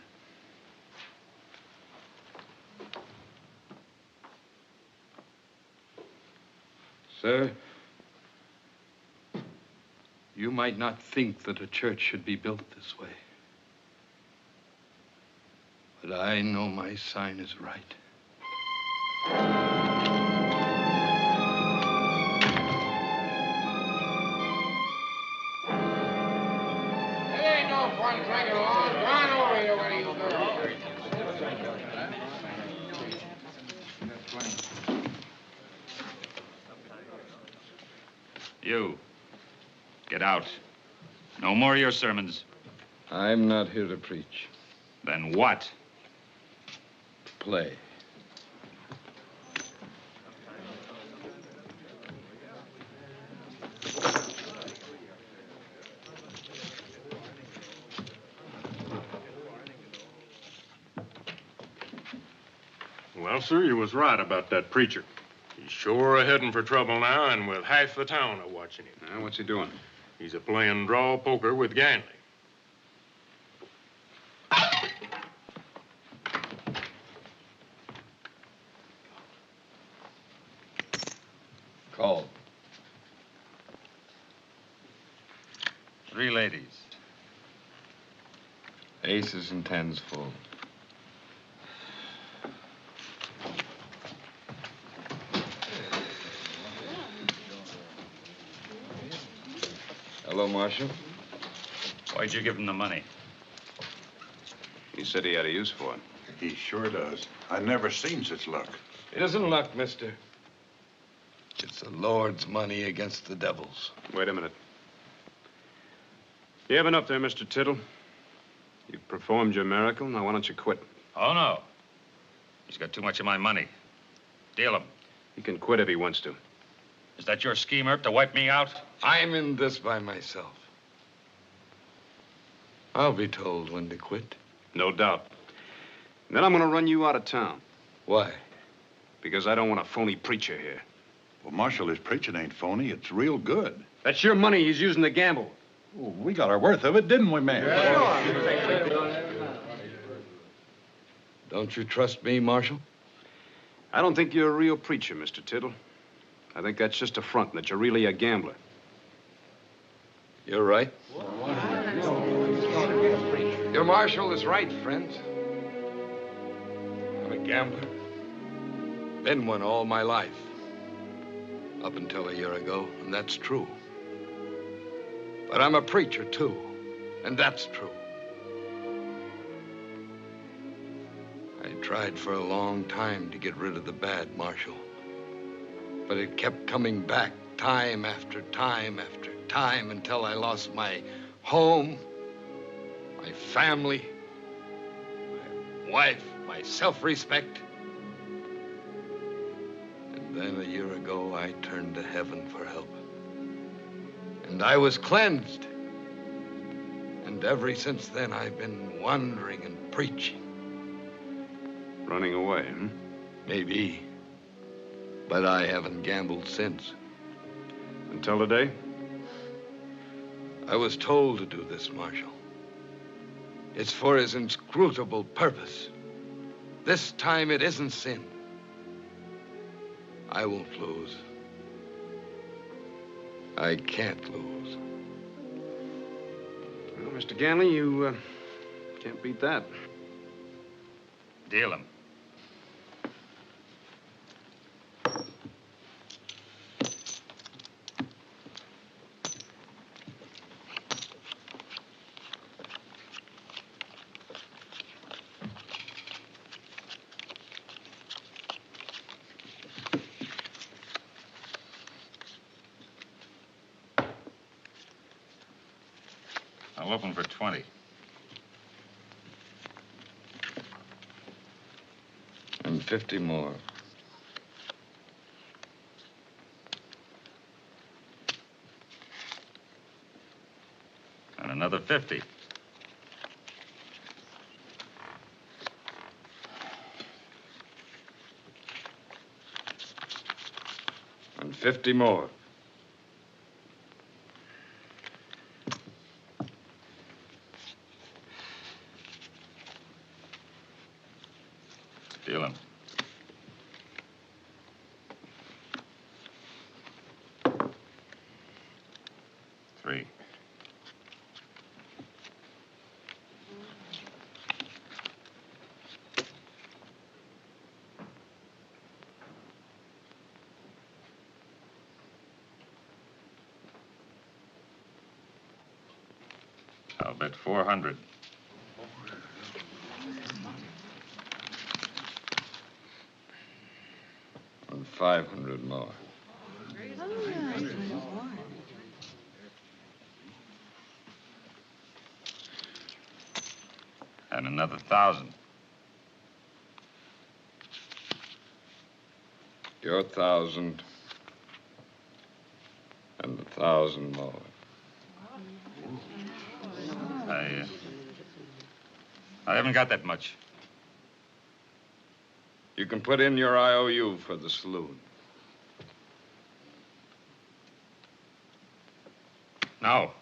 Speaker 2: Sir, you might not think that a church should be built this way. But I know my sign is right.
Speaker 14: It ain't no fun drinking along. Go on over here, what are you doing?
Speaker 12: You. Get out. No more of your sermons.
Speaker 2: I'm not here to preach.
Speaker 12: Then what?
Speaker 2: To play.
Speaker 7: Well, sir, you was right about that preacher. He's sure a-heading for trouble now, and with half the town a-watching him.
Speaker 9: Now, what's he doing?
Speaker 7: He's a-playing draw poker with Ganley.
Speaker 2: Call.
Speaker 12: 3 ladies.
Speaker 2: Aces and tens full. Hello, Marshal.
Speaker 12: Why'd you give him the money?
Speaker 9: He said he had a use for it.
Speaker 4: He sure does. I've never seen such luck.
Speaker 2: It isn't luck, mister. It's the Lord's money against the devil's.
Speaker 9: Wait a minute. You have enough there, Mr. Tittle. You've performed your miracle. Now, why don't you quit?
Speaker 12: Oh, no. He's got too much of my money. Deal him.
Speaker 9: He can quit if he wants to.
Speaker 12: Is that your scheme, Herb, to wipe me out?
Speaker 2: I'm in this by myself. I'll be told when to quit.
Speaker 9: No doubt. And then I'm going to run you out of town.
Speaker 2: Why?
Speaker 9: Because I don't want a phony preacher here.
Speaker 4: Well, Marshal, his preaching ain't phony. It's real good.
Speaker 9: That's your money he's using to gamble.
Speaker 4: Well, we got our worth of it, didn't we, man?
Speaker 2: Don't you trust me, Marshal?
Speaker 9: I don't think you're a real preacher, Mr. Tittle. I think that's just a front and that you're really a gambler.
Speaker 2: You're right. Your Marshal is right, friends. I'm a gambler. Been one all my life. Up until a year ago, and that's true. But I'm a preacher, too, and that's true. I tried for a long time to get rid of the bad, Marshal. But it kept coming back time after time after time until I lost my home, my family, my wife, my self-respect. And then a year ago, I turned to heaven for help. And I was cleansed. And ever since then, I've been wandering and preaching.
Speaker 9: Running away, hmm?
Speaker 2: Maybe. But I haven't gambled since.
Speaker 9: Until today?
Speaker 2: I was told to do this, Marshal. It's for his inscrutable purpose. This time it isn't sin. I won't lose. I can't lose.
Speaker 9: Well, Mr. Ganley, you can't beat that.
Speaker 12: Deal him. I'll open for 20.
Speaker 2: And 50 more.
Speaker 12: And another 50.
Speaker 2: And 50 more.
Speaker 12: Deal him. Three. bet 400.
Speaker 2: And 500 more.
Speaker 12: And another 1,000.
Speaker 2: Your 1,000 and 1,000 more.
Speaker 12: I haven't got that much.
Speaker 2: You can put in your IOU for the saloon.
Speaker 12: No.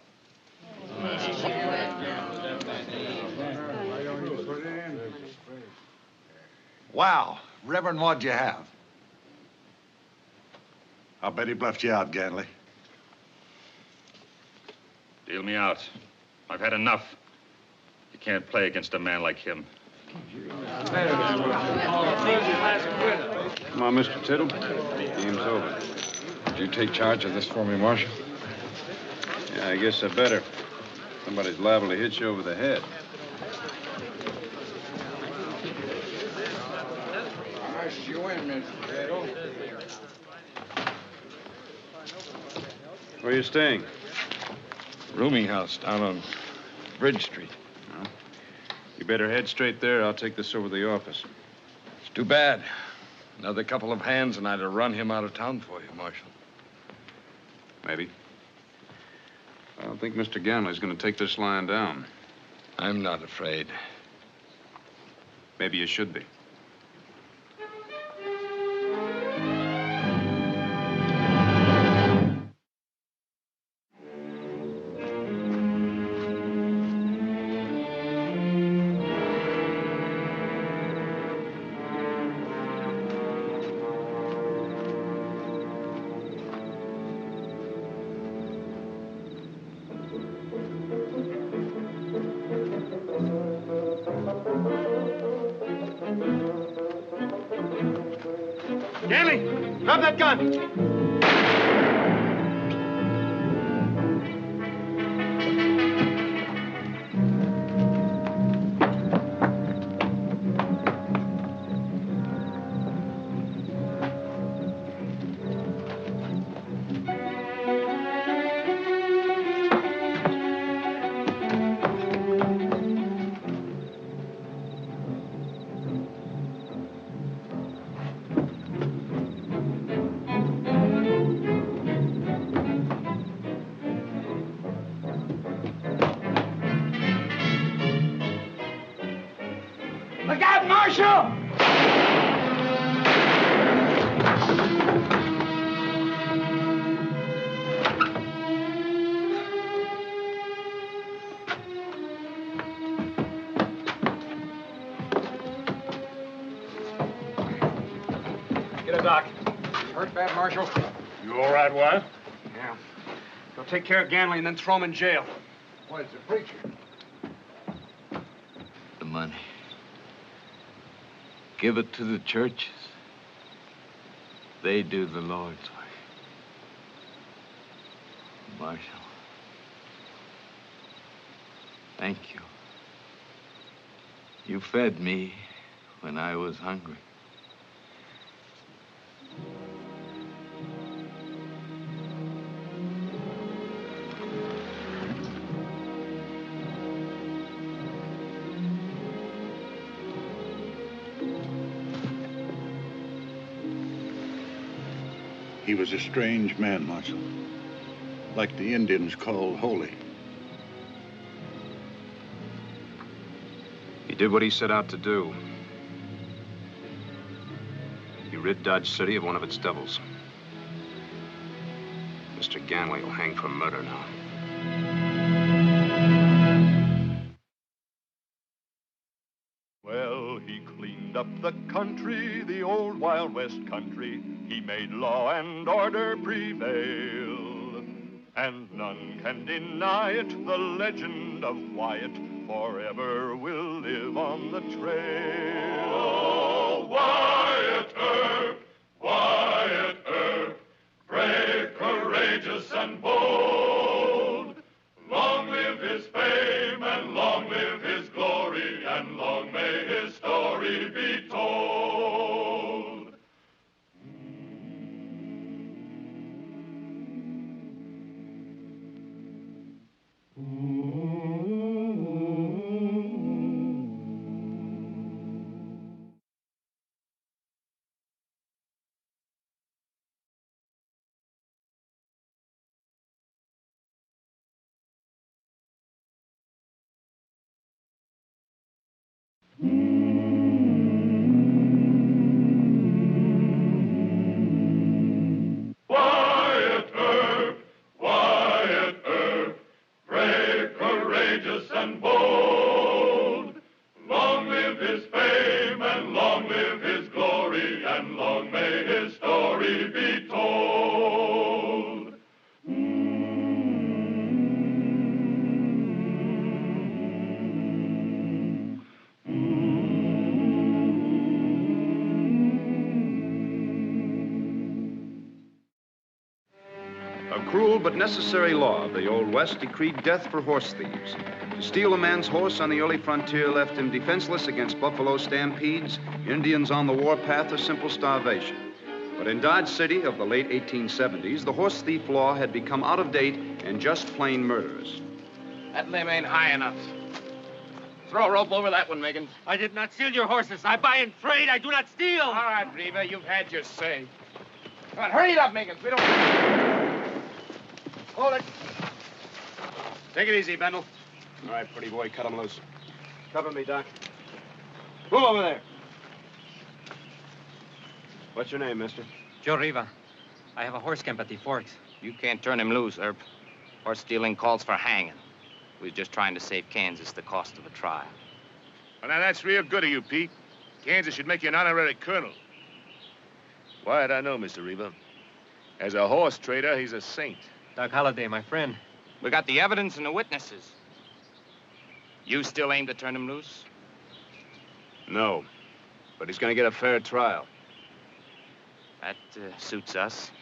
Speaker 4: Wow. Reverend, what'd you have? I'll bet he bluffed you out, Ganley.
Speaker 12: Deal me out. I've had enough. You can't play against a man like him.
Speaker 9: Come on, Mr. Tittle. Game's over.
Speaker 2: Did you take charge of this for me, Marshal?
Speaker 9: Yeah, I guess I better. Somebody's liable to hit you over the head.
Speaker 14: Nice you in, Mr. Tittle.
Speaker 9: Where are you staying?
Speaker 2: Rooming house down on Bridge Street.
Speaker 9: No. You better head straight there. I'll take this over to the office.
Speaker 2: It's too bad. Another couple of hands and I'd have run him out of town for you, Marshal.
Speaker 9: Maybe. I don't think Mr. Ganley's going to take this lying down.
Speaker 2: I'm not afraid.
Speaker 9: Maybe you should be.
Speaker 5: Ganley, drop that gun. Look out, Marshal!
Speaker 7: Get a doc. Hurt bad, Marshal?
Speaker 5: You all right, Wyatt?
Speaker 7: Yeah. Go take care of Ganley and then throw him in jail.
Speaker 14: Where's the preacher?
Speaker 2: The money. Give it to the churches. They do the Lord's work. Marshal, thank you. You fed me when I was hungry.
Speaker 4: He was a strange man, Marshal. Like the Indians called holy.
Speaker 9: He did what he set out to do. He rid Dodge City of one of its devils. Mr. Ganley will hang for murder now.
Speaker 1: Well, he cleaned up the country, the old Wild West country. He made law and order prevail. And none can deny it, the legend of Wyatt forever will live on the trail.
Speaker 11: Oh, Wyatt Earp, brave, courageous, and bold. Long live his fame and Wyatt Earp, brave, courageous, and bold. Long live his fame, and long live his glory, and long may his story be told.
Speaker 9: A cruel but necessary law of the Old West decreed death for horse thieves. To steal a man's horse on the early frontier left him defenseless against buffalo stampedes, Indians on the warpath, or simple starvation. But in Dodge City of the late 1870s, the horse thief law had become out of date and just plain murderous.
Speaker 14: That limb ain't high enough. Throw a rope over that one, Megan.
Speaker 5: I did not steal your horses. I buy and trade. I do not steal.
Speaker 14: All right, Reva, you've had your say. Come on, hurry it up, Megan. We don't... Hold it.
Speaker 9: Take it easy, Bendel. All right, pretty boy, cut him loose. Cover me, Doc. Move over there. What's your name, mister?
Speaker 10: Joe Riva. I have a horse camp at the Forks. You can't turn him loose, Earp. Horse stealing calls for hanging. We're just trying to save Kansas the cost of a trial.
Speaker 19: Well, now, that's real good of you, Pete. Kansas should make you an honorary colonel. Wyatt, I know Mr. Riva. As a horse trader, he's a saint.
Speaker 10: Doc Holliday, my friend. We got the evidence and the witnesses. You still aim to turn him loose?
Speaker 9: No, but he's going to get a fair trial.
Speaker 10: That suits us.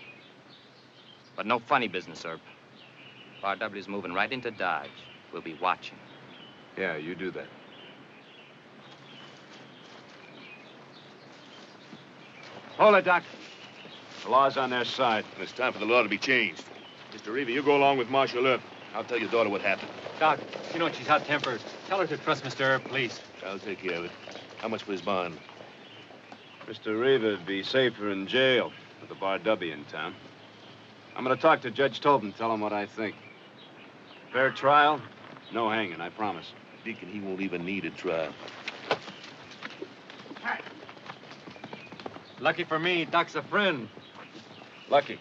Speaker 10: But no funny business, Earp. RW's moving right into Dodge. We'll be watching.
Speaker 9: Yeah, you do that. Hold it, Doc. The law's on their side.
Speaker 19: It's time for the law to be changed. Mr. Riva, you go along with Marshal Earp. I'll tell your daughter what happened.
Speaker 10: Doc, you know she's hot-tempered. Tell her to trust Mr. Earp, please.
Speaker 19: I'll take care of it. How much for his bond?
Speaker 9: Mr. Riva'd be safer in jail with the Bar W in town. I'm going to talk to Judge Tobin, tell him what I think. Fair trial, no hanging, I promise.
Speaker 19: Deacon, he won't even need a trial.
Speaker 10: Lucky for me, Doc's a friend.
Speaker 9: Lucky.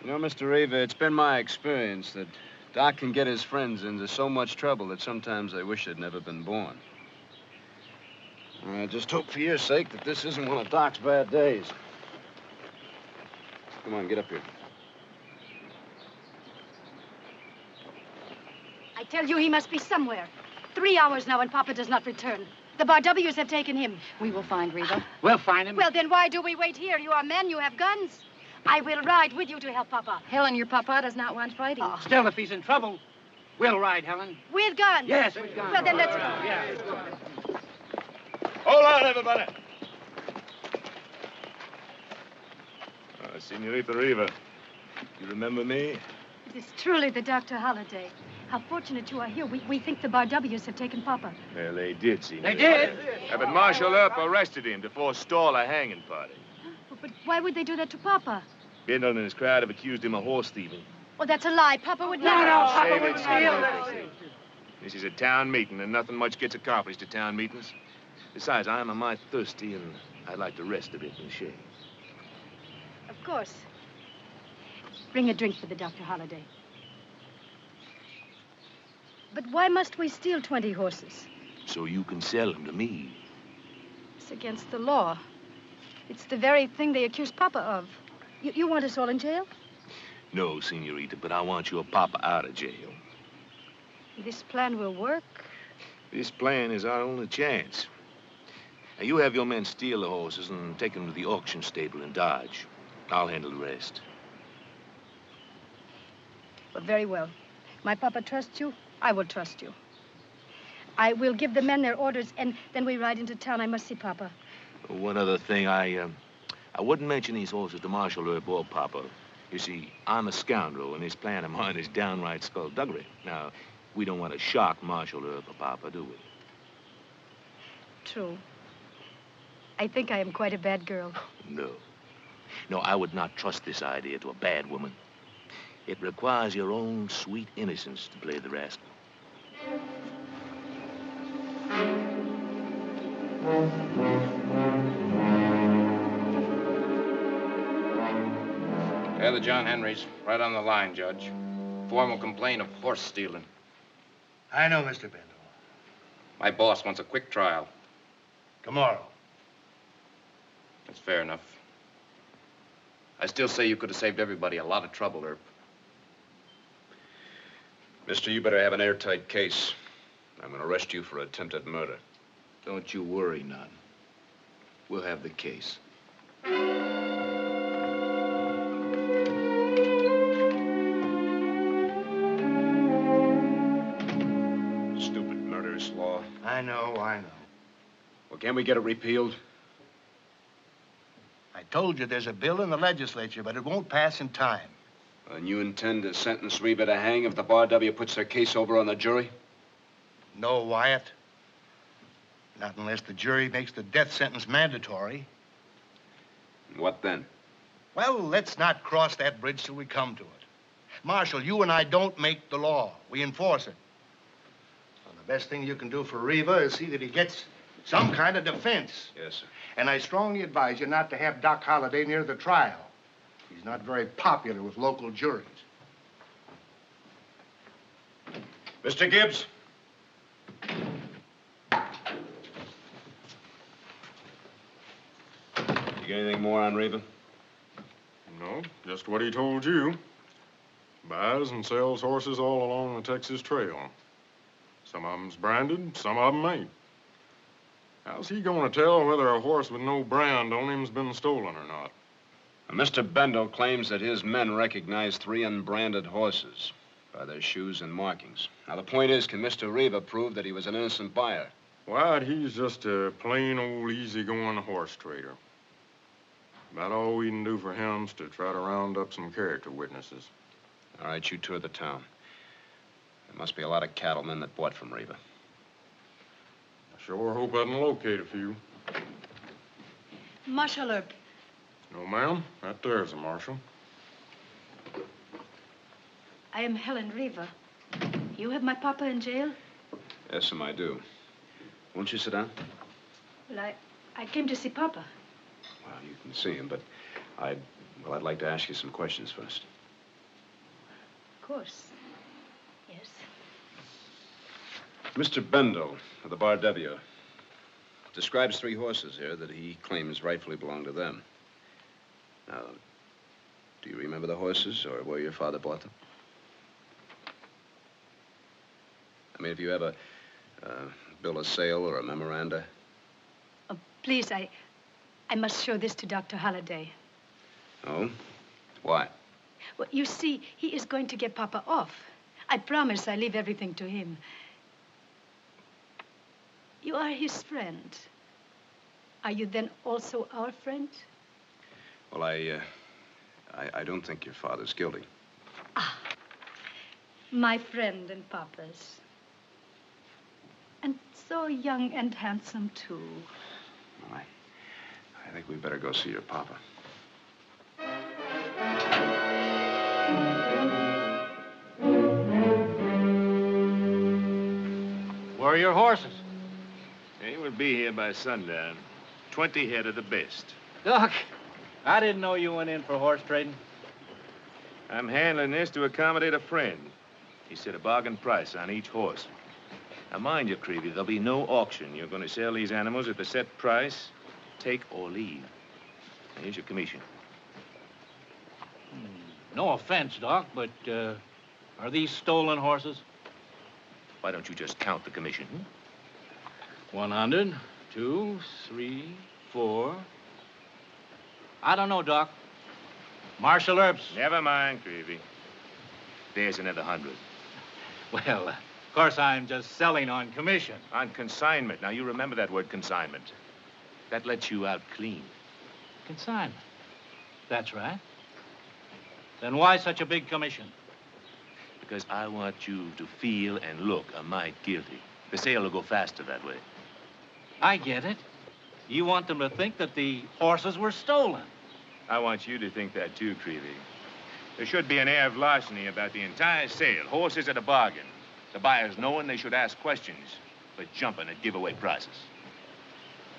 Speaker 9: You know, Mr. Riva, it's been my experience that Doc can get his friends into so much trouble that sometimes they wish they'd never been born. I just hope for your sake that this isn't one of Doc's bad days. Come on, get up here.
Speaker 6: I tell you, he must be somewhere. 3 hours now and Papa does not return. The Bar W's have taken him. We will find Riva.
Speaker 5: We'll find him.
Speaker 6: Well, then why do we wait here? You are men, you have guns. I will ride with you to help Papa.
Speaker 23: Helen, your papa does not want fighting.
Speaker 5: Still, if he's in trouble, we'll ride, Helen.
Speaker 6: With guns?
Speaker 5: Yes, with guns.
Speaker 6: Well, then let's go.
Speaker 5: Yeah.
Speaker 19: Hold on, everybody. Senorita Riva, you remember me?
Speaker 6: It is truly the Dr. Holliday. How fortunate you are here. We think the Bar W's have taken Papa.
Speaker 19: Well, they did, Senorita.
Speaker 5: They did?
Speaker 19: But Marshal Earp arrested him to forestall a hanging party.
Speaker 6: But why would they do that to Papa?
Speaker 19: Bindle and his crowd have accused him of horse thieving.
Speaker 6: Oh, that's a lie. Papa would
Speaker 5: No,
Speaker 6: never.
Speaker 5: Papa
Speaker 19: Save
Speaker 5: wouldn't
Speaker 19: it,
Speaker 5: steal
Speaker 19: Senorita.
Speaker 5: this.
Speaker 19: This is a town meeting, and nothing much gets accomplished at town meetings. Besides, I'm a mite thirsty, and I'd like to rest a bit in the shade.
Speaker 6: Of course. Bring a drink for the Dr. Holliday. But why must we steal 20 horses?
Speaker 19: So you can sell them to me.
Speaker 6: It's against the law. It's the very thing they accuse Papa of. You want us all in jail?
Speaker 19: No, Senorita, but I want your papa out of jail.
Speaker 6: This plan will work.
Speaker 19: This plan is our only chance. Now, you have your men steal the horses and take them to the auction stable in Dodge. I'll handle the rest.
Speaker 6: Well, very well. My Papa trusts you. I will trust you. I will give the men their orders, and then we ride into town. I must see Papa.
Speaker 19: One other thing, I wouldn't mention these horses to Marshal Earp or Papa. You see, I'm a scoundrel, and this plan of mine is downright skullduggery. Now, we don't want to shock Marshal Earp or Papa, do we?
Speaker 6: True. I think I am quite a bad girl.
Speaker 19: No. No, I would not trust this idea to a bad woman. It requires your own sweet innocence to play the rascal.
Speaker 2: They're the John Henrys, right on the line, Judge. Formal complaint of horse stealing.
Speaker 8: I know, Mr. Bendel.
Speaker 2: My boss wants a quick trial.
Speaker 8: Tomorrow.
Speaker 2: That's fair enough. I still say you could have saved everybody a lot of trouble, Earp.
Speaker 9: Mister, you better have an airtight case. I'm going to arrest you for attempted murder.
Speaker 2: Don't you worry none. We'll have the case.
Speaker 9: Stupid murderous law.
Speaker 8: I know.
Speaker 9: Well, can't we get it repealed?
Speaker 8: I told you there's a bill in the legislature, but it won't pass in time.
Speaker 9: And you intend to sentence Reva to hang if the Bar W puts their case over on the jury?
Speaker 8: No, Wyatt. Not unless the jury makes the death sentence mandatory.
Speaker 9: What then?
Speaker 8: Well, let's not cross that bridge till we come to it. Marshal, you and I don't make the law. We enforce it. Well, the best thing you can do for Reva is see that he gets some kind of defense.
Speaker 9: Yes, sir.
Speaker 8: And I strongly advise you not to have Doc Holliday near the trial. He's not very popular with local juries.
Speaker 9: Mr. Gibbs? You got anything more on Reva?
Speaker 7: No, just what he told you. Buys and sells horses all along the Texas Trail. Some of them's branded, some of them ain't. How's he gonna tell whether a horse with no brand on him's been stolen or not?
Speaker 9: Mr. Bendel claims that his men recognized 3 unbranded horses by their shoes and markings. Now, the point is, can Mr. Reva prove that he was an innocent buyer?
Speaker 7: Why, he's just a plain old easygoing horse trader. About all we can do for him's to try to round up some character witnesses.
Speaker 9: All right, you tour the town. There must be a lot of cattlemen that bought from Reva.
Speaker 7: I sure hope I can locate a few.
Speaker 6: Marshal Earp.
Speaker 7: No, ma'am. That there's a marshal.
Speaker 6: I am Helen Reva. You have my papa in jail?
Speaker 9: Yes, I do. Won't you sit down?
Speaker 6: Well, I came to see papa.
Speaker 9: Well, you can see him, but I'd like to ask you some questions first.
Speaker 6: Of course. Yes.
Speaker 9: Mr. Bendel of the Bar W describes 3 horses here that he claims rightfully belong to them. Now, do you remember the horses or where your father bought them? I mean, if you have a bill of sale or a memoranda?
Speaker 6: Oh, please, I must show this to Dr. Holliday.
Speaker 9: Oh? Why?
Speaker 6: Well, you see, he is going to get Papa off. I promise I leave everything to him. You are his friend. Are you then also our friend?
Speaker 9: Well, I don't think your father's guilty.
Speaker 6: Ah, my friend and Papa's. And so young and handsome, too.
Speaker 9: Well, I think we better go see your papa.
Speaker 20: Where are your horses?
Speaker 19: They will be here by sundown. 20 head of the best.
Speaker 20: Doc, I didn't know you went in for horse trading.
Speaker 19: I'm handling this to accommodate a friend. He set a bargain price on each horse. Now, mind you, Creevy, there'll be no auction. You're going to sell these animals at the set price, take or leave. Now, here's your commission.
Speaker 20: No offense, Doc, but are these stolen horses?
Speaker 19: Why don't you just count the commission?
Speaker 20: 100, 2, 3, 4. I don't know, Doc. Marshal Earps.
Speaker 19: Never mind, Creevy. There's another 100.
Speaker 20: Well, of course, I'm just selling on commission.
Speaker 19: On consignment. Now, you remember that word consignment. That lets you out clean.
Speaker 20: Consignment. That's right. Then why such a big commission?
Speaker 19: Because I want you to feel and look a mite guilty. The sale will go faster that way.
Speaker 20: I get it. You want them to think that the horses were stolen.
Speaker 19: I want you to think that too, Creevy. There should be an air of larceny about the entire sale. Horses at a bargain. The buyers knowing they should ask questions, but jumping at giveaway prices.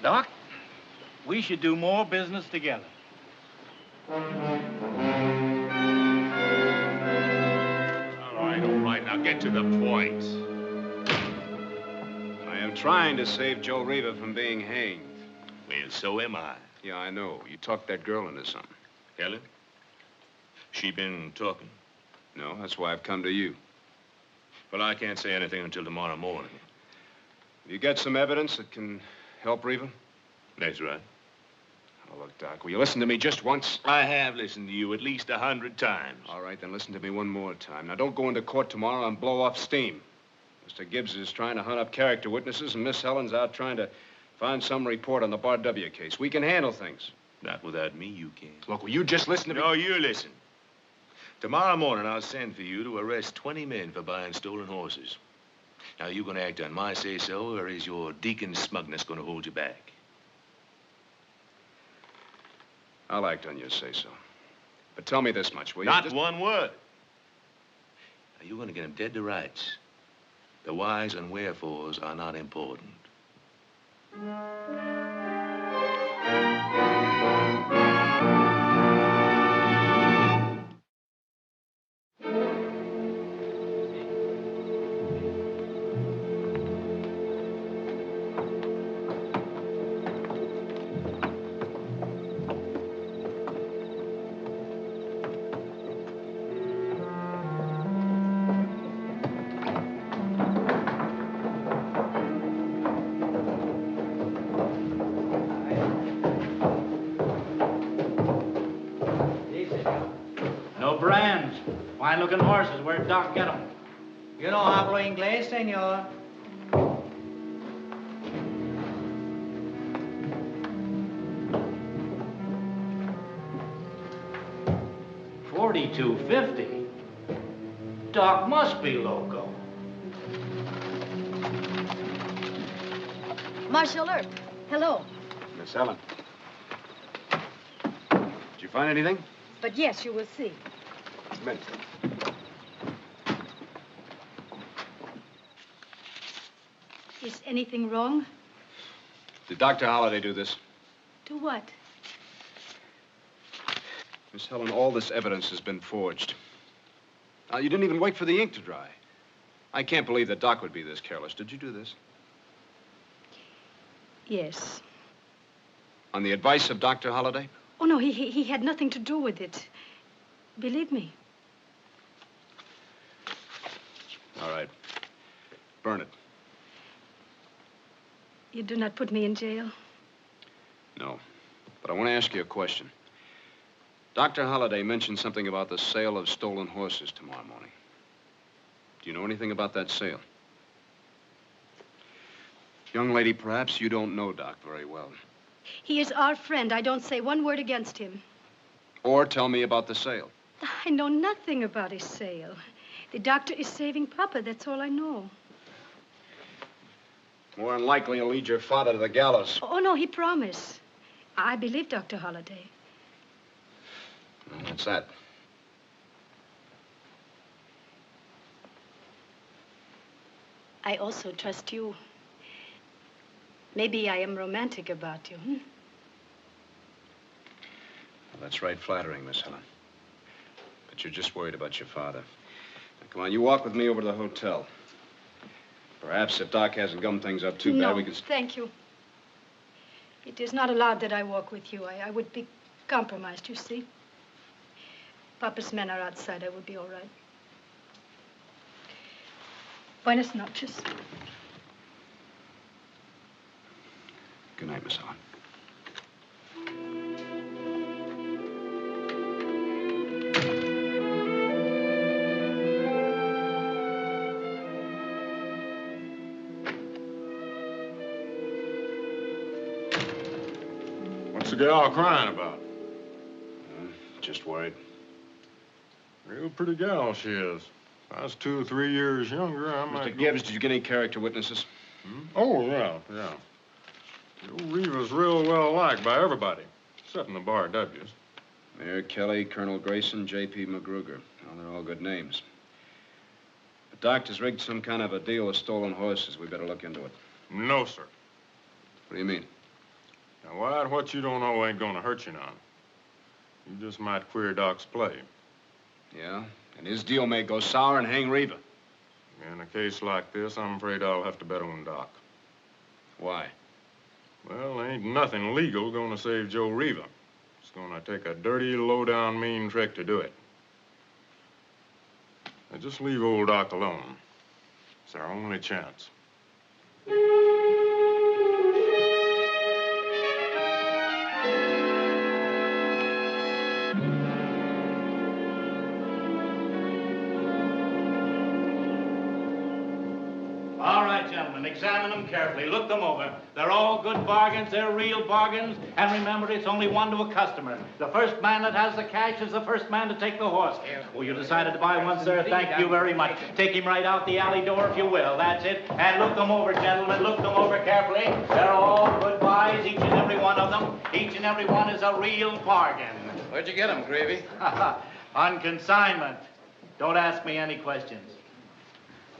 Speaker 14: Doc, we should do more business together.
Speaker 19: All right. Now get to the point.
Speaker 9: I am trying to save Joe Reva from being hanged.
Speaker 19: Well, so am I.
Speaker 9: Yeah, I know. You talked that girl into something.
Speaker 19: Helen? She been talking?
Speaker 9: No, that's why I've come to you.
Speaker 19: Well, I can't say anything until tomorrow morning.
Speaker 9: Have you got some evidence that can help Reva?
Speaker 19: That's right.
Speaker 9: Oh, look, Doc, will you listen to me just once?
Speaker 19: I have listened to you at least 100 times.
Speaker 9: All right, then listen to me one more time. Now, don't go into court tomorrow and blow off steam. Mr. Gibbs is trying to hunt up character witnesses, and Miss Helen's out trying to find some report on the Bar W case. We can handle things.
Speaker 19: Not without me, you can't.
Speaker 9: Look, will you just listen to me?
Speaker 19: No, you listen. Tomorrow morning, I'll send for you to arrest 20 men for buying stolen horses. Now, you going to act on my say-so, or is your deacon smugness going to hold you back?
Speaker 9: I'll act on your say-so. But tell me this much, will you?
Speaker 19: Not one word. Now, you're going to get them dead to rights. The whys and wherefores are not important.
Speaker 14: No brands. Fine-looking horses. Where'd Doc get them?
Speaker 13: Yo no hablo inglés, señor.
Speaker 14: $42.50. Doc must be loco.
Speaker 6: Marshal Earp, hello.
Speaker 9: Miss Helen. Did you find anything?
Speaker 6: But yes, you will see.
Speaker 9: Come in.
Speaker 6: Is anything wrong?
Speaker 9: Did Dr. Holliday do this?
Speaker 6: Do what?
Speaker 9: Miss Helen, all this evidence has been forged. Now, you didn't even wait for the ink to dry. I can't believe that Doc would be this careless. Did you do this?
Speaker 6: Yes.
Speaker 9: On the advice of Dr. Holliday?
Speaker 6: Oh, no, he had nothing to do with it. Believe me.
Speaker 9: All right. Burn it.
Speaker 6: You do not put me in jail?
Speaker 9: No. But I want to ask you a question. Dr. Holliday mentioned something about the sale of stolen horses tomorrow morning. Do you know anything about that sale? Young lady, perhaps you don't know Doc very well.
Speaker 6: He is our friend. I don't say one word against him.
Speaker 9: Or tell me about the sale.
Speaker 6: I know nothing about his sale. The doctor is saving Papa. That's all I know.
Speaker 9: More than likely, he'll lead your father to the gallows.
Speaker 6: Oh, no, he promised. I believe Dr. Holliday.
Speaker 9: Well, that's that.
Speaker 6: I also trust you. Maybe I am romantic about you,
Speaker 9: Well, that's right flattering, Miss Helen. But you're just worried about your father. Now, come on, you walk with me over to the hotel. Perhaps if Doc hasn't gummed things up too bad, we can...
Speaker 6: Thank you. It is not allowed that I walk with you. I would be compromised, you see. Papa's men are outside. I would be all right. Buenas noches.
Speaker 9: Good night, Miss Helen.
Speaker 7: What's the gal crying about?
Speaker 9: Just worried.
Speaker 7: Real pretty gal she is. If I was 2 or 3 years younger, I might...
Speaker 9: Mr. Gibbs, did you get any character witnesses?
Speaker 7: Oh, yeah. Joe Reva's real well liked by everybody, except in the Bar W's.
Speaker 9: Mayor Kelly, Colonel Grayson, J.P. McGruger. Well, they're all good names. The doctor's rigged some kind of a deal with stolen horses. We better look into it.
Speaker 7: No, sir.
Speaker 9: What do you mean?
Speaker 7: Now, Wyatt, what you don't know ain't gonna hurt you none. You just might queer Doc's play.
Speaker 9: Yeah? And his deal may go sour and hang Reva.
Speaker 7: In a case like this, I'm afraid I'll have to bet on Doc.
Speaker 9: Why?
Speaker 7: Well, ain't nothing legal gonna save Joe Reva. It's gonna take a dirty, low-down, mean trick to do it. Now, just leave old Doc alone. It's our only chance.
Speaker 20: All right, gentlemen, examine them carefully. Look them over. They're all good bargains. They're real bargains. And remember, it's only one to a customer. The first man that has the cash is the first man to take the horse. Oh, you decided to buy one, sir? Thank you very much. Take him right out the alley door if you will. That's it. And look them over, gentlemen. Look them over carefully. They're all good buys, each and every one of them. Each and every one is a real bargain.
Speaker 2: Where'd you get them, Gravy?
Speaker 20: On consignment. Don't ask me any questions.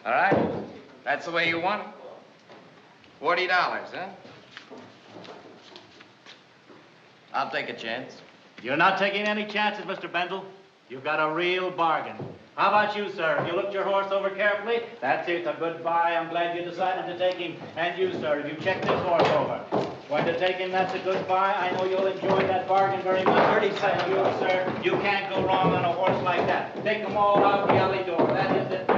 Speaker 2: All right. That's the way you want it. $40, huh? I'll take a chance.
Speaker 20: You're not taking any chances, Mr. Bendel. You've got a real bargain. How about you, sir? Have you looked your horse over carefully? That's it, a good buy. I'm glad you decided to take him. And you, sir, have you checked this horse over? Going to take him, that's a good buy. I know you'll enjoy that bargain very much. 30 cents. You, sir, you can't go wrong on a horse like that. Take them all out the alley door. That is it.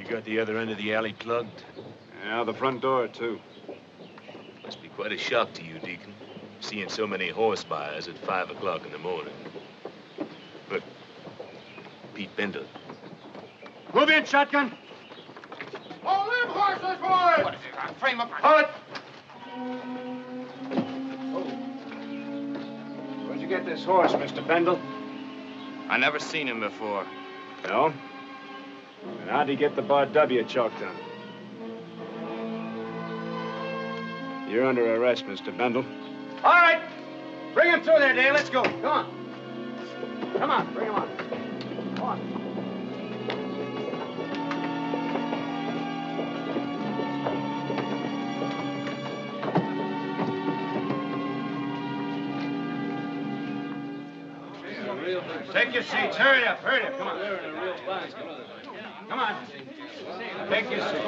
Speaker 19: Got the other end of the alley plugged?
Speaker 9: Yeah, the front door, too.
Speaker 19: Must be quite a shock to you, Deacon, seeing so many horse buyers at 5 o'clock in the morning. But, Pete Bendel.
Speaker 5: Move in, shotgun.
Speaker 14: All them horses, boys! What is it, a frame up?
Speaker 5: Hold it.
Speaker 9: Where'd you get this horse, Mr. Bendel?
Speaker 2: I never seen him before.
Speaker 9: No? And how'd he get the Bar W choked on? You're under arrest, Mr. Bendel.
Speaker 5: All right. Bring him through there, Dale. Let's go. Come on. Come on. Bring him on. Come on. Take your seats. Hurry up. Hurry up. Come on. Come on. Take your seat.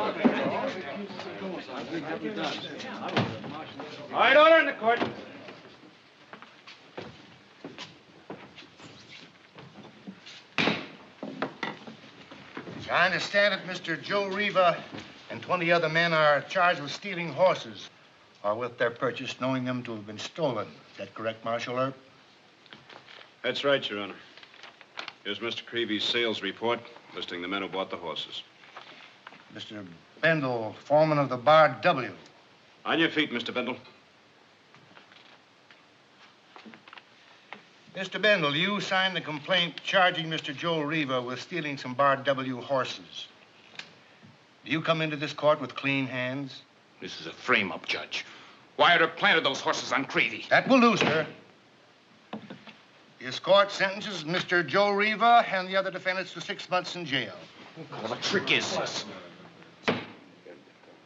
Speaker 5: All right, order in the court.
Speaker 8: I understand that Mr. Joe Reva and 20 other men are charged with stealing horses, or with their purchase, knowing them to have been stolen. Is that correct, Marshal Earp?
Speaker 9: That's right, Your Honor. Here's Mr. Creevy's sales report listing the men who bought the horses.
Speaker 8: Mr. Bendel, foreman of the Bar W.
Speaker 9: On your feet, Mr. Bendel.
Speaker 8: Mr. Bendel, you signed the complaint charging Mr. Joe Reva with stealing some Bar W horses. Do you come into this court with clean hands?
Speaker 14: This is a frame-up, Judge. Wyatt had planted those horses on Creevy.
Speaker 8: That will do, sir. This court sentences Mr. Joe Reva and the other defendants to 6 months in jail.
Speaker 14: What a trick is this?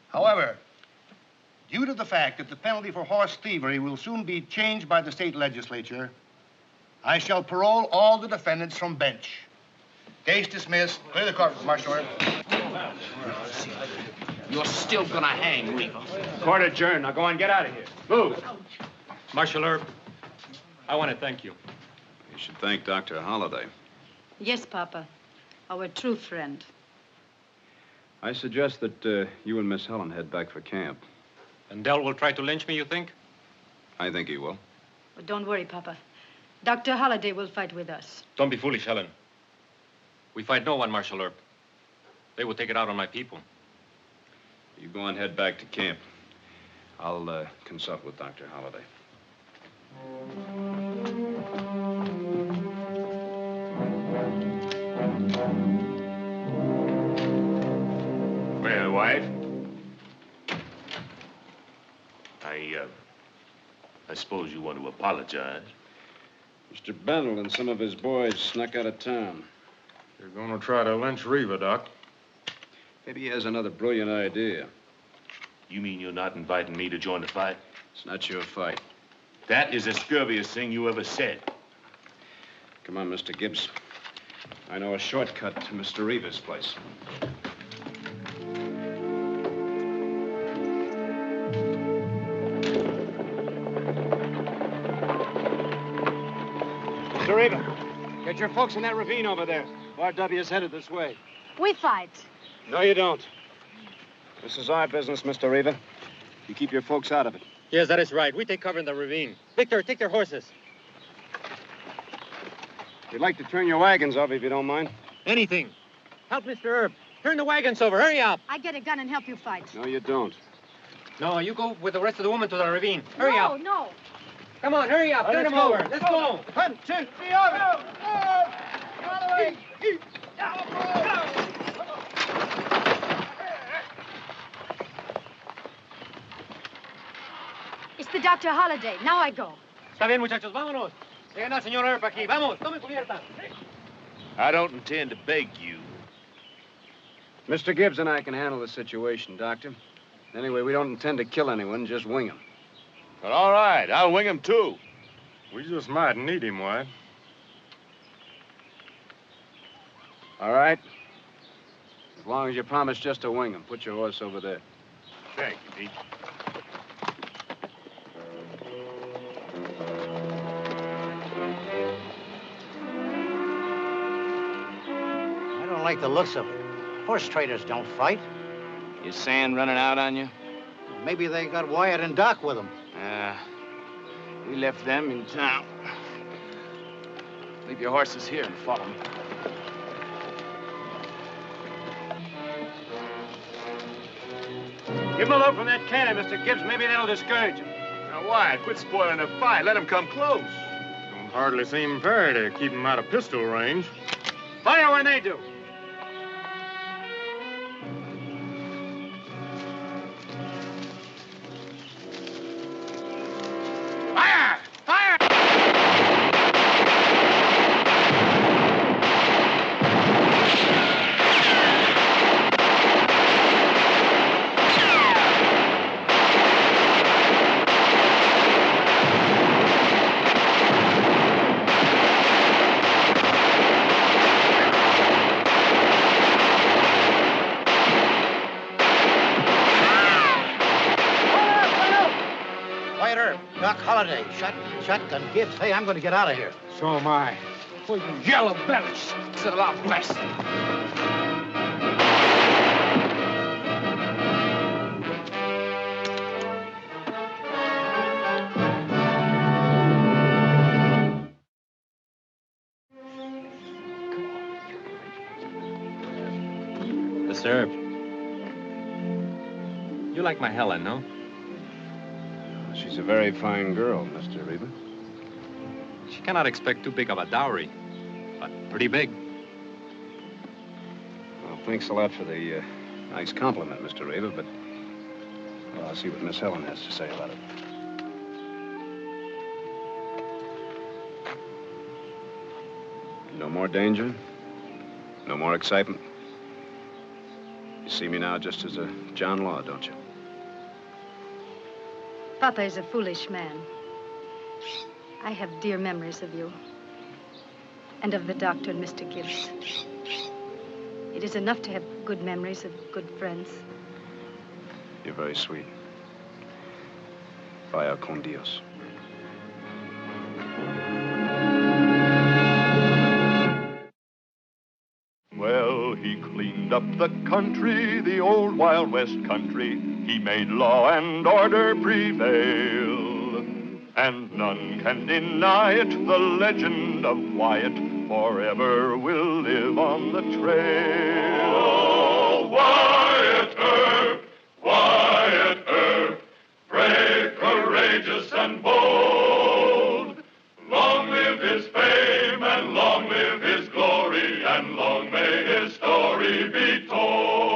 Speaker 8: However, due to the fact that the penalty for horse thievery will soon be changed by the state legislature, I shall parole all the defendants from bench. Case dismissed. Clear the court, Marshal.
Speaker 14: You're still gonna hang, Reva.
Speaker 9: Court adjourned. Now go on, get out of here. Move.
Speaker 16: Marshal Earp, I want to thank you.
Speaker 9: You should thank Dr. Holliday.
Speaker 6: Yes, Papa. Our true friend.
Speaker 9: I suggest that you and Miss Helen head back for camp.
Speaker 16: And Dell will try to lynch me, you think?
Speaker 9: I think he will.
Speaker 6: But don't worry, Papa. Dr. Holliday will fight with us.
Speaker 16: Don't be foolish, Helen. We fight no one, Marshal Earp. They will take it out on my people.
Speaker 9: You go on, head back to camp. I'll consult with Dr. Holliday.
Speaker 19: Well, Wyatt. I suppose you want to apologize.
Speaker 9: Mr. Bennell and some of his boys snuck out of town.
Speaker 7: You're going to try to lynch Reva, Doc.
Speaker 9: Maybe he has another brilliant idea.
Speaker 19: You mean you're not inviting me to join the fight?
Speaker 9: It's not your fight.
Speaker 19: That is the scurviest thing you ever said.
Speaker 9: Come on, Mr. Gibbs. I know a shortcut to Mr. Reva's place.
Speaker 3: Mr. Reva, get your folks in that ravine over there. R.W. is headed this way.
Speaker 17: We fight.
Speaker 3: No, you don't. This is our business, Mr. Reva. You keep your folks out of it.
Speaker 20: Yes, that is right. We take cover in the ravine. Victor, take their horses.
Speaker 3: We'd like to turn your wagons over if you don't mind.
Speaker 20: Anything. Help Mr. Herb. Turn the wagons over. Hurry up.
Speaker 17: I get a gun and help you fight.
Speaker 3: No, you don't.
Speaker 20: No, you go with the rest of the women to the ravine. Hurry up.
Speaker 17: No.
Speaker 20: Come on, hurry up. Turn them over. Let's go.
Speaker 3: Attention.
Speaker 17: It's the Dr. Holliday. Now I go.
Speaker 20: Está bien, muchachos. Vámonos. Lleguen al señor Herb aquí. Vamos. Tomen cubierta.
Speaker 19: I don't intend to beg you.
Speaker 9: Mr. Gibbs and I can handle the situation, Doctor. Anyway, we don't intend to kill anyone, just wing them.
Speaker 19: But all right, I'll wing him, too.
Speaker 7: We just might need him, Wyatt.
Speaker 9: All right? As long as you promise just to wing him. Put your horse over there.
Speaker 19: Thank you, Pete.
Speaker 8: I don't like the looks of it. Horse traders don't fight.
Speaker 10: Is sand running out on you?
Speaker 8: Maybe they got Wyatt and Doc with them.
Speaker 10: We left them in town. Leave your horses here and follow me.
Speaker 3: Give him a load from that cannon, Mr. Gibbs. Maybe that'll discourage him.
Speaker 19: Now, Wyatt, quit spoiling the fight. Let him come close.
Speaker 7: Don't hardly seem fair to keep him out of pistol range.
Speaker 3: Fire when they do.
Speaker 5: Fire! Fire!
Speaker 8: Wyatt Earp, Doc Holliday, shotgun Gibbs. Hey, I'm going to get out of here.
Speaker 3: So am I. For you yellow bellies. It's a lot less.
Speaker 16: Mr. Herb. You like my Helen, no?
Speaker 9: She's a very fine girl, Mr. Reva.
Speaker 16: She cannot expect too big of a dowry, but pretty big.
Speaker 9: Well, thanks a lot for the nice compliment, Mr. Reva, but well, I'll see what Miss Helen has to say about it. No more danger? No more excitement? You see me now just as a John Law, don't you?
Speaker 6: Papa is a foolish man. I have dear memories of you. And of the doctor and Mr. Gibbs. It is enough to have good memories of good friends.
Speaker 9: You're very sweet. Vaya con Dios.
Speaker 1: Well, he cleaned up the country, the old Wild West country. He made law and order prevail. And none can deny it, the legend of Wyatt forever will live on the trail.
Speaker 11: Oh, Wyatt Earp, brave, courageous, and bold. Long live his fame, and long live his glory, and long may his story be told.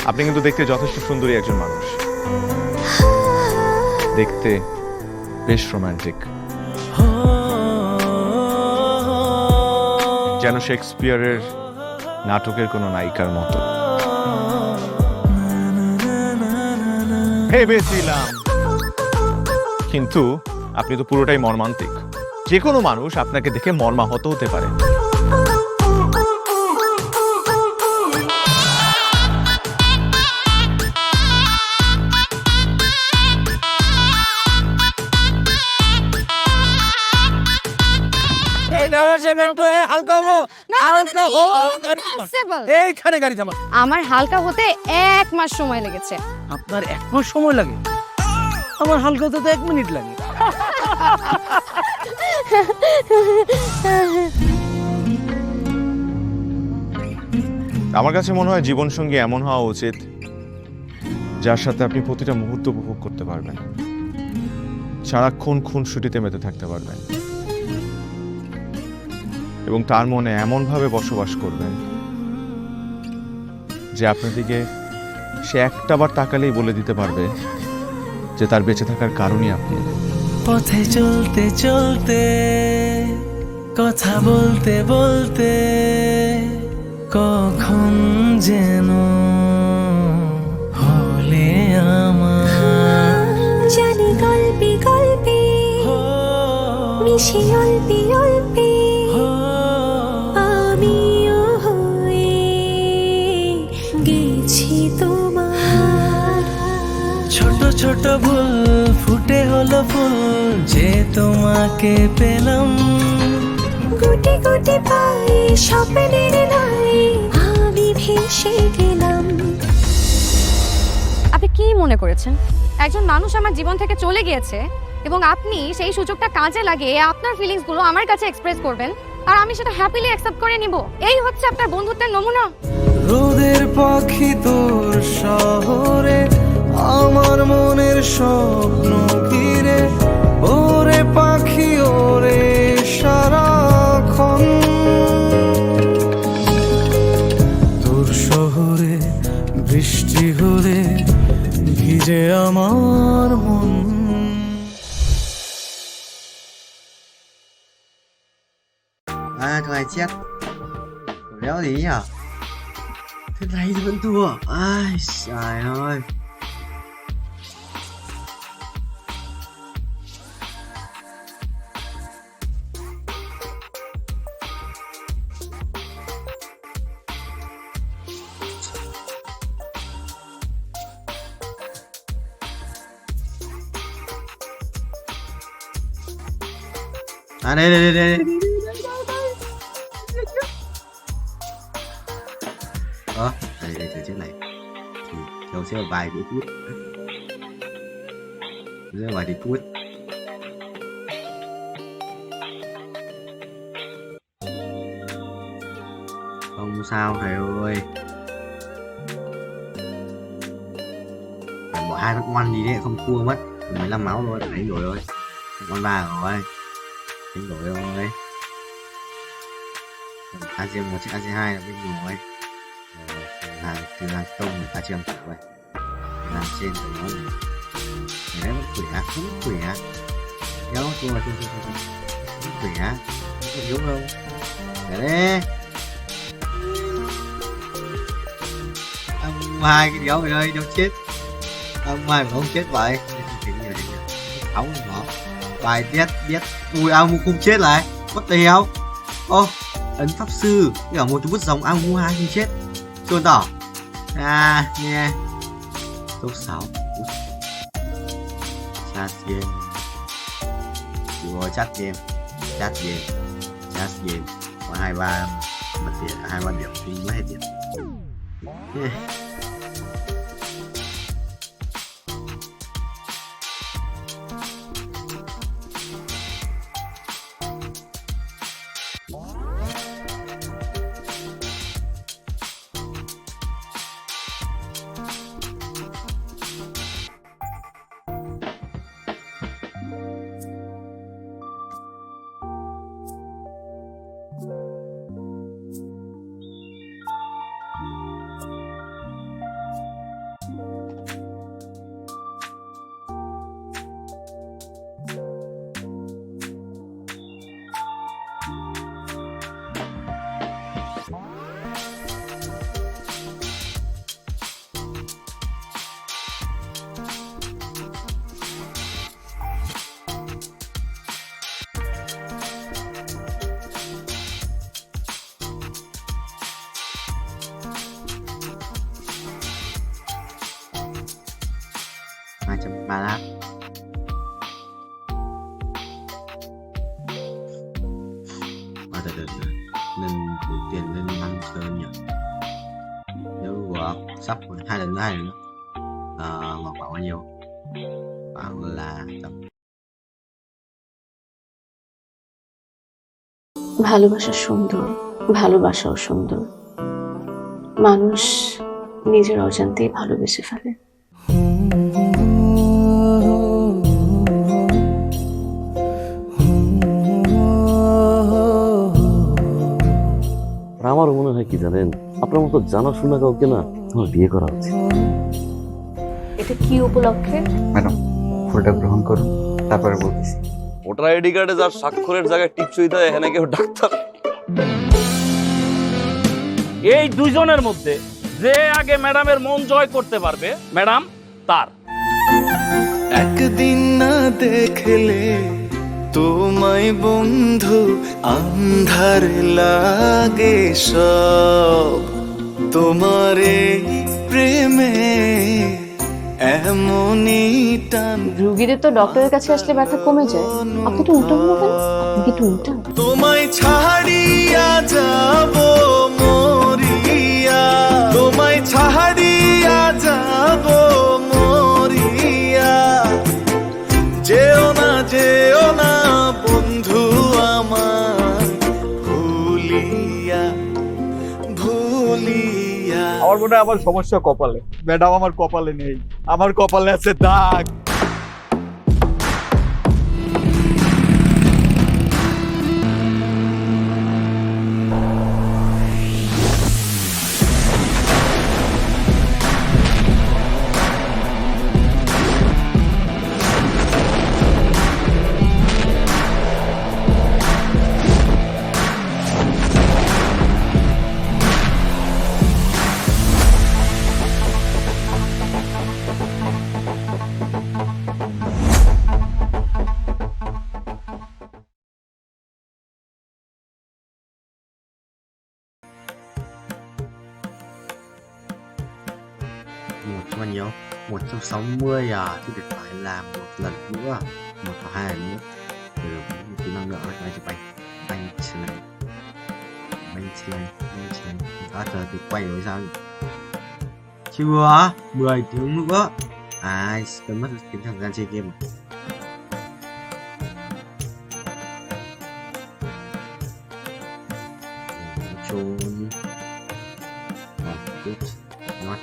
Speaker 15: আপনি কিন্তু দেখতে যথেষ্ট সুন্দরী একজন মানুষ, দেখতে বেশ romantic, যেন শেক্সপিয়ারের নাটকের কোনো নায়িকার মতো। ভেবেছিলাম, কিন্তু আপনি তো পুরোটাই মর্মান্তিক। যে কোনো মানুষ আপনাকে দেখে মর্মাহত হতে পারে।
Speaker 18: এইখানে গাড়ি থামা। আমার হালকা হতে 1 মাস সময় লেগেছে।
Speaker 21: আপনার 1 মাস সময় লাগে? আমার হালকা হতে তো 1 মিনিট লাগে।
Speaker 15: আমার কাছে মনে হয় জীবনসঙ্গী এমন হওয়া উচিত যার সাথে আপনি প্রতিটা মুহূর্ত উপভোগ করতে পারবেন, সারাক্ষণ খুনসুটিতে মেতে থাকতে পারবেন এবং তার মনে এমনভাবে বসবাস করবেন যে আপনার দিকে সে একটাবার তাকালেই বলে দিতে পারবে যে তার বেঁচে থাকার কারণই আপনি।
Speaker 24: পথে চলতে চলতে, কথা বলতে বলতে, কখন যেন হলে আমার,
Speaker 25: জানি গল্পে গল্পে মিশে অল্পে অল্পে আমিও হয়ে গেছি তোমার।
Speaker 24: ছোট ছোট ভুল ফুটে হলো ফুল যে তোমাকে পেলাম,
Speaker 25: গুটি গুটি পায়ে স্বপ্নের নাই আমি ভেসে গেলাম।
Speaker 18: আপনি কি মনে করেছেন একজন মানুষ আমার জীবন থেকে চলে গিয়েছে এবং আপনি সেই সুযোগটা কাজে লাগিয়ে আপনার ফিলিংসগুলো আমার কাছে এক্সপ্রেস করবেন আর আমি সেটা হ্যাপিলি অ্যাকসেপ্ট করে নিব? এই হচ্ছে আপনার বন্ধুত্বের নমুনা?
Speaker 24: রোদের পাখি তোর শহরে, আমার মনের স্বপ্ন ঘিরে, ওরে পাখি ওরে সারাক্ষণ, তোর শহরে বৃষ্টি হলে ভিজে আমার মন।
Speaker 26: Thằng này chết. Đéo gì nhỉ? Thế này thì vẫn thua. Ai trời ơi. À đây. Đây từ trước này thì châu sẽ vài cái phút, sẽ vài cái phút. Không sao thầy ơi, phải bỏ 2 phát ngoan đi đấy, không thua mất 15 máu thôi, đánh đổi thôi, con 3 rồi, đánh đổi thôi. AC1 chiếc AC2 là bên rồi. Từ hàng tông người ta chiêm vậy, làm trên của nó này đấy, vẫn khỏe, đéo thua vẫn khỏe, không yếu đâu, để đấy ông hai cái đéo rồi đây đâu chết, ông hai mà không chết vậy, ống nó bài biết ui ông không chết lại, what the hell, ô ấn pháp sư cái ở một chút bút dòng ông hai không chết. Chuồn đỏ à nghe số 6 chat game chat game có 2-3 mặt tiền 2-3 điểm thì mất hết điểm. 230 từ nên tụi tiền lên 5 sơn nhỉ. Nếu sắp 2 lần nữa mà khoảng bao nhiêu, khoảng là tầm
Speaker 2: ভালোবাসা সুন্দর, ভালোবাসাও সুন্দর। মানুষ নিজের অজান্তেই ভালোবেসে ফেলে।
Speaker 4: আমার মনে হয় কি জানেন, আপনার মতো জানাশোনা কাউকে না আমার বিয়ে করা উচিত।
Speaker 2: এটা কি উপলক্ষে?
Speaker 12: ম্যাডাম, ফুলটা গ্রহণ করুন, তারপরে বলতেছি।
Speaker 4: ভোটার আইডি কার্ডে যার স্বাক্ষরের জায়গায় টিপসই দেয়, এখানে কেউ ডাক্তার।
Speaker 13: এই দুইজনের মধ্যে যে আগে ম্যাডামের মন জয় করতে পারবে, ম্যাডাম তার।
Speaker 24: একদিন না দেখলে তোমায় বন্ধু আন্ধার লাগে সব, তোমার এই প্রেমে এমনই টান।
Speaker 2: রোগীদের তো ডক্টরের কাছে আসলে ব্যথা কমে যায়, আপনি তো উল্টো হলো কেন? আপনি কি একটু উল্টা?
Speaker 24: তোমায় ছাড়িয়া যাব মরিয়া, তোমায় ছাড়িয়া যাব মরিয়া, যেও না বন্ধু আমার ভুলিয়া ভুলিয়া।
Speaker 22: আমার মনে হয় আমার সমস্যা কপালে। ম্যাডাম আমার কপালে নেই, আমার কপালে আছে দাগ।
Speaker 26: bao nhiêu? 160 thì được phải làm một lần nữa, một và 2 lần nữa. Rồi một kỹ năng nữa là chụp banh slide. Đó, chờ thì quay rồi sao nhỉ? Chưa, 10 tiếng nữa. Tôi mất tính thời gian chơi game. Trốn. Good. Not.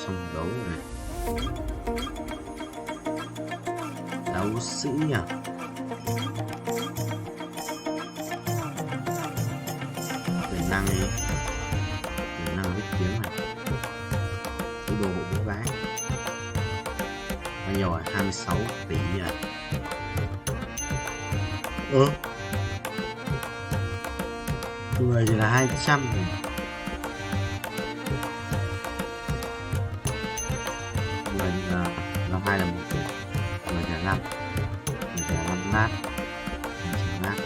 Speaker 26: Xong đấu này. Đấu sĩ à? Quyền năng đi. Quyền năng biết tiếng này. Cái đồ hộ bố gái. Bao nhiêu rồi? 26 tỷ à? Người thì là 200 rồi. Người là 2 là 1 tỷ. Người là 5. Người là 5 lát. Người là 5 lát.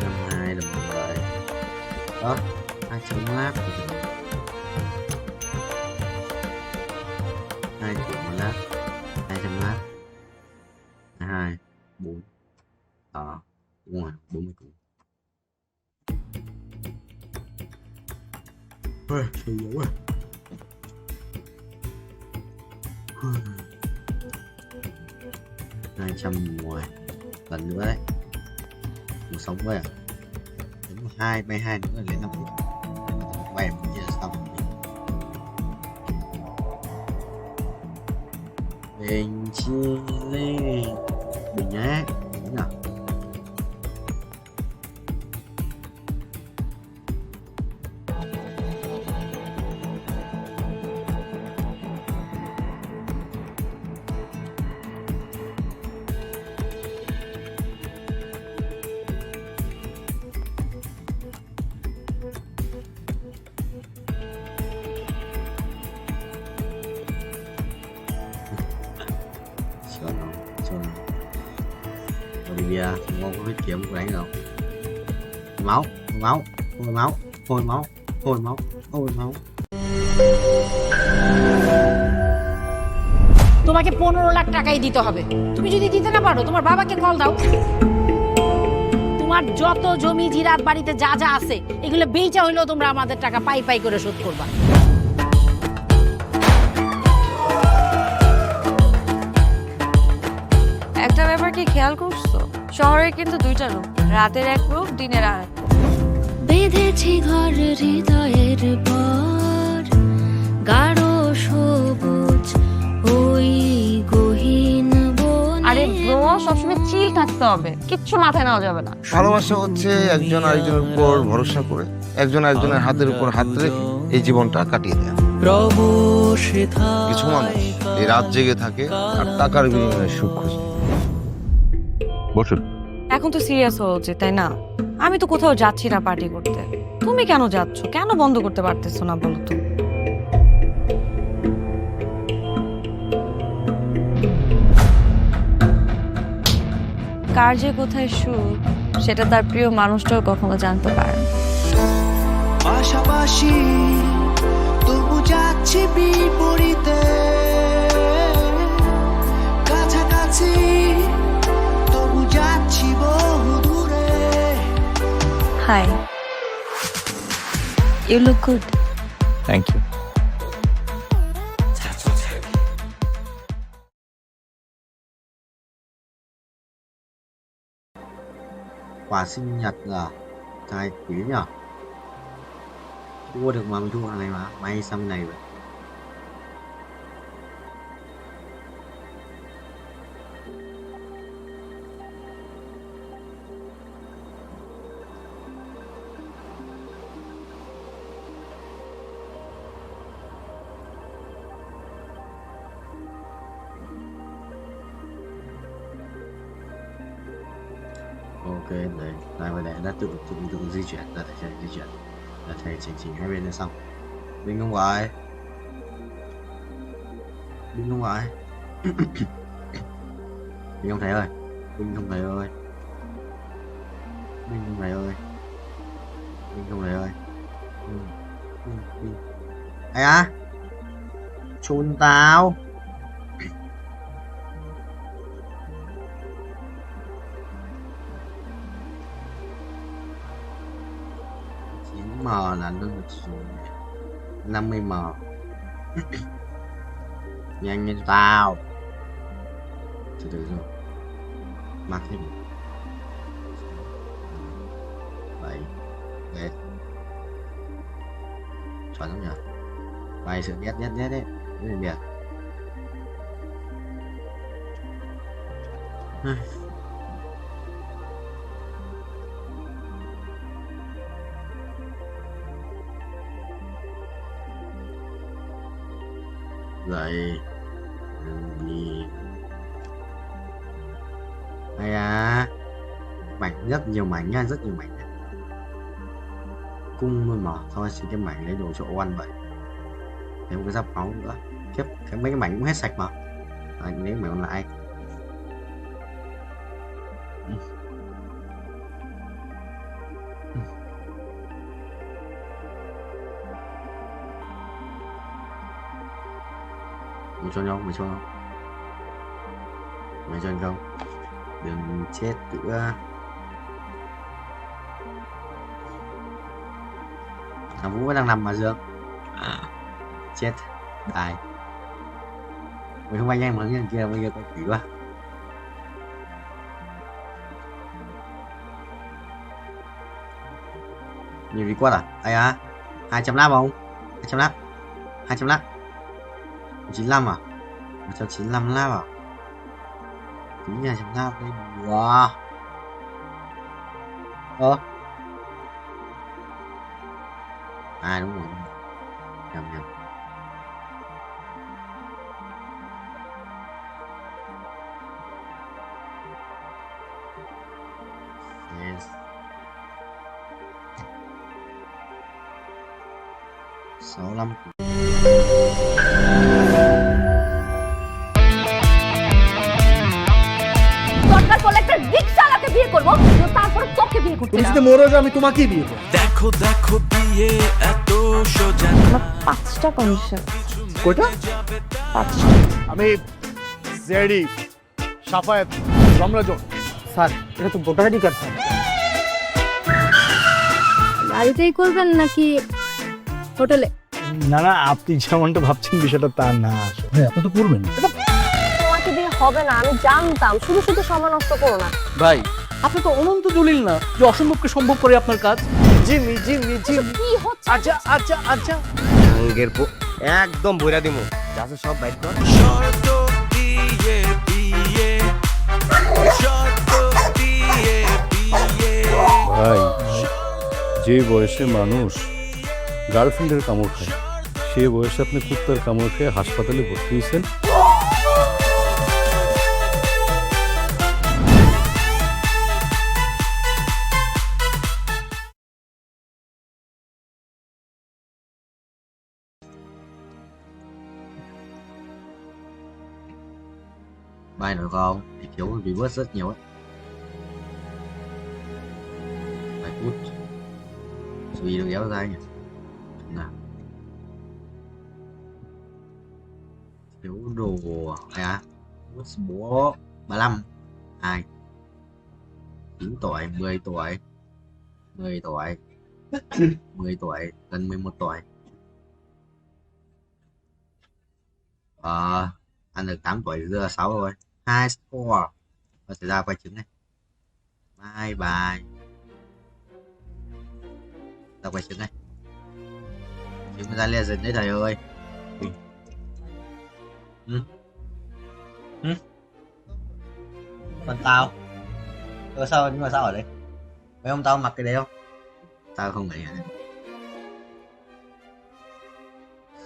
Speaker 26: Là 1 người. Đó, 200 lát. 2 triệu một lát. 200 lát. 2, 4. Đúng rồi, 40 củ. Sôi dữ à. Hai trăm mùa lần nữa đấy. Một sống với à? Đúng 2 bay 2 nữa lên 5 tỷ. Bay cũng chưa xong. Bình chi lên. Bình nhé. Đúng nào? kìa, thằng ngon có biết kiếm của anh đâu. Máu, máu, hôi máu, hôi máu, hôi máu, hôi máu.
Speaker 10: তোমাকে 15 লাখ টাকাই দিতে হবে। তুমি যদি দিতে না পারো তোমার বাবাকে কল দাও। তোমার যত জমি জিরাত বাড়িতে যা যা আছে এগুলো বেচা হইলেও তোমরা আমাদের টাকা পাই পাই করে শোধ করবা।
Speaker 18: একটা ব্যাপার কি খেয়াল করছো? শহরে কিন্তু দুইটা রূপ, রাতের এক রূপ, দিনের আর এক।
Speaker 25: বেঁধেছি ঘর হৃদয়ের পর গাঢ় সবুজ ওই গহীন বনে।
Speaker 18: আরে ব্রো, সবসময় চিল থাকতে হবে, কিচ্ছু মাথায় নেওয়া যাবে না।
Speaker 14: ভালোবাসা হচ্ছে একজন আরেকজনের উপর ভরসা করে, একজন আরেকজনের হাতের উপর হাত রেখে এই জীবনটা কাটিয়ে দেয়। কিছু মানুষ এই রাত জেগে থাকে আর টাকার বিনিময়ে সুখ খুঁজে।
Speaker 15: বসুন।
Speaker 18: এখন তো সিরিয়াস হওয়া উচিত, তাই না? আমি তো কোথাও যাচ্ছি না পার্টি করতে। তুমি কেন যাচ্ছ? কেন বন্ধ করতে পারতেছো না বলো তো? কার যে কোথায় সুখ সেটা তার প্রিয় মানুষটাও কখনো জানতে পারে।
Speaker 24: পাশাপাশি তবু যাচ্ছি বিপরীতে, কাছাকাছি তবু যাচ্ছি বহু দূরে।
Speaker 18: Hi, you look good.
Speaker 12: Thank you.
Speaker 26: Quà sinh nhật à? Trai quỷ nhở? Mua được mà mình thua này mà. May sang bên này vậy. Ok, đấy, lại về đây đã tự di chuyển, đã thể di chuyển, đã thể chỉnh hai bên là xong. Bình không phải, Bình không phải, Bình không thầy ơi, Bình không thầy ơi, Bình không thầy ơi, Bình không thầy ơi, ai á, chôn tao. M là nó 50M. Nhanh lên tao. Từ từ rồi. Mặc thêm 7 Đấy. Chuẩn không nhỉ? Bài sự nhất đấy. Cái này đẹp. Vậy gì hay à, mảnh rất nhiều mảnh nha, rất nhiều mảnh cung luôn mà. Thôi xin cái mảnh lấy đồ chỗ ăn vậy, thêm một cái giáp máu nữa. Kiếp cái mấy cái mảnh cũng hết sạch mà. Anh lấy mảnh còn lại. Mày cho nhau, mày cho không? Mày cho anh không? Đừng chết nữa. Thằng Vũ đang nằm mà Dương. Chết. Tài. Mày không bay nhanh mà thằng kia bây giờ có quỷ quá. Nhiều đi quát à? Ai à? 200 lap không? 200 lap. 200 lap. 95 à? 195 lap à? Tính 200 lap đây. Wow. À đúng rồi. Nhầm. Yes. 65.
Speaker 18: দরকার পড়লে একটা রিক্সা চালাতে
Speaker 21: মরে যে আমি তোমাকেই বিয়ে করব।
Speaker 24: দেখো দেখো বিয়ে এত সোজা
Speaker 2: আমার 5টা কন্ডিশন।
Speaker 21: কয়টা?
Speaker 2: 5টা।
Speaker 21: আমি জেডি সাফায়েত রমরাজন। স্যার এটা তো ভোটার আইডি কার্ড স্যার।
Speaker 18: বাড়িতেই করবেন নাকি হোটেলে?
Speaker 21: না না, আপনি যেমনটা ভাবছেন বিষয়টা তা না। ভাই আপনি তো করবেন।
Speaker 2: তোমাকে দিয়ে হবে না, আমি জানতাম। শুধু শুধু সময় নষ্ট করো না।
Speaker 21: ভাই আপনি তো অনন্ত দলিল না যে অসম্ভবকে সম্ভব করে আপনার কাজ। জিমি জিমি জিমি
Speaker 2: কি হচ্ছে?
Speaker 21: আচ্ছা আচ্ছা আচ্ছা
Speaker 5: আঙ্গের একদম বইরা দিমু যাচ্ছে সব বাইর কর।
Speaker 24: শর্ত দিয়ে বিয়ে শর্ত দিয়ে বিয়ে।
Speaker 7: ভাই যে বয়সে মানুষ গার্লফ্রেন্ডের কামড় খায়, সে বয়সে আপনি কুত্তার কামড় খেয়ে হাসপাতালে ভর্তি হয়েছেন।
Speaker 26: Bài nổi không thì kiểu reverse rất nhiều ấy. Vài phút suy được kéo ra nhỉ. Nào kiểu đồ à bố 35 2 9 tuổi 10 tuổi 10 tuổi 10 tuổi gần 11 tuổi. Anh được 8 tuổi giờ 6 rồi. 2 score và sẽ ra quay trứng này. Bye bye. Ra quay trứng này. Trứng ra legend đấy thầy ơi. Còn tao sao nhưng mà sao ở đây? Mấy ông tao mặc cái đấy không? Tao không phải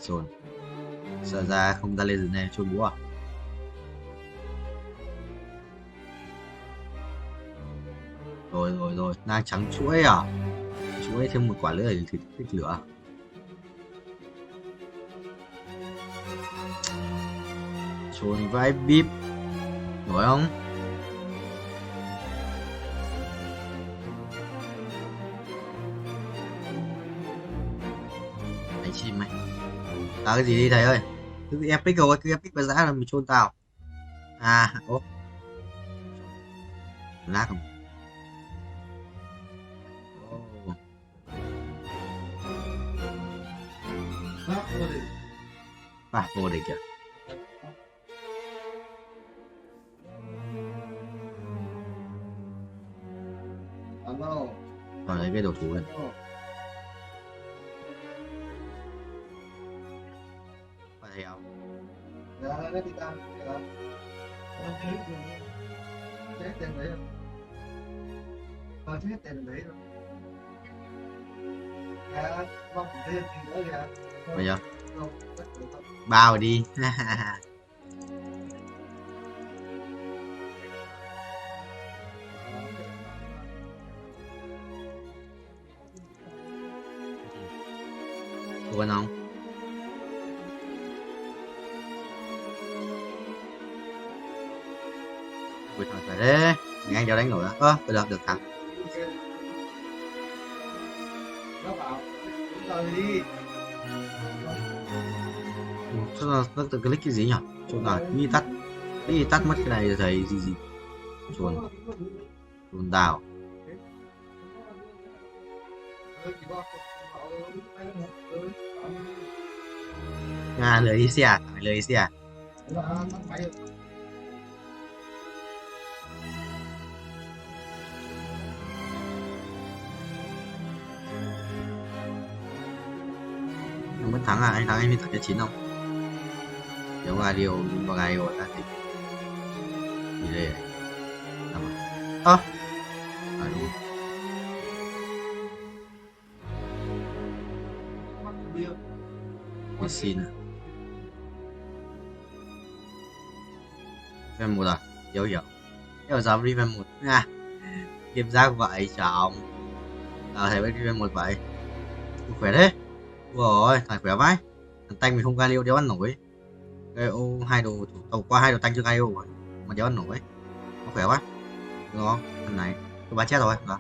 Speaker 26: rồi. Sợ ra không ra legend này chôn búa à? Rồi nang trắng chuỗi à? Chuỗi thêm một quả nữa thì tích lửa. Chôn vai bíp nổi không? Đánh chim mày. Tao cái gì đi thầy ơi? Cứ epic rồi, cứ epic với giá là mình chôn tao. À, ô. Lát không? Phát vô địch kìa. Còn lấy cái đồ thủ lên. Phải thấy không? Chết tiền đấy rồi. Chết tiền đấy rồi. Bây giờ bao đi. Quên không? Quên rồi phải đấy. Ngang cho đánh nổi á. Được thắng. Nó tự click cái gì nhỉ? Chuồn nào đi tắt mất cái này rồi thầy gì chuồn đào. Lười đi xe Không mất thắng à? Anh thắng em đi thắng cho 9 không? Nếu là điều vào ngày rồi là thì đây này nằm đúng xin fan 1 à? Hiểu Hiểu sao đi fan 1 nha. Kiếm giác vậy chồng. Thầy với đi fan 1 vậy. Khỏe thế. Rồi, thằng khỏe vãi. Thằng tanh mình không ca liêu đéo ăn nổi. Ô hai đồ tàu qua 2 đồ tanh chưa ca liêu rồi. Mà đéo ăn nổi. Nó khỏe quá. Đúng không? Thằng này tôi bán chết rồi. Đó.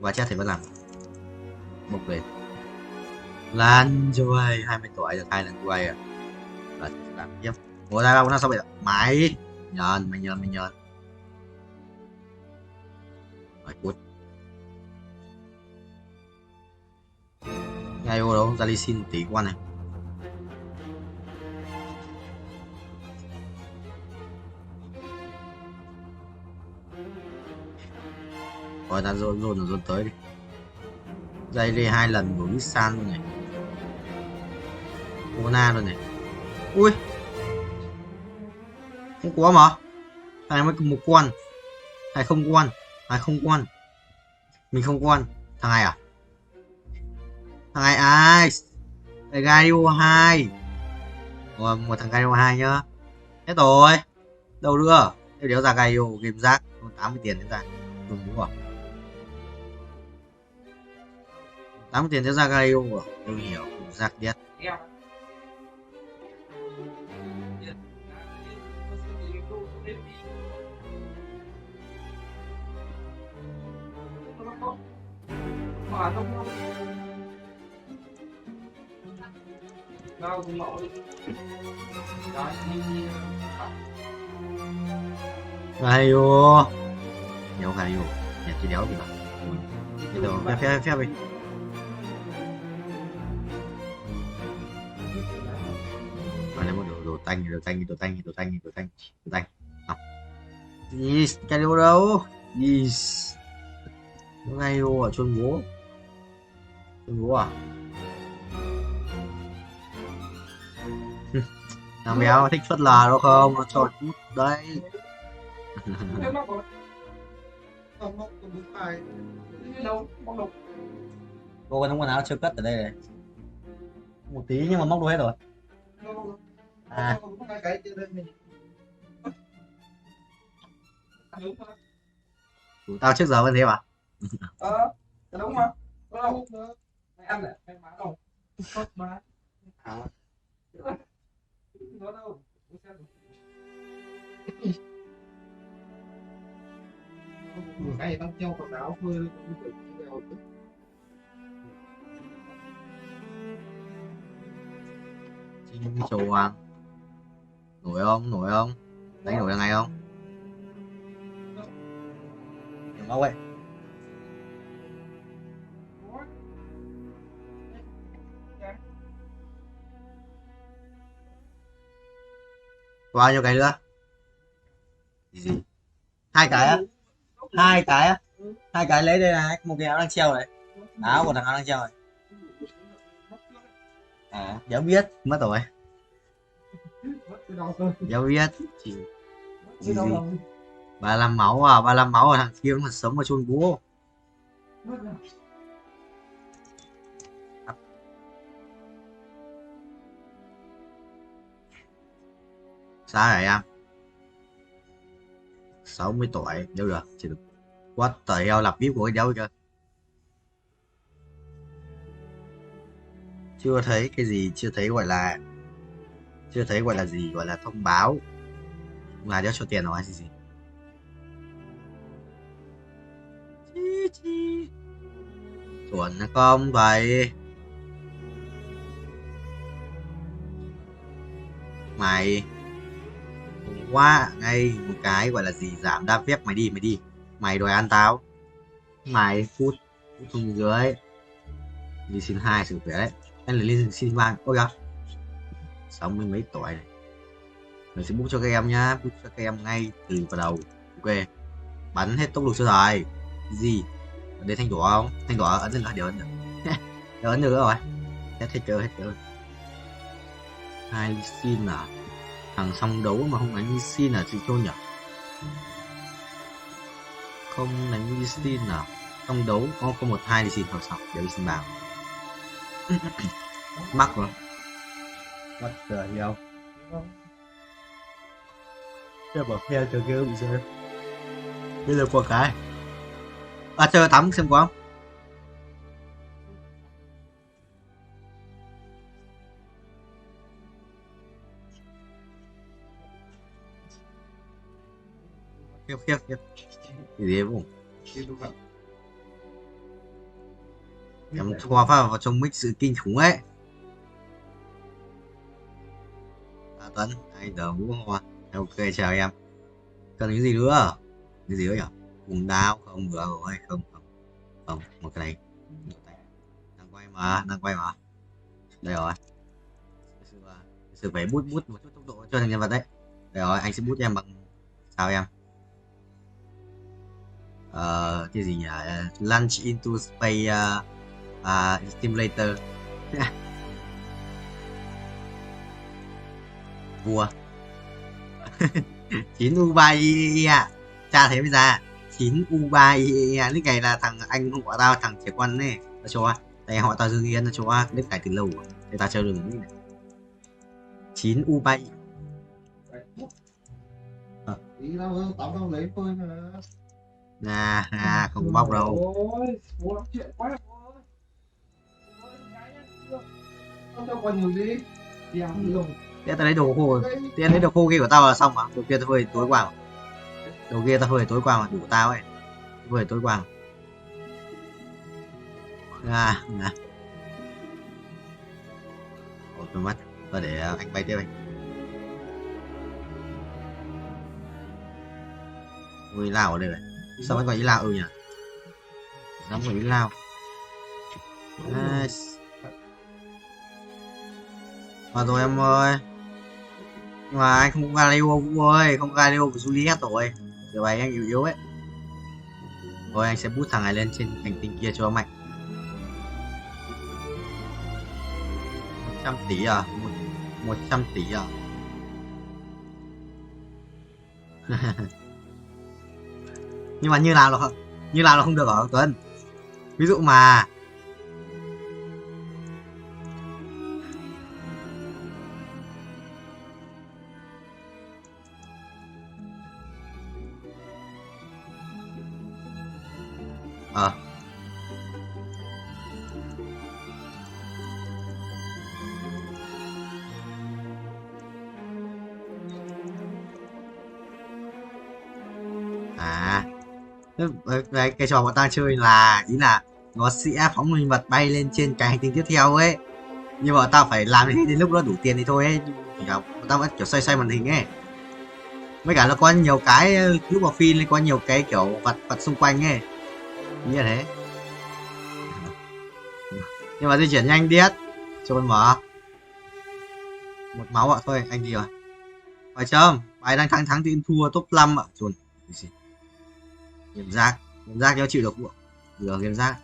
Speaker 26: Và chết thì vẫn làm. Một lên. Lan rồi 20 tuổi được 2 lần quay à. Là làm tiếp. Ủa ra đâu nó sao vậy? Mày nhờn. Rồi cút. Ngay vô đâu ra đi xin 1 tỷ quan này. Rồi ta dồn tới đi. Dây đi 2 lần của Nissan luôn này. Corona luôn này. Ui. Không có mà. Thằng này mới một con. Thằng không con. Mình không con. Thằng này à? Thằng này ai? Gaio 2. Rồi một thằng Gaio 2 nhá. Hết rồi. Đâu nữa? Đéo ra Gaio game rác 80 tiền đến ra. Dùng đúng rồi. 80 tiền cho ra Gaio rồi. Tôi hiểu, rác điết. Gaio. Đéo Gaio. Nhặt cái đéo gì mà. Bây giờ phép đi. Lấy một đồ tanh. Yes, cái đâu đâu? Yes. Ngay ở chôn bố à? Thằng béo thích phất là đâu không? Nó cho chút đấy. Cô còn quần áo chưa cất ở đây này. Một tí nhưng mà móc đồ hết rồi. À. Tao trước giờ vẫn thế mà.
Speaker 21: Đúng mà. Mày ăn để mày bán không? Má. Nó đâu? Cái tao treo quần áo thôi.
Speaker 26: Chim chầu hoàng. Nổi không? Đánh nổi là ngày không? Đừng ngốc vậy. Bao nhiêu cái nữa? Gì? 2 cái á? 2 cái á? 2 cái lấy đây này, một cái áo đang treo đấy. Áo của thằng áo đang treo này. À, dấu biết mất rồi. Dấu biết chỉ gì 35 máu à? 35 máu à? Thằng kia nó sống ở chôn búa. Sao vậy em? 60 tuổi đâu được, chỉ được what the hell, lập vip của cái dấu cơ. Chưa thấy cái gì, chưa thấy gọi là gì, gọi là thông báo là đéo cho tiền rồi hay gì. Chuẩn không vậy? Mày quá ngay một cái gọi là gì giảm đam phép, mày đi mày đòi ăn tao, mày phút xuống dưới đi xin 2 sự khỏe đấy, anh là lên xin 3. Ôi kìa 60 mấy tuổi này, mình sẽ bút cho các em nhá, bút cho các em ngay từ vào đầu. Ok, bắn hết tốc độ cho rồi gì đến thanh đỏ không? Thanh đỏ ấn lên là đều ấn được. Đều ấn được rồi, hết cơ 2 xin à? Thằng xong đấu mà không đánh xin là chị chôn nhỉ? Không đánh đi xin à? Xong đấu có 1-2 đi xin thôi, xong đều đi xin vào. Mắc rồi. What the hell? Chơi bỏ phe chơi kia bị rơi. Bây giờ qua cái. À chơi tắm xem có không? Khiếp. Cái gì vậy? Em cho vào trong mix sự kinh khủng ấy. Tuấn, anh tớ Vũ Hoa. Ok, chào em. Cần cái gì nữa? Cái gì nữa nhỉ? Vùng đao không vừa rồi, không, một cái này. Đang quay mà. Đây rồi. Sự phải bút một chút tốc độ cho thằng nhân vật đấy. Đây rồi, anh sẽ bút cho em bằng sao em? Cái gì nhỉ? Launch into space simulator. Vua. 9 U3 IEA. Cha thấy bây giờ 9 U3 IEA. Lúc này là thằng anh của tao, thằng trẻ con này. Nó cho tại họ tao Dương Yên nó cho đứt cải từ lâu rồi. Để tao chơi được cái này. 9 U3. Tí tao tao lấy phơi mà. Nè, không bóc đâu.
Speaker 21: Ôi, bố lắm chuyện quá rồi. Tao cho quần nhiều gì? Đi ăn luôn.
Speaker 26: Thế tao lấy đồ khô, thế lấy đồ khô kia của tao là xong mà. Đồ kia tao hơi tối qua mà. Đồ kia tao hơi tối qua mà, đủ tao ấy. Hơi tối qua mà. Nè. Ôi, tôi mất. Tao để anh bay tiếp anh. Ui, Lao ở đây rồi. Sao vẫn còn ý Lao nhỉ? Sao vẫn còn ý Lao? Mà rồi em ơi. Nhưng mà anh không có Galileo Vũ ơi, không có Galileo của Juliet rồi. Giờ bài anh yếu ấy. Rồi anh sẽ bút thằng này lên trên hành tinh kia cho mạnh. 100 tỷ à? 100 tỷ à? Nhưng mà như nào là không được hả Tuấn? Ví dụ mà cái trò bọn ta chơi là ý là nó sẽ phóng linh vật bay lên trên cái hành tinh tiếp theo ấy, nhưng mà tao phải làm đến lúc nó đủ tiền thì thôi ấy. Bọn tao vẫn kiểu xoay màn hình ấy, với cả nó có nhiều cái lúc vào phim có nhiều cái kiểu vật xung quanh ấy, như thế. Nhưng mà di chuyển nhanh điếc cho con mở một máu ạ. Thôi anh gì rồi phải châm bài đang thắng thì thua top 5 ạ. Chuẩn game rác cho chịu được game rác.